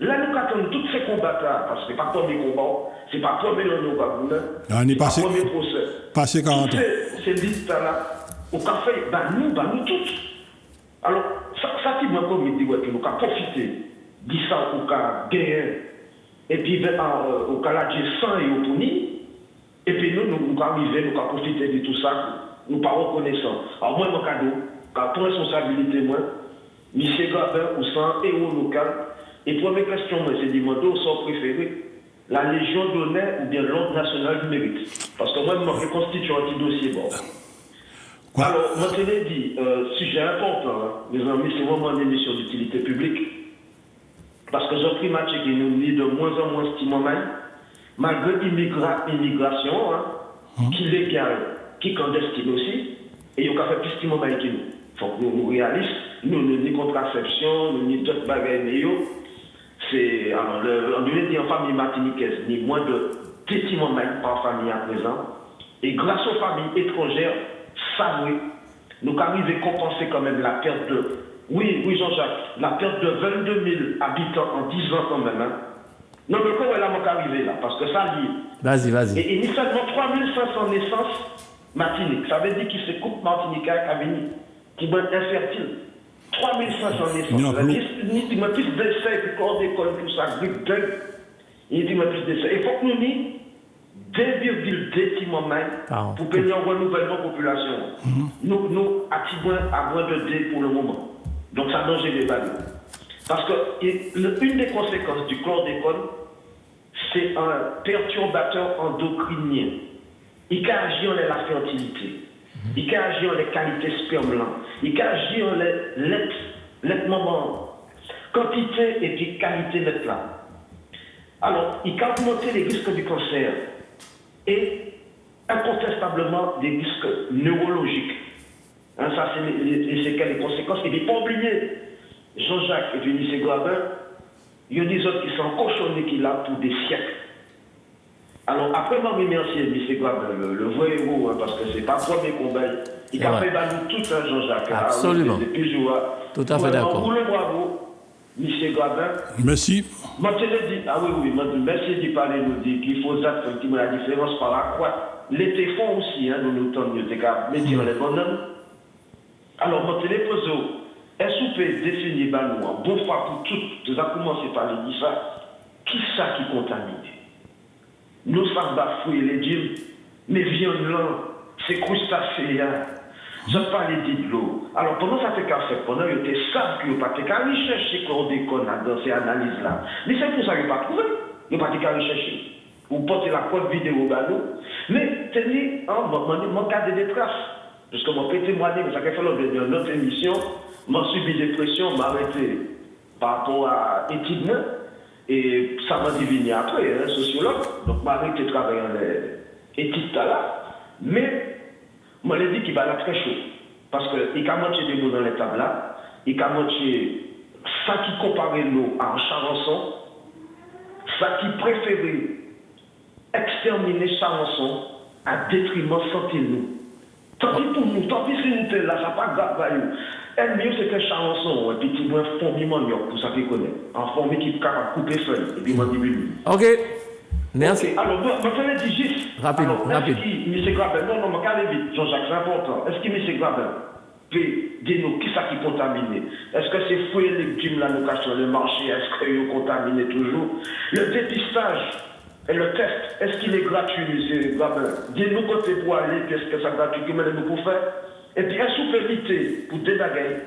Speaker 15: Là, nous attendons tous ces combats-là, parce que ce n'est pas le premier combat, ce n'est pas le premier combat,
Speaker 1: on est passé,
Speaker 15: pas le premier procès.
Speaker 1: Passé 40 ans.
Speaker 15: Ces listes-là, au café, nous tous. Alors, ça qui m'a comme dit, que nous avons profité de ça, au cas gagner, et puis au cas là, j'ai 100 et au puni, et puis nous avons arrivé, nous avons profité de tout ça, nous ne pas reconnaissant. Alors, moi, mon cadeau, pour responsabilité, moi, M. Gravin, ou sans héros local, et première question, moi, c'est demander au sort préféré, la Légion d'honneur ou bien l'Ordre national du mérite. Parce que moi, je me constitue un petit dossier. Bon. Alors, moi, je l'ai dit, sujet important, hein, mes amis, c'est vraiment une émission d'utilité publique. Parce que Jean-Pierre Mathieu qui nous dit de moins en moins stimulé, malgré l'immigration, qui est légale, qui est clandestine aussi, et il y a fait plus stimulé que nous. Il faut que nous réalisons, nous ni contraception, nous ni d'autres bagages. C'est, alors, on devait dire en famille martiniquaise, ni moins de 10 par famille à présent. Et grâce aux familles étrangères, ça, oui, nous arrivons à compenser quand même la perte de, oui Jean-Jacques, la perte de 22 000 habitants en 10 ans quand même. Hein. Non, mais comment elle a arrivé là? Parce que ça lie.
Speaker 2: Vas-y.
Speaker 15: Et initialement, 3500 naissances Martinique. Ça veut dire qu'il se coupe Martinique à Avignon, qui va être infertile. 3500 naissances. Il y a plus d'essais que corps d'école, tout ça, grip dug. Il y a plus d'essais. Il faut que nous disions 2,2 timomètres pour payer un renouvellement de population. Nous activons à moins de 2 pour le moment. Donc ça danger les balles. Parce que une des conséquences du chlordécone, c'est un perturbateur endocrinien. Il peut agir sur la fertilité. Il peut agir sur les qualités sperme. Il peut agir sur les moments, quantité et puis qualité de là. Alors, il peut augmenter les risques du cancer et incontestablement des risques neurologiques. Hein, ça, c'est les séquelles, les conséquences. Et puis, pas oublier, Jean-Jacques et puis M. Gravin, il y a des autres qui sont cochonnés qui là pour des siècles. Alors, après, moi, je remercie M. Gravin, le vrai héros, hein, parce que c'est pas le premier combat. Il a fait nous tout, hein, Jean-Jacques.
Speaker 2: Absolument.
Speaker 15: Depuis jour.
Speaker 2: Tout à fait d'accord.
Speaker 15: Vous le bravo, M. Gravin.
Speaker 1: Merci.
Speaker 15: Moi, je te dis, merci de parler, nous dit qu'il faut effectivement la différence par la quoi. Les téléphons aussi, hein, nous temps, nous avons mis les bonhommes. Alors, moi, je te pose, est-ce que vous pouvez définir, nous, bon fois pour toutes, nous avons commencé par les dire ça, qui ça qui contamine? Nous sommes bafoués les dieux, mais violents, c'est crustacés, je parle de l'eau. Alors, pendant ça fait qu'à faire, pendant que tu savent que vous n'avez pas aller chercher chlordécone dans ces analyses-là. Mais c'est pour ça que vous n'avez pas trouvé. Vous n'avez pas aller chercher. Vous portez la preuve vidéo au ballon. Mais, tenez, mon cas de détresse. Parce que mon petit témoigner, ça fait lors de notre émission, m'a subi des pressions, m'a arrêté par rapport à études. Et ça m'a diviné après, un sociologue. Donc, m'a arrêté de travailler en études là. Mais, moi, je dit qu'il va être très chaud. Parce qu'il a monté des mots dans les tables là. Il a monté ça qui comparait l'eau à un charançon. Ça qui préférait exterminer charançon à détriment santé nous. Tant pis pour nous, tant pis si nous sommes là, ça n'a pas grave. Elle mieux c'est qu'un charançon, et puis tu vois un fourmi manioc, pour ça qu'il connaît. Un fourmi qui est capable de couper feuille, et puis mandibule.
Speaker 2: Ok. Merci.
Speaker 15: Okay. Alors, je te dis juste.
Speaker 2: Rapide.
Speaker 15: Est-ce que M. Gravin, non, je vais vite, Jean-Jacques, c'est important. Est-ce que M. Gravin peut dire qui ça qui est contaminé? Est-ce que c'est fruits et légumes là, nous cachons sur le marché? Est-ce qu'ils sont contaminés toujours? Le dépistage et le test, est-ce qu'il est gratuit, M. Gravin? Dis-nous côté pour aller, qu'est-ce que ça gratuit, comment nous pouvons faire? Et puis, insoupérité pour dédaguer.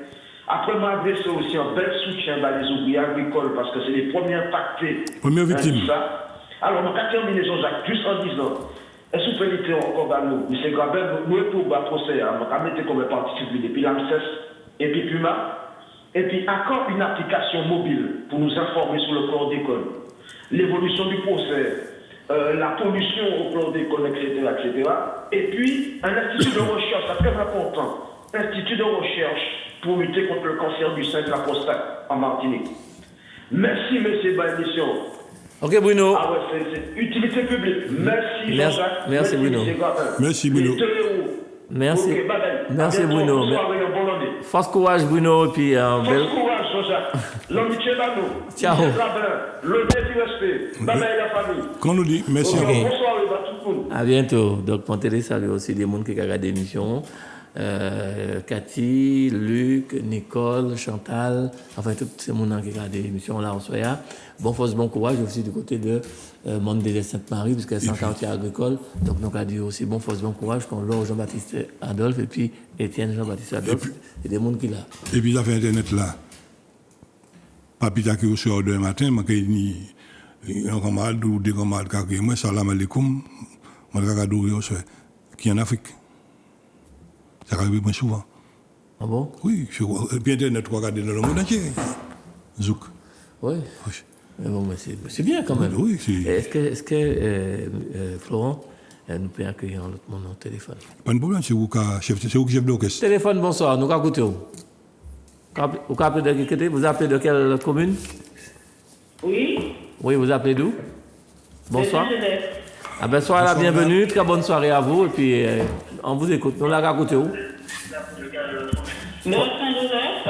Speaker 15: Après, m'a adressé aussi un bel soutien dans les ouvriers agricoles parce que c'est les premiers impactés.
Speaker 1: Première victime.
Speaker 15: Alors, on a terminé Jean-Jacques juste en disant, est-ce que vous pouvez dire encore à nous, M. Gravin, nous pour le procès, on a mis comme partie civile, depuis l'AMSES et puis Puma, et puis encore une application mobile pour nous informer sur le chlordécone, l'évolution du procès, la pollution au chlordécone, etc. Et puis, un institut de recherche, c'est très important, institut de recherche pour lutter contre le cancer du sein et de la prostate en Martinique. Merci, monsieur, pour l'émission.
Speaker 2: Ok, Bruno.
Speaker 15: Ah ouais, c'est utilité publique. Merci, Jean-Jacques.
Speaker 2: Merci, Bruno.
Speaker 1: Merci, Bruno.
Speaker 2: Merci.
Speaker 15: Okay, bye bye.
Speaker 2: Merci, Bruno.
Speaker 15: Bonsoir et bonne année.
Speaker 2: Force courage, Bruno. Et puis,
Speaker 15: Force courage, Jean-Jacques. L'amitié là, nous.
Speaker 2: Ciao.
Speaker 15: L'honneur du respect. Bye bye, la famille.
Speaker 1: Qu'on nous dit, merci.
Speaker 2: Okay.
Speaker 15: Bonsoir, tout le monde.
Speaker 2: À bientôt. Donc, pour télé, salut aussi des gens qui regardent l'émission. Cathy, Luc, Nicole, Chantal, enfin tous ces gens qui regardent l'émission là en soya. Bon force, bon courage aussi du côté de Mandela Sainte-Marie, puisqu'elle est en quartier agricole. Donc, nous avons dit aussi bon force, bon courage quand Laure Jean-Baptiste Adolphe et puis Étienne Jean-Baptiste Adolphe. Et des gens qui là.
Speaker 1: Et puis, la fait Internet là. Papita qui est au soir demain matin, je un camarade ou deux camarades qui moi, salam alaikum, je qui est en Afrique. Ça arrive moins souvent.
Speaker 2: Ah bon?
Speaker 1: Oui, et puis Internet, regarder dans le monde entier. Zouk.
Speaker 2: Oui. Mais bon, c'est bien quand même.
Speaker 1: Oui,
Speaker 2: est-ce que Florent nous peut accueillir l'autre monde au téléphone?
Speaker 1: Pas de problème, c'est vous qui chef d'orchestre.
Speaker 2: Téléphone, bonsoir, nous écoutez où? Vous appelez de quel côté? Vous appelez de quelle commune?
Speaker 16: Oui.
Speaker 2: Oui, vous appelez d'où? Bonsoir. Ah ben, soyez la bienvenue, très bonne soirée à vous, et puis on vous écoute. Nous l'avons écouté où?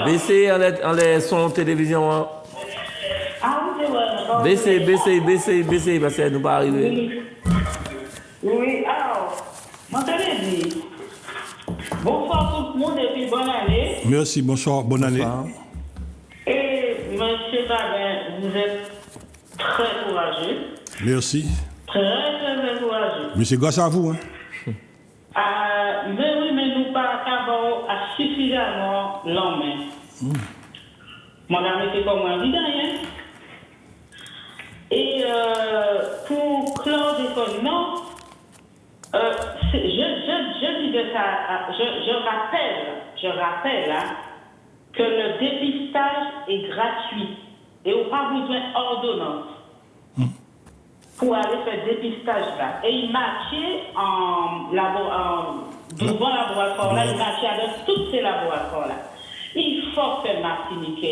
Speaker 2: Baissez en les sons télévision.
Speaker 16: Ah oui, c'est vrai.
Speaker 2: Baissez, parce que nous pas arriver.
Speaker 16: Oui, alors, m'entendez dire. Bonsoir tout le monde et puis bonne année.
Speaker 1: Merci, bonsoir, bonne année.
Speaker 16: Et monsieur Babin, vous êtes très courageux.
Speaker 1: Merci.
Speaker 16: Très courageux.
Speaker 1: Mais c'est grâce à vous, hein.
Speaker 16: Mais oui, mais nous pas acabons à suffisamment l'en main. Mon ami, c'est comme un leader, hein. Et pour chlordécone, non, je dis de ça, je rappelle hein, que le dépistage est gratuit et on n'a pas besoin d'ordonnance pour aller faire le dépistage là. Et il marchait devant le laboratoire là, il marchait dans tous ces laboratoires là. Il faut que Martinique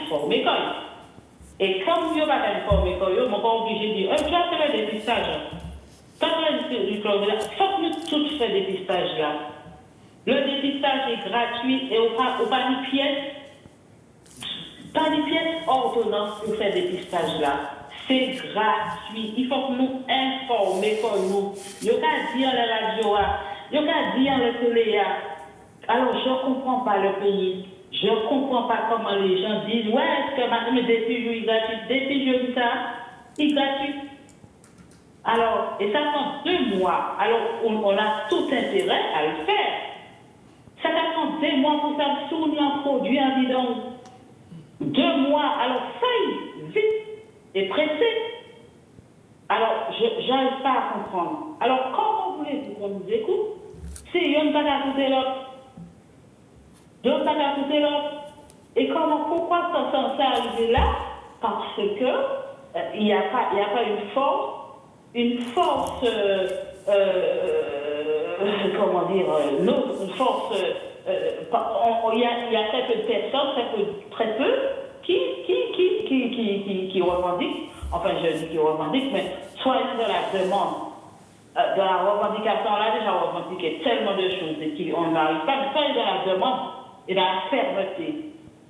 Speaker 16: informe quand même. Et comme je ne vais pas informer, je ne suis pas obligé de dire, tu as fait le dépistage. Quand il faut que nous tous fassions le dépistage là. Le dépistage est gratuit et on n'a pas de pièce ordonnance pour faire le dépistage là. C'est gratuit. Il faut que nous informions comme nous. Il y a qu'à dire la radio, il y a qu'à dire le télé. Alors je ne comprends pas le pays. Je ne comprends pas comment les gens disent, ouais, est-ce que ma dépistage est gratuit? Dépistage, ça, c'est gratuit. Alors, et ça prend 2 mois. Alors, on a tout intérêt à le faire. Ça prend 2 mois pour ça, soutenir un produit en bidon. 2 mois. Alors, faille, vite et pressé. Alors, je n'arrive pas à comprendre. Alors, comment voulez-vous qu'on nous écoute si il y a une à côté l'autre? Donc, ça va coûter l'autre. Et pourquoi ça s'en arrivé là? Parce que il n'y a pas une force, comment dire, une force, il y a très peu de personnes, très peu, qui revendiquent, enfin je dis qui revendiquent, mais soyons dans la demande. Dans la revendication, on a déjà revendiqué tellement de choses et qu'on n'arrive pas, mais soyons dans la demande et dans la fermeté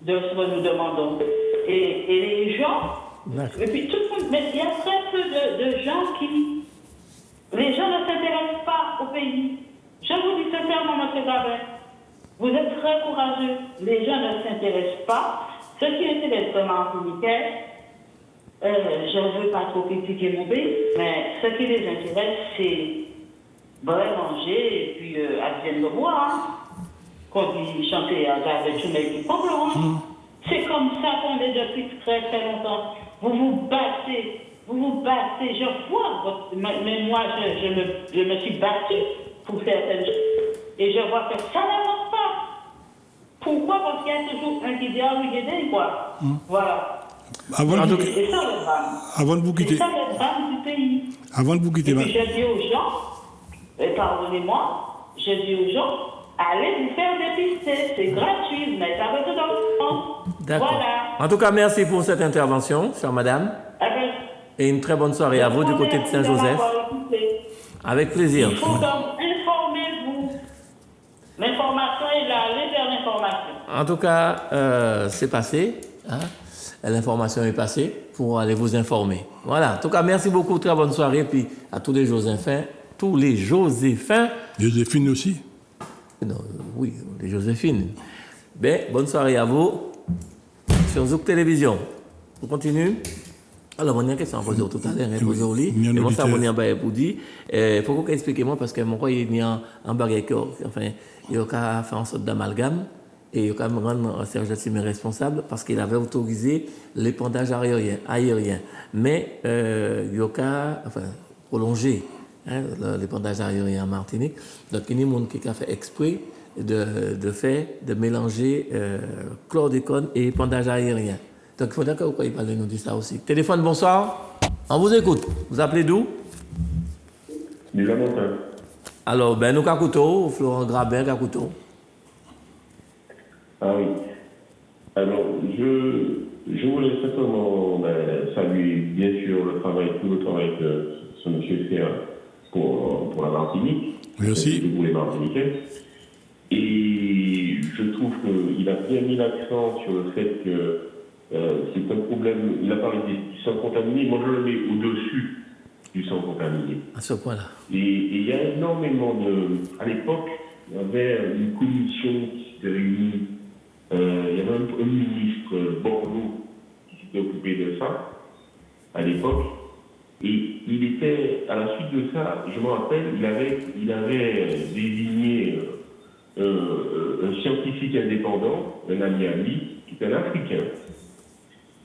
Speaker 16: de ce que nous demandons. Et les gens, et puis tout le monde, mais il y a très peu de gens qui... Les gens ne s'intéressent pas au pays. Je vous dis sincèrement, M. Gabin, vous êtes très courageux. Les gens ne s'intéressent pas. Ce qui intéresse vraiment Martiniquais, je ne veux pas trop critiquer mon pays, mais ce qui les intéresse, c'est manger et puis advienne de boire. Quand ils chantaient avec tout le monde qui comprend. C'est comme ça qu'on est depuis très très longtemps. Vous vous battez. Je vois, mais moi je me suis battue pour certaines choses. Et je vois que ça n'avance pas. Pourquoi? Parce qu'il y a toujours un qui dit, ah oui, j'ai dit quoi. Voilà.
Speaker 1: Avant de vous
Speaker 16: C'est ça le drame.
Speaker 1: Avant de vous quitter.
Speaker 16: C'est ça le drame du pays.
Speaker 1: Avant de vous quitter,
Speaker 16: Et puis je dis aux gens, pardonnez-moi, je dis aux gens, allez vous faire dépister, c'est gratuit, vous n'avez pas besoin d'enfants.
Speaker 2: D'accord.
Speaker 16: Voilà.
Speaker 2: En tout cas, merci pour cette intervention, chère madame. Et une très bonne soirée à vous du côté de Saint-Joseph. Avec plaisir.
Speaker 16: Il faut donc informez-vous. L'information est là, l'éternelle information.
Speaker 2: En tout cas, c'est passé. Hein? L'information est passée pour aller vous informer. Voilà. En tout cas, merci beaucoup. Très bonne soirée. Puis à tous les Joséphins. Tous les Joséphins.
Speaker 1: Joséphine aussi.
Speaker 2: Non, oui, les Joséphines. Ben, bonne soirée à vous. Sur Zouk Télévision. On continue. Alors, on a une question à poser tout à l'heure, posée au lit. Et moi, ça, on a un pour dire. Il faut qu'on explique moi, parce que moi, il y a un bagage, enfin, il y a fait en sorte d'amalgame, et il y a me rendre Serge Timé responsable, parce qu'il avait autorisé l'épandage aérien. Mais il y a enfin, prolongé l'épandage aérien en Martinique. Donc, il y a des gens qui ont fait exprès de mélanger chlordécone et épandage aérien. Donc, il faudrait que vous parlez nous de ça aussi. Téléphone, bonsoir. On vous écoute. Vous appelez d'où?
Speaker 17: Du Lamentin.
Speaker 2: Alors, ben, nous, Kakouto, Florent Grabin, Kakouto.
Speaker 17: Ah oui. Alors, je voulais simplement saluer, bien sûr, tout le travail que ce monsieur fait pour la Martinique.
Speaker 1: Merci.
Speaker 17: Pour les Martiniquais. Et je trouve qu'il a bien mis l'accent sur le fait que c'est un problème. Il a parlé du sang contaminé. Moi, je le mets au-dessus du sang contaminé.
Speaker 2: À ce point-là.
Speaker 17: Et il y a énormément de. À l'époque, il y avait une commission qui s'était réunie. Il y avait un ministre, Borloo, qui s'était occupé de ça, à l'époque. Et il était, à la suite de ça, je me rappelle, il avait désigné un scientifique indépendant, un ami à lui, qui était un Africain.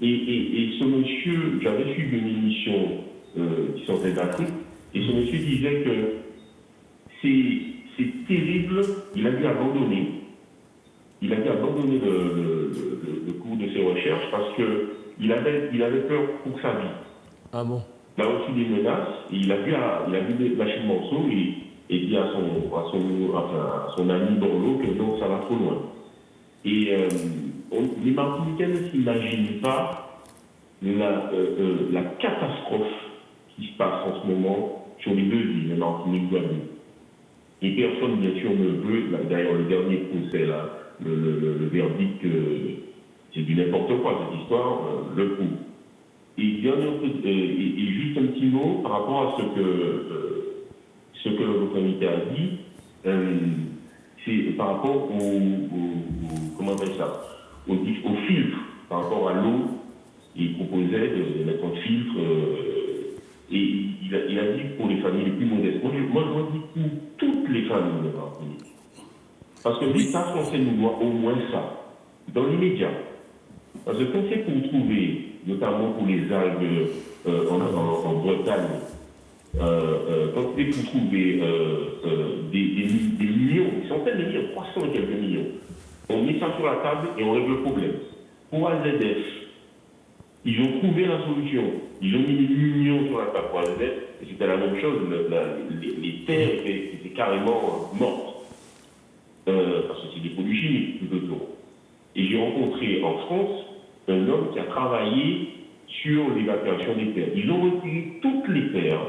Speaker 17: Et ce monsieur, j'avais suivi une émission qui sortait d'Afrique, et ce monsieur disait que c'est terrible, il a dû abandonner. Il a dû abandonner le cours de ses recherches parce qu'il avait peur pour sa vie.
Speaker 2: Ah bon?
Speaker 17: Il a reçu des menaces et il a dû lâcher le morceau et dit à son ami Borloo que non, ça va trop loin. Et les Martiniquais ne s'imaginent pas la catastrophe qui se passe en ce moment sur les deux îles, Martinique et Guadeloupe. Et personne, bien sûr, ne veut, d'ailleurs, le dernier procès, là, le verdict, c'est du n'importe quoi, cette histoire, le prouve. Et juste un petit mot par rapport à ce que votre invité a dit, c'est par rapport comment on appelle ça, au filtre, par rapport à l'eau. Il proposait de mettre un filtre, et il a dit pour les familles les plus modestes. Moi, je dis pour toutes les familles de Martinique. Parce que l'État français nous doit au moins ça, dans l'immédiat. Parce que quand c'est pour trouver, notamment pour les algues en Bretagne, quand c'est pour trouver des millions, des centaines de millions, 300 et quelques millions, on met ça sur la table et on règle le problème. Pour AZF, ils ont trouvé la solution. Ils ont mis des millions sur la table pour AZF, et c'était la même chose. Les terres étaient carrément mortes. Parce que c'est des produits chimiques tout autour. Et j'ai rencontré en France un homme qui a travaillé sur l'évacuation des terres. Ils ont retiré toutes les terres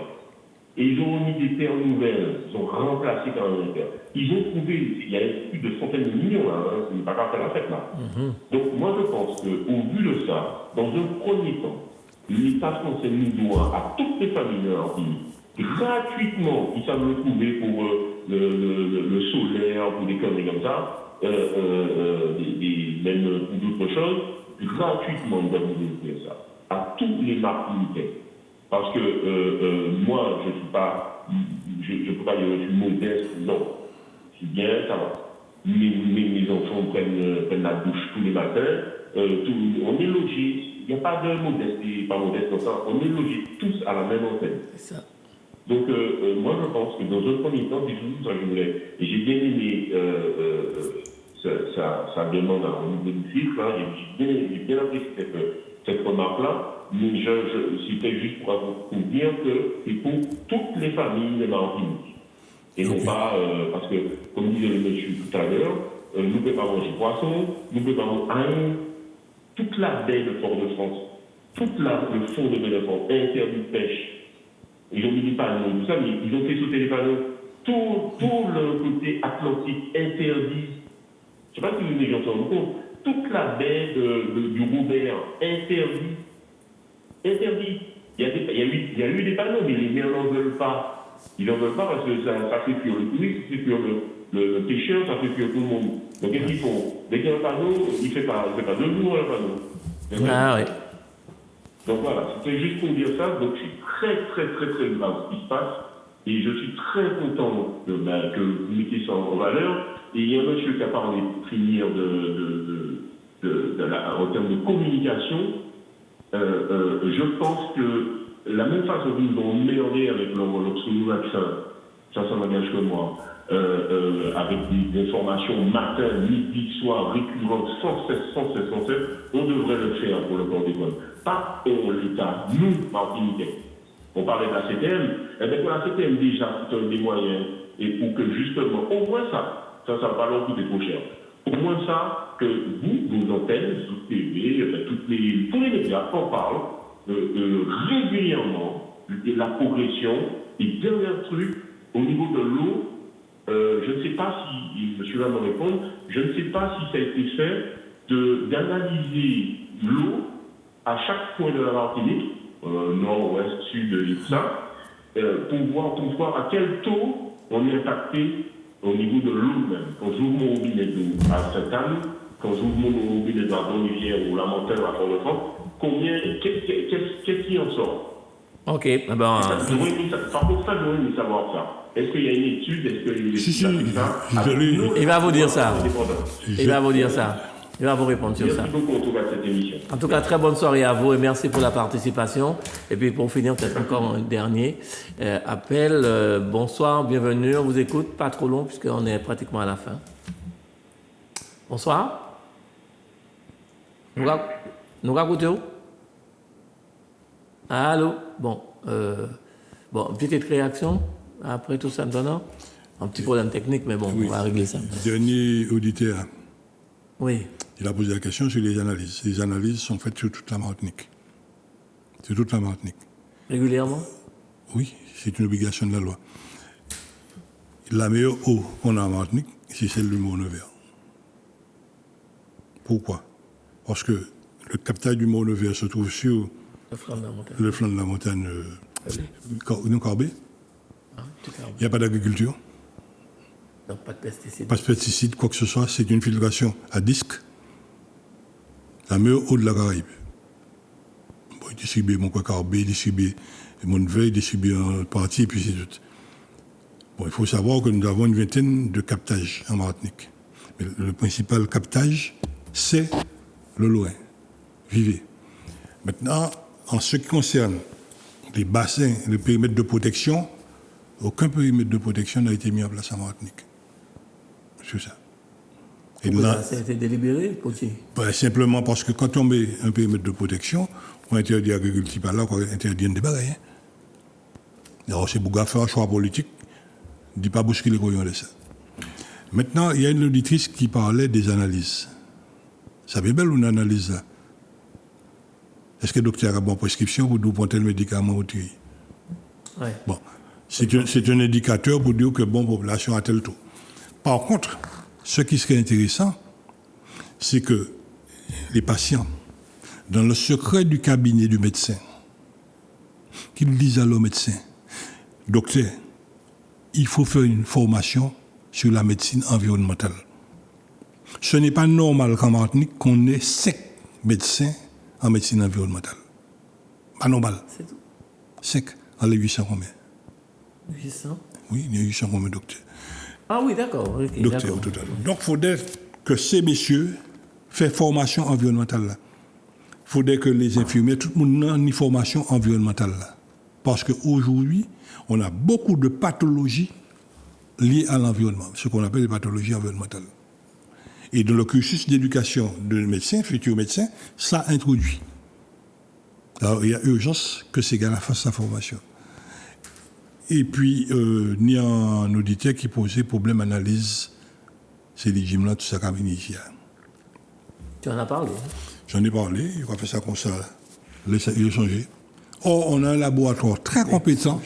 Speaker 17: et ils ont remis des terres nouvelles. Ils ont remplacé carrément les terres. Ils ont trouvé, il y a plus de centaines de millions là, c'est pas grave à la fête là. Donc moi je pense qu'au vu de ça, dans un premier temps, l'État français nous doit à toutes les familles de Martinique gratuitement, ils savent le trouver pour le solaire, pour des conneries comme ça, même pour d'autres choses, gratuitement, ils doivent nous donner ça. À tous les Martiniquais. Parce que moi, je ne suis pas, je ne peux pas dire que je suis modeste, non. C'est bien, ça va. Mes enfants prennent la douche tous les matins, on est logés, il n'y a pas de modeste et pas modeste comme ça, on est logés tous à la même enseigne. C'est ça. Donc, moi, je pense que dans un premier temps, c'est tout ça que je voulais. Et j'ai bien aimé sa demande au niveau du filtre. J'ai bien apprécié cette remarque-là, mais c'était juste pour dire que c'est pour toutes les familles de Martinique. Et non pas, parce que, comme disait le monsieur tout à l'heure, nous ne pouvons pas manger poisson, nous ne pouvons pas manger toute la baie de Fort-de-France, le fond de baie de France, interdit de pêche. Ils ont mis des panneaux, tout ça, mais ils ont fait sauter les panneaux. Tout le côté atlantique interdit. Je ne sais pas si les gens se rendent compte. Toute la baie du Robert interdit. Interdit. Il y a eu des panneaux, mais les maires n'en veulent pas. Ils n'en veulent pas parce que ça fait fuir le touriste, ça fait fuir le pêcheur, ça fait fuir tout le monde. Donc qu'est-ce qu'ils font? Dès qu'il y a un panneau, il ne fait pas 2 jours un panneau.
Speaker 2: Ah oui.
Speaker 17: Donc voilà, c'était juste pour dire ça. Donc c'est très très très très grave ce qui se passe. Et je suis très content que vous mettiez ça en valeur. Et il y a un monsieur qui a parlé de prière en termes de communication. Je pense que la même façon qu'ils nous ont merdé avec le vaccin, ça m'engage que moi, avec des informations matin, midi, soir, récurrentes, sans cesse, on devrait le faire pour le chlordécone. Pas pour l'État, nous, Martiniquais. On parlait de la CTM, et bien pour la CTM déjà, c'est un des moyens, et pour que justement, au moins ça va pas leur coûter trop cher. Au moins ça, que vous, vos antennes, sur TV, tous les médias en parlent régulièrement, de la progression, et dernier truc, au niveau de l'eau, je ne sais pas si, monsieur va me répondre, je ne sais pas si ça a été fait d'analyser l'eau à chaque point de la Martinique, nord, ouest, sud, et tout ça, pour voir à quel taux on est impacté au niveau de l'eau même. Quand j'ouvre mon robinet d'eau à Sainte-Anne, quand j'ouvre mon robinet d'eau à Bonne-Rivière ou la montagne à Fort-de-France, qu'est-ce qui en sort?
Speaker 2: Ok,
Speaker 17: par contre, ça, j'aurais aimé savoir ça. Est-ce qu'il y a une étude? Est-ce qu'il y a une étude?
Speaker 2: Il va vous dire ça. Il va vous dire ça. Il va vous répondre sur ça.
Speaker 17: Merci beaucoup en tout cas de cette émission.
Speaker 2: En tout cas, très bonne soirée à vous et merci pour la participation. Et puis pour finir, peut-être encore un dernier appel. Bonsoir, bienvenue. On vous écoute, pas trop long puisqu'on est pratiquement à la fin. Bonsoir. Nous écoutons? Allô? Bon, petite réaction après tout ça, maintenant. Un petit problème technique, mais bon, on va régler ça.
Speaker 1: Dernier auditeur.
Speaker 2: Oui.
Speaker 1: Il a posé la question sur les analyses. Les analyses sont faites sur toute la Martinique. Sur toute la Martinique.
Speaker 2: Régulièrement?
Speaker 1: Oui, c'est une obligation de la loi. La meilleure eau qu'on a en Martinique, c'est celle du Mont-Nevers. Pourquoi? Parce que le captage du Mont-Nevers se trouve sur le flanc de la montagne de Corbet. Il n'y a pas d'agriculture.
Speaker 2: Donc pas de pesticides.
Speaker 1: Pas de pesticides, quoi que ce soit. C'est une filtration à disque. La meilleure eau de la Caraïbe. Bon, il distribue mon Corbet, il distribue mon Nevers, il distribue en partie, et puis c'est tout. Bon, il faut savoir que nous avons une vingtaine de captages en Martinique. Mais le principal captage, c'est le Loing. Vivez. Maintenant, en ce qui concerne les bassins, le périmètre de protection, aucun périmètre de protection n'a été mis en place en Martinique. C'est ça. Et là,
Speaker 2: ça a été délibéré, Potier?
Speaker 1: Simplement parce que quand on met un périmètre de protection, on interdit l'agriculture par là, on interdit un débat. Alors c'est pour faire un choix politique, ne dit pas bousculer les coyons de ça. Maintenant, il y a une auditrice qui parlait des analyses. Ça fait belle une analyse là. Est-ce que le docteur a bonne prescription pour nous prendre tel médicament ou tuer?
Speaker 2: Ouais.
Speaker 1: Bon, c'est un indicateur pour dire que la population a tel taux. Par contre, ce qui serait intéressant, c'est que les patients, dans le secret du cabinet du médecin, qu'ils disent à leur médecin, docteur, il faut faire une formation sur la médecine environnementale. Ce n'est pas normal qu'en Martinique, qu'on ait 5 médecins en médecine environnementale. Pas normal.
Speaker 2: C'est tout.
Speaker 1: 5, en les 800 combien?
Speaker 2: 800?
Speaker 1: Oui, il y a 800 combien docteurs.
Speaker 2: Ah oui, d'accord. Okay,
Speaker 1: docteurs au total. Donc, il faudrait que ces messieurs fassent formation environnementale là. Il faudrait que les infirmiers, tout le monde ait une formation environnementale là. Parce qu'aujourd'hui, on a beaucoup de pathologies liées à l'environnement, ce qu'on appelle les pathologies environnementales. Et dans le cursus d'éducation de médecins, futurs médecins, ça introduit. Alors, il y a urgence que ces gars-là fassent sa formation. Et puis, il y a un auditeur qui posait problème analyse, c'est les gym là, tout ça, comme ici.
Speaker 2: Tu en as parlé?
Speaker 1: J'en ai parlé, il va faire ça comme ça, il a changé. Or, on a un laboratoire très compétent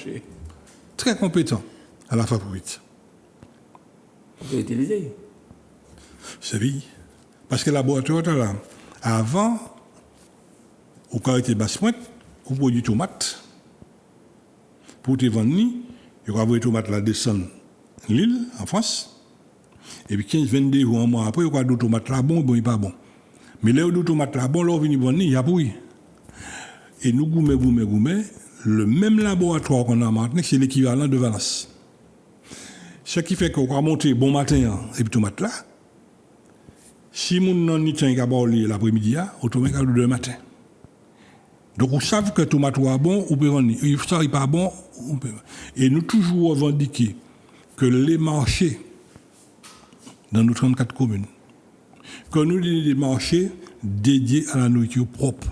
Speaker 1: à la fabrique.
Speaker 2: On peut utiliser.
Speaker 1: C'est oui. Parce que le laboratoire est là. Avant, au caractère basse pointe, on produit tomates. Pour te vendre, il y aura des tomates là descendre l'île, en France. Et puis 15-22 jours, un mois après, il y aura d'autres tomates là bon, il pas bon. Mais là, d'autres tomates là bon, là, on vient vendre, il y a pourri. Et nous, gourmet, le même laboratoire qu'on a en Martinique, c'est l'équivalent de Valence. Ce qui fait qu'on va monter bon matin, et puis tomate là. Si mon non n'y tient qu'à parler l'après-midi, automatiquement le matin. Donc, on sait que tomate est bon, on peut vendre. Il n'est pas bon, on peut. Et nous toujours revendiquer que les marchés dans nos 34 communes, que nous avons des marchés dédiés à la nourriture propre.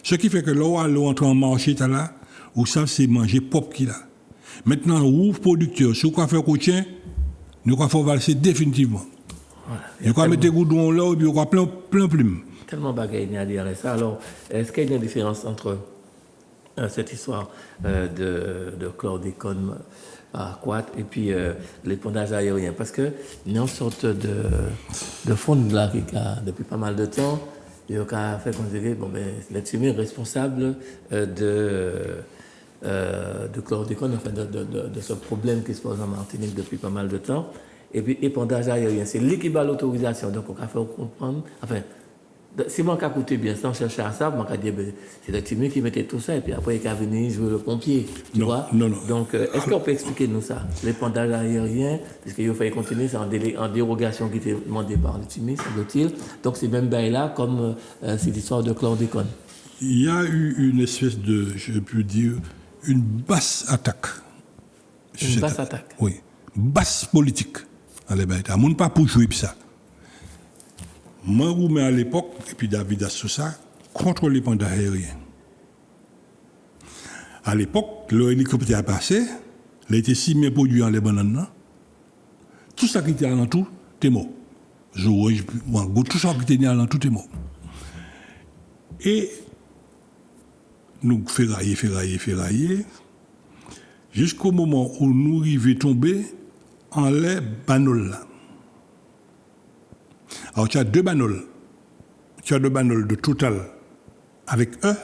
Speaker 1: Ce qui fait que là où on entre en marché, là, où ça, c'est manger propre qu'il a. Maintenant, ouvre producteur, si on fait coaching, nous allons valser définitivement. Voilà. Et on va mettre des goudrons là, et puis on va plein plume.
Speaker 2: Tellement bagaille à dire ça. Alors, est-ce qu'il y a une différence entre cette histoire de chlordécone aquat et puis l'épandage aérien? Parce qu'il y a une sorte de fond là qui a depuis pas mal de temps. Il a fait considérer l'être humain responsable de chlordécone, enfin de ce problème qui se pose en Martinique depuis pas mal de temps. Et puis, épandage aérien, c'est l'équivalent de l'autorisation. Donc, on a fait comprendre. Enfin, si on a coûté bien sans chercher à ça, on a dit c'est l'être humain qui mettait tout ça, et puis après, il a venu jouer le pompier. Tu vois?
Speaker 1: Non.
Speaker 2: Donc, est-ce qu'on peut expliquer nous ça? L'épandage aérien, parce qu'il fallait continuer, c'est en dérogation qui était demandée par l'être humain, semble-t-il. Donc, c'est même là comme c'est l'histoire de chlordécone.
Speaker 1: Il y a eu une espèce de, je peux dire, une basse attaque.
Speaker 2: Une basse attaque?
Speaker 1: Oui. Basse politique. Allez, on ne pas pour jouer ça. Moi, je à l'époque, et puis David a tout ça, contre l'épandage aérien. À l'époque, le hélicoptère a passé, il a été si bien produit en Liban. Tout ça qui était alentour, t'es mort. Tout ça qui était alentour, t'es mort. Et nous ferrailler, jusqu'au moment où nous arrivons à tomber en les banoles. Alors, tu as deux banoles. Tu as deux banoles de Total avec E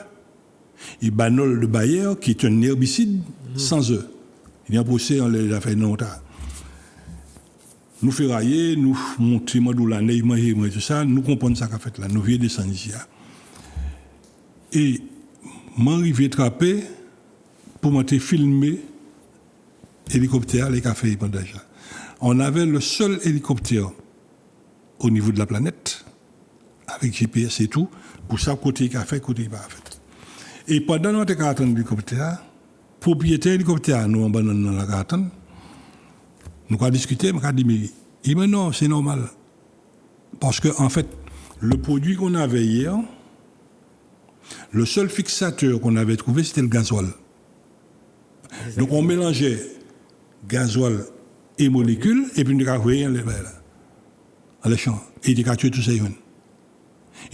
Speaker 1: et banole de Bayer qui est un herbicide sans E. Il y a un procès, on l'a fait longtemps. Nous ferrailler, nous monter, nous tout ça, nous comprenons ça qu'a fait là. Nous venons descendre ici. Et m'arriver attraper pour monter filmer hélicoptère, les cafés épandage. On avait le seul hélicoptère au niveau de la planète, avec GPS et tout, pour ça, côté café, côté pas fait. Et pendant notre carton d'hélicoptère, propriétaire hélicoptère, nous, en dans la carton, nous avons discuté, nous avons dit, mais non, c'est normal. Parce que, en fait, le produit qu'on avait hier, le seul fixateur qu'on avait trouvé, c'était le gasoil. Donc, on mélangeait gasoil et molécules, et puis nous avons rien là. À les champs. Et ils ont tué tout ça.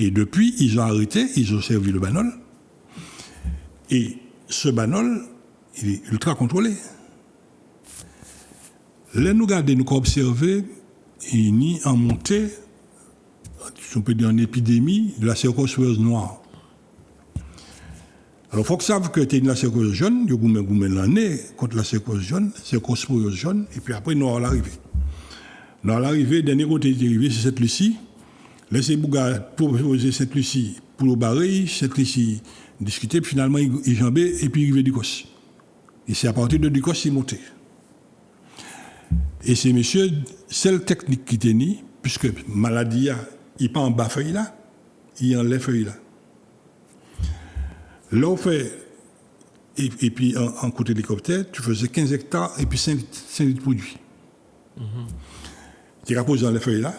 Speaker 1: Et depuis, ils ont arrêté, ils ont servi le banol. Et ce banol, il est ultra contrôlé. Là, nous regardons, nous observons, il y a en montée, on peut dire en épidémie, de la cercosporiose noire. Alors, il faut que ça sache que tu as la cercosporiose jaune, il y a goumé l'année contre la cercosporiose jaune, et puis après, noir à l'arrivée. Dans l'arrivée, dernier côté est arrivé, c'est cette Lucie. Laissez Bouga proposer cette Lucie pour le barrer, cette Lucie discuter, puis finalement il jambait et puis il arrivait du Cos. Et c'est à partir de Ducos qu'il est monté. Et c'est monsieur, seule technique qui tenait, puisque maladie, il n'est pas en bas feuille là, il est en les feuilles là. Là, on fait, et puis en côté hélicoptère, tu faisais 15 hectares et puis 5 litres de produits. Tu as posé dans les feuilles là,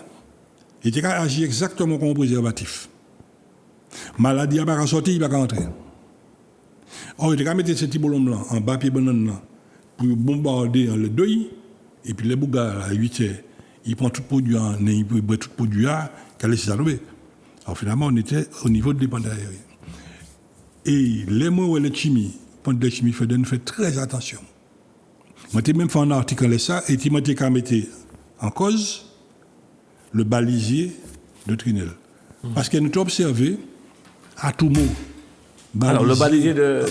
Speaker 1: et tu as agi exactement comme un préservatif. Maladie n'a pas sorti, il va pas rentrer. Or, il a mis ce petit ballon blanc en bas pied banane pour bombarder le deuil, et puis les bougas à 8 heures, il prend tout produit il prend tout produit qu'à laisser ça tomber. Alors finalement, on était au niveau de l'épandage aérien. Et les mots et les chimies, pendant les chimies, il faut faire très attention. Moi, j'ai même fait un article sur ça, et il m'a dit qu'on mettait en cause le balisier de Trinel. Parce que nous avons observé à tout mot.
Speaker 2: Alors, le balisier de.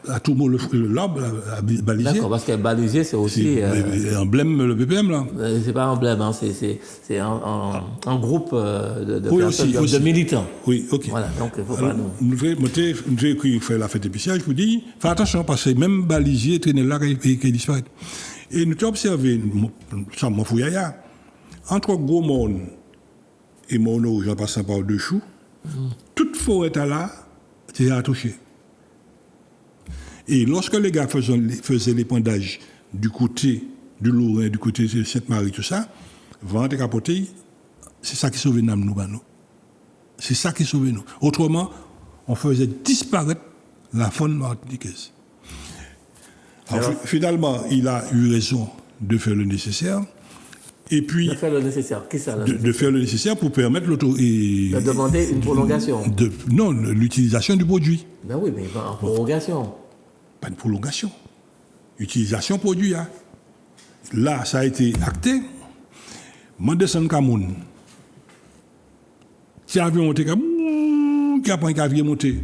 Speaker 1: À tout mot, l'arbre balisier.
Speaker 2: D'accord, parce que balisier, c'est aussi.
Speaker 1: C'est emblème, le BPM, là.
Speaker 2: C'est pas emblème, hein, c'est un groupe de
Speaker 1: oui,
Speaker 2: personnes,
Speaker 1: aussi.
Speaker 2: De militants.
Speaker 1: Oui, ok.
Speaker 2: Voilà, donc il faut pas nous.
Speaker 1: Nous écrit faire la fête épicière, je vous dis, fais attention, parce que même balisier, traîner là, qui disparaît. Et nous avons observé, ça m'a fouillé, entre gros monde et mono, j'en passant par deux choux, toute forêt là, c'est à toucher. Et lorsque les gars faisaient l'épandage du côté du Lorrain, du côté de Sainte-Marie, tout ça, vente et capoter, c'est ça qui sauvait nous. C'est ça qui sauvait nous. Autrement, on faisait disparaître la faune martiniquaise. Alors, finalement, il a eu raison de faire le nécessaire. Et puis,
Speaker 2: de faire le nécessaire. Qui ça,
Speaker 1: de faire le nécessaire pour permettre
Speaker 2: de demander une prolongation.
Speaker 1: Non, l'utilisation du produit.
Speaker 2: Ben oui, mais en prolongation.
Speaker 1: Pas une prolongation. Utilisation produit. Hein. Là, ça a été acté. Moi, descends Cameroun. Si l'avion monté, qui a pas un avion monté.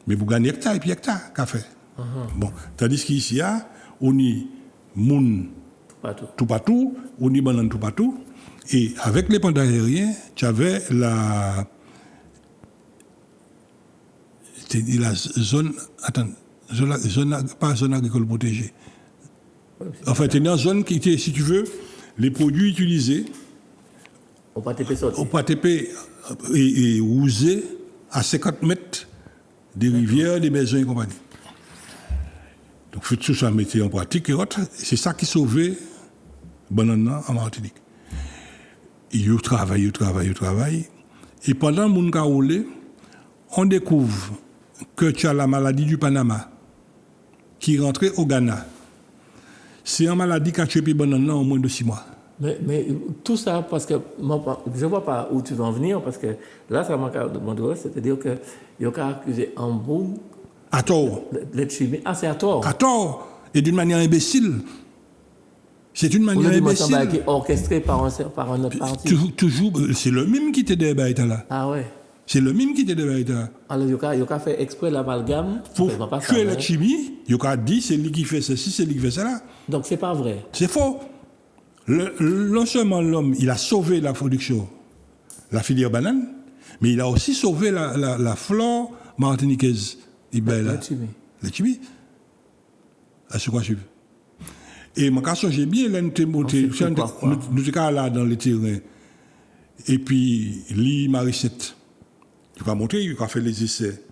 Speaker 1: Mais vous gagnez hectare et puis hectare, qu'a fait. Bon, tandis qu'ici, on y moun tout partout, on y banane tout partout. Et avec les pandas aériens, tu avais la zone. Attends. Pas zone agricole protégée. En fait, c'est une zone qui était, si tu veux, les produits utilisés
Speaker 2: au
Speaker 1: PATP et usés à 50 mètres des rivières, des maisons et compagnie. Donc, il faut tout ça mettre en pratique et autres. C'est ça qui sauvait Banana en Martinique. Ils travaillent. Et pendant le monde caroulé, on découvre que tu as la maladie du Panama qui rentrait au Ghana. C'est une maladie qui a tué Banana en moins de 6 mois.
Speaker 2: Mais tout ça, parce que je ne vois pas où tu vas en venir, parce que là, ça m'a demandé, c'est-à-dire qu'il y a accusé Hambourg.
Speaker 1: À tort.
Speaker 2: Ah, c'est à tort.
Speaker 1: À tort. Et d'une manière imbécile. C'est une manière imbécile.
Speaker 2: Qui est orchestré par un autre parti.
Speaker 1: Toujours, c'est le même qui était derrière là.
Speaker 2: Ah ouais.
Speaker 1: C'est le même qui était derrière là.
Speaker 2: Alors, il a fait exprès l'amalgame.
Speaker 1: Pour tuer la chimie, il a dit c'est lui qui fait ceci, c'est lui qui fait cela.
Speaker 2: Donc, c'est pas vrai.
Speaker 1: C'est faux. Non seulement l'homme, il a sauvé la production, la filière banane, mais il a aussi sauvé la flore martiniquaise. La chimie. À ce quoi je veux. Et mon cas, j'ai bien là, nous sommes là dans le terrain. Et puis, lui, Marissette, il va monter, il va faire les essais.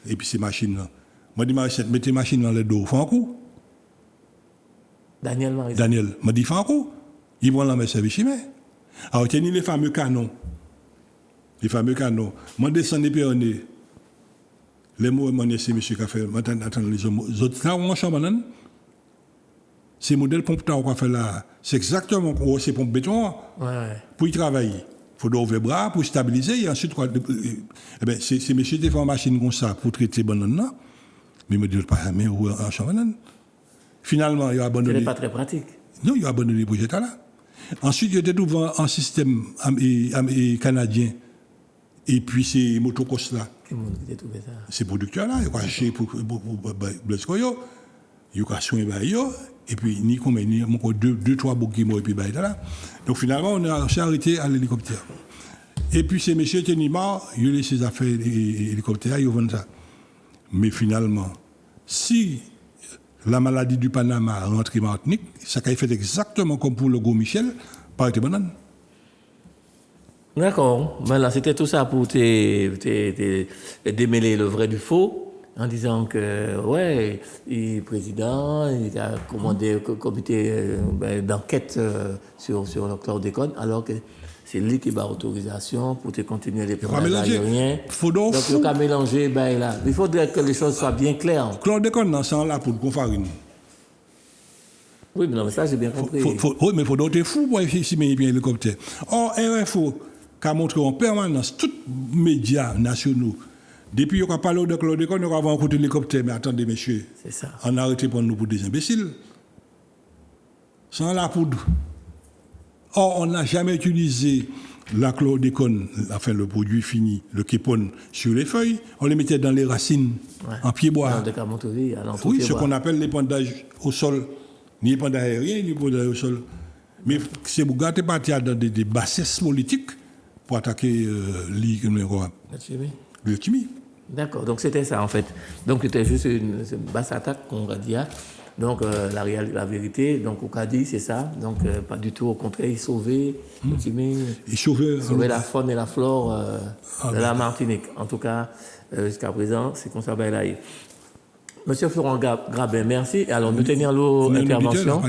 Speaker 1: Et puis, ces machines-là. Moi, je dis, Marissette, mettez les machines dans le dos, fais un coup.
Speaker 2: Daniel Marissette.
Speaker 1: Daniel, m'a dit, fais un coup. Ils vont la service chimie. Alors, tenez les fameux canons. Moi, descends des péronnées. Les mots, c'est M. Café. Attends, les autres, là, on change banane. Ces modèles pompes qu'on fait là, c'est exactement ces pompes béton.
Speaker 2: Ouais.
Speaker 1: Pour y travailler, il faut ouvrir les bras pour stabiliser. Et ensuite, c'est monsieur qui fait une machine comme ça pour traiter les bananes. Mais il me dit pas, mais où en champ banane. Finalement, il a abandonné.
Speaker 2: Ce n'est pas très pratique.
Speaker 1: Non, il a abandonné le projet là. Ensuite, il était trouvé un système canadien. Et puis, ces motocross là. Ces producteurs-là, ils ont acheté pour Blaise Koyo, ils ont soigné, et puis, ni combien, ni encore 2-3 bouquets, et puis, là. Donc, finalement, on a arrêté à l'hélicoptère. Et puis, ces messieurs étaient marre, ils ont laissé ces affaires hélicoptères, ils ont vendu ça. Mais finalement, si la maladie du Panama rentre en Martinique, ça a fait exactement comme pour le Gros Michel, par été banane.
Speaker 2: D'accord. Ben là, c'était tout ça pour démêler le vrai du faux, en disant que, ouais, le président, il a commandé un comité d'enquête sur le chlordécone, alors que c'est lui qui a autorisation pour te continuer les
Speaker 1: programmes aériens.
Speaker 2: Donc, il faut mélanger, là. Il faudrait que les choses soient bien claires.
Speaker 1: Chlordécone, dans ce là pour le farine.
Speaker 2: Oui, mais non, mais ça, j'ai bien compris.
Speaker 1: Oui, mais il faut d'autres fous pour estimer bien l'hélicoptère. Or, RFO, qui a montré en permanence, tous les médias nationaux, depuis qu'on a parlé de chlordécone, on va écouter l'hélicoptère, mais attendez, messieurs,
Speaker 2: c'est ça.
Speaker 1: On a arrêté pour nous pour des imbéciles. Sans la poudre. Or, on n'a jamais utilisé la chlordécone, enfin le produit fini, le képone, sur les feuilles, on les mettait dans les racines, en pied-bois. Oui, ce qu'on appelle l'épandage au sol. Ni l'épandage aérien, ni l'épandage au sol. Mais c'est pour gâter partir dans des bassesses politiques pour attaquer le chimie.
Speaker 2: D'accord, donc c'était ça en fait. Donc c'était juste une basse attaque qu'on va dire. Donc la vérité, donc au Cadi, c'est ça. Donc pas du tout, au contraire, il sauvait le chimie. Il sauvait la faune et la flore de la Martinique. En tout cas, jusqu'à présent, c'est comme ça. Monsieur Florent Grabin, merci. Alors, nous tenions l'eau intervention.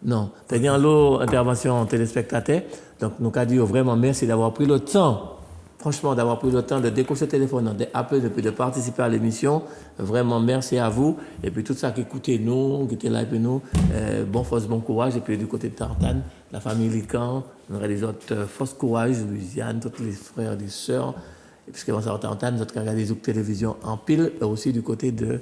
Speaker 2: Non, tenions l'eau intervention téléspectateur. Donc, nous avons dit vraiment merci d'avoir pris le temps, franchement, d'avoir pris le temps de décocher le téléphone, d'appeler, de participer à l'émission. Vraiment, merci à vous. Et puis, tout ça qui écoutez nous, qui était là avec nous, bon force, bon courage. Et puis, du côté de Tartane, la famille Lican, on aurait les autres, force courage, Louisiane, tous les frères et les sœurs. Puisque on s'entend, nous avons regardé des télévisions en pile, aussi du côté de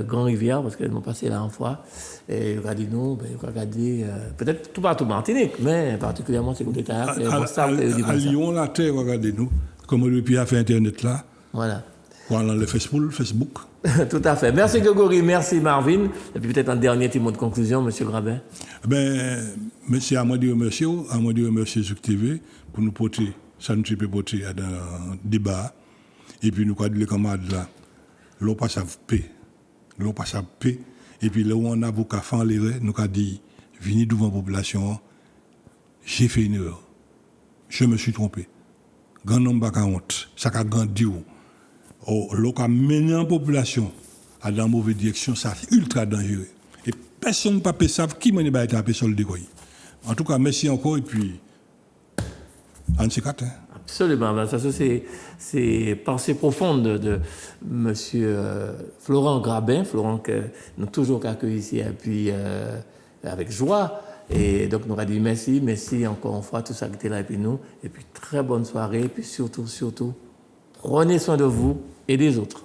Speaker 2: Grand-Rivière, parce qu'elles m'ont passé là en fois. Et regardez-nous, regardez, peut-être tout partout Martinique, mais particulièrement c'est côté Taïa.
Speaker 1: À Lyon, la terre, regardez-nous, comme depuis a fait Internet là.
Speaker 2: Voilà.
Speaker 1: Voilà le Facebook.
Speaker 2: Tout à fait. Merci Grégory, merci Marvin. Et puis peut-être un dernier petit mot de conclusion, M. Grabin.
Speaker 1: Merci à moi de remercier Zouk TV pour nous porter. Ça nous peut porter dans un débat. Et puis nous avons dit les camarades là, l'on passe à paix. Et puis là où on a avocat fan l'erreur, nous avons dit, venez devant la population, j'ai fait une erreur. Je me suis trompé. Grand nombre de honte, ça a grandi. L'on a mené la population à dans la mauvaise direction, ça c'est ultra dangereux. Et personne ne peut savoir qui m'a été tapé sur le décoil. En tout cas, merci encore et puis.
Speaker 2: Absolument, ça c'est pensée profonde de M. Florent Grabin, Florent que nous avons toujours accueilli ici et puis avec joie. Et donc nous avons dit merci encore une fois tout ça qui était là et puis nous. Et puis très bonne soirée et puis surtout, prenez soin de vous et des autres.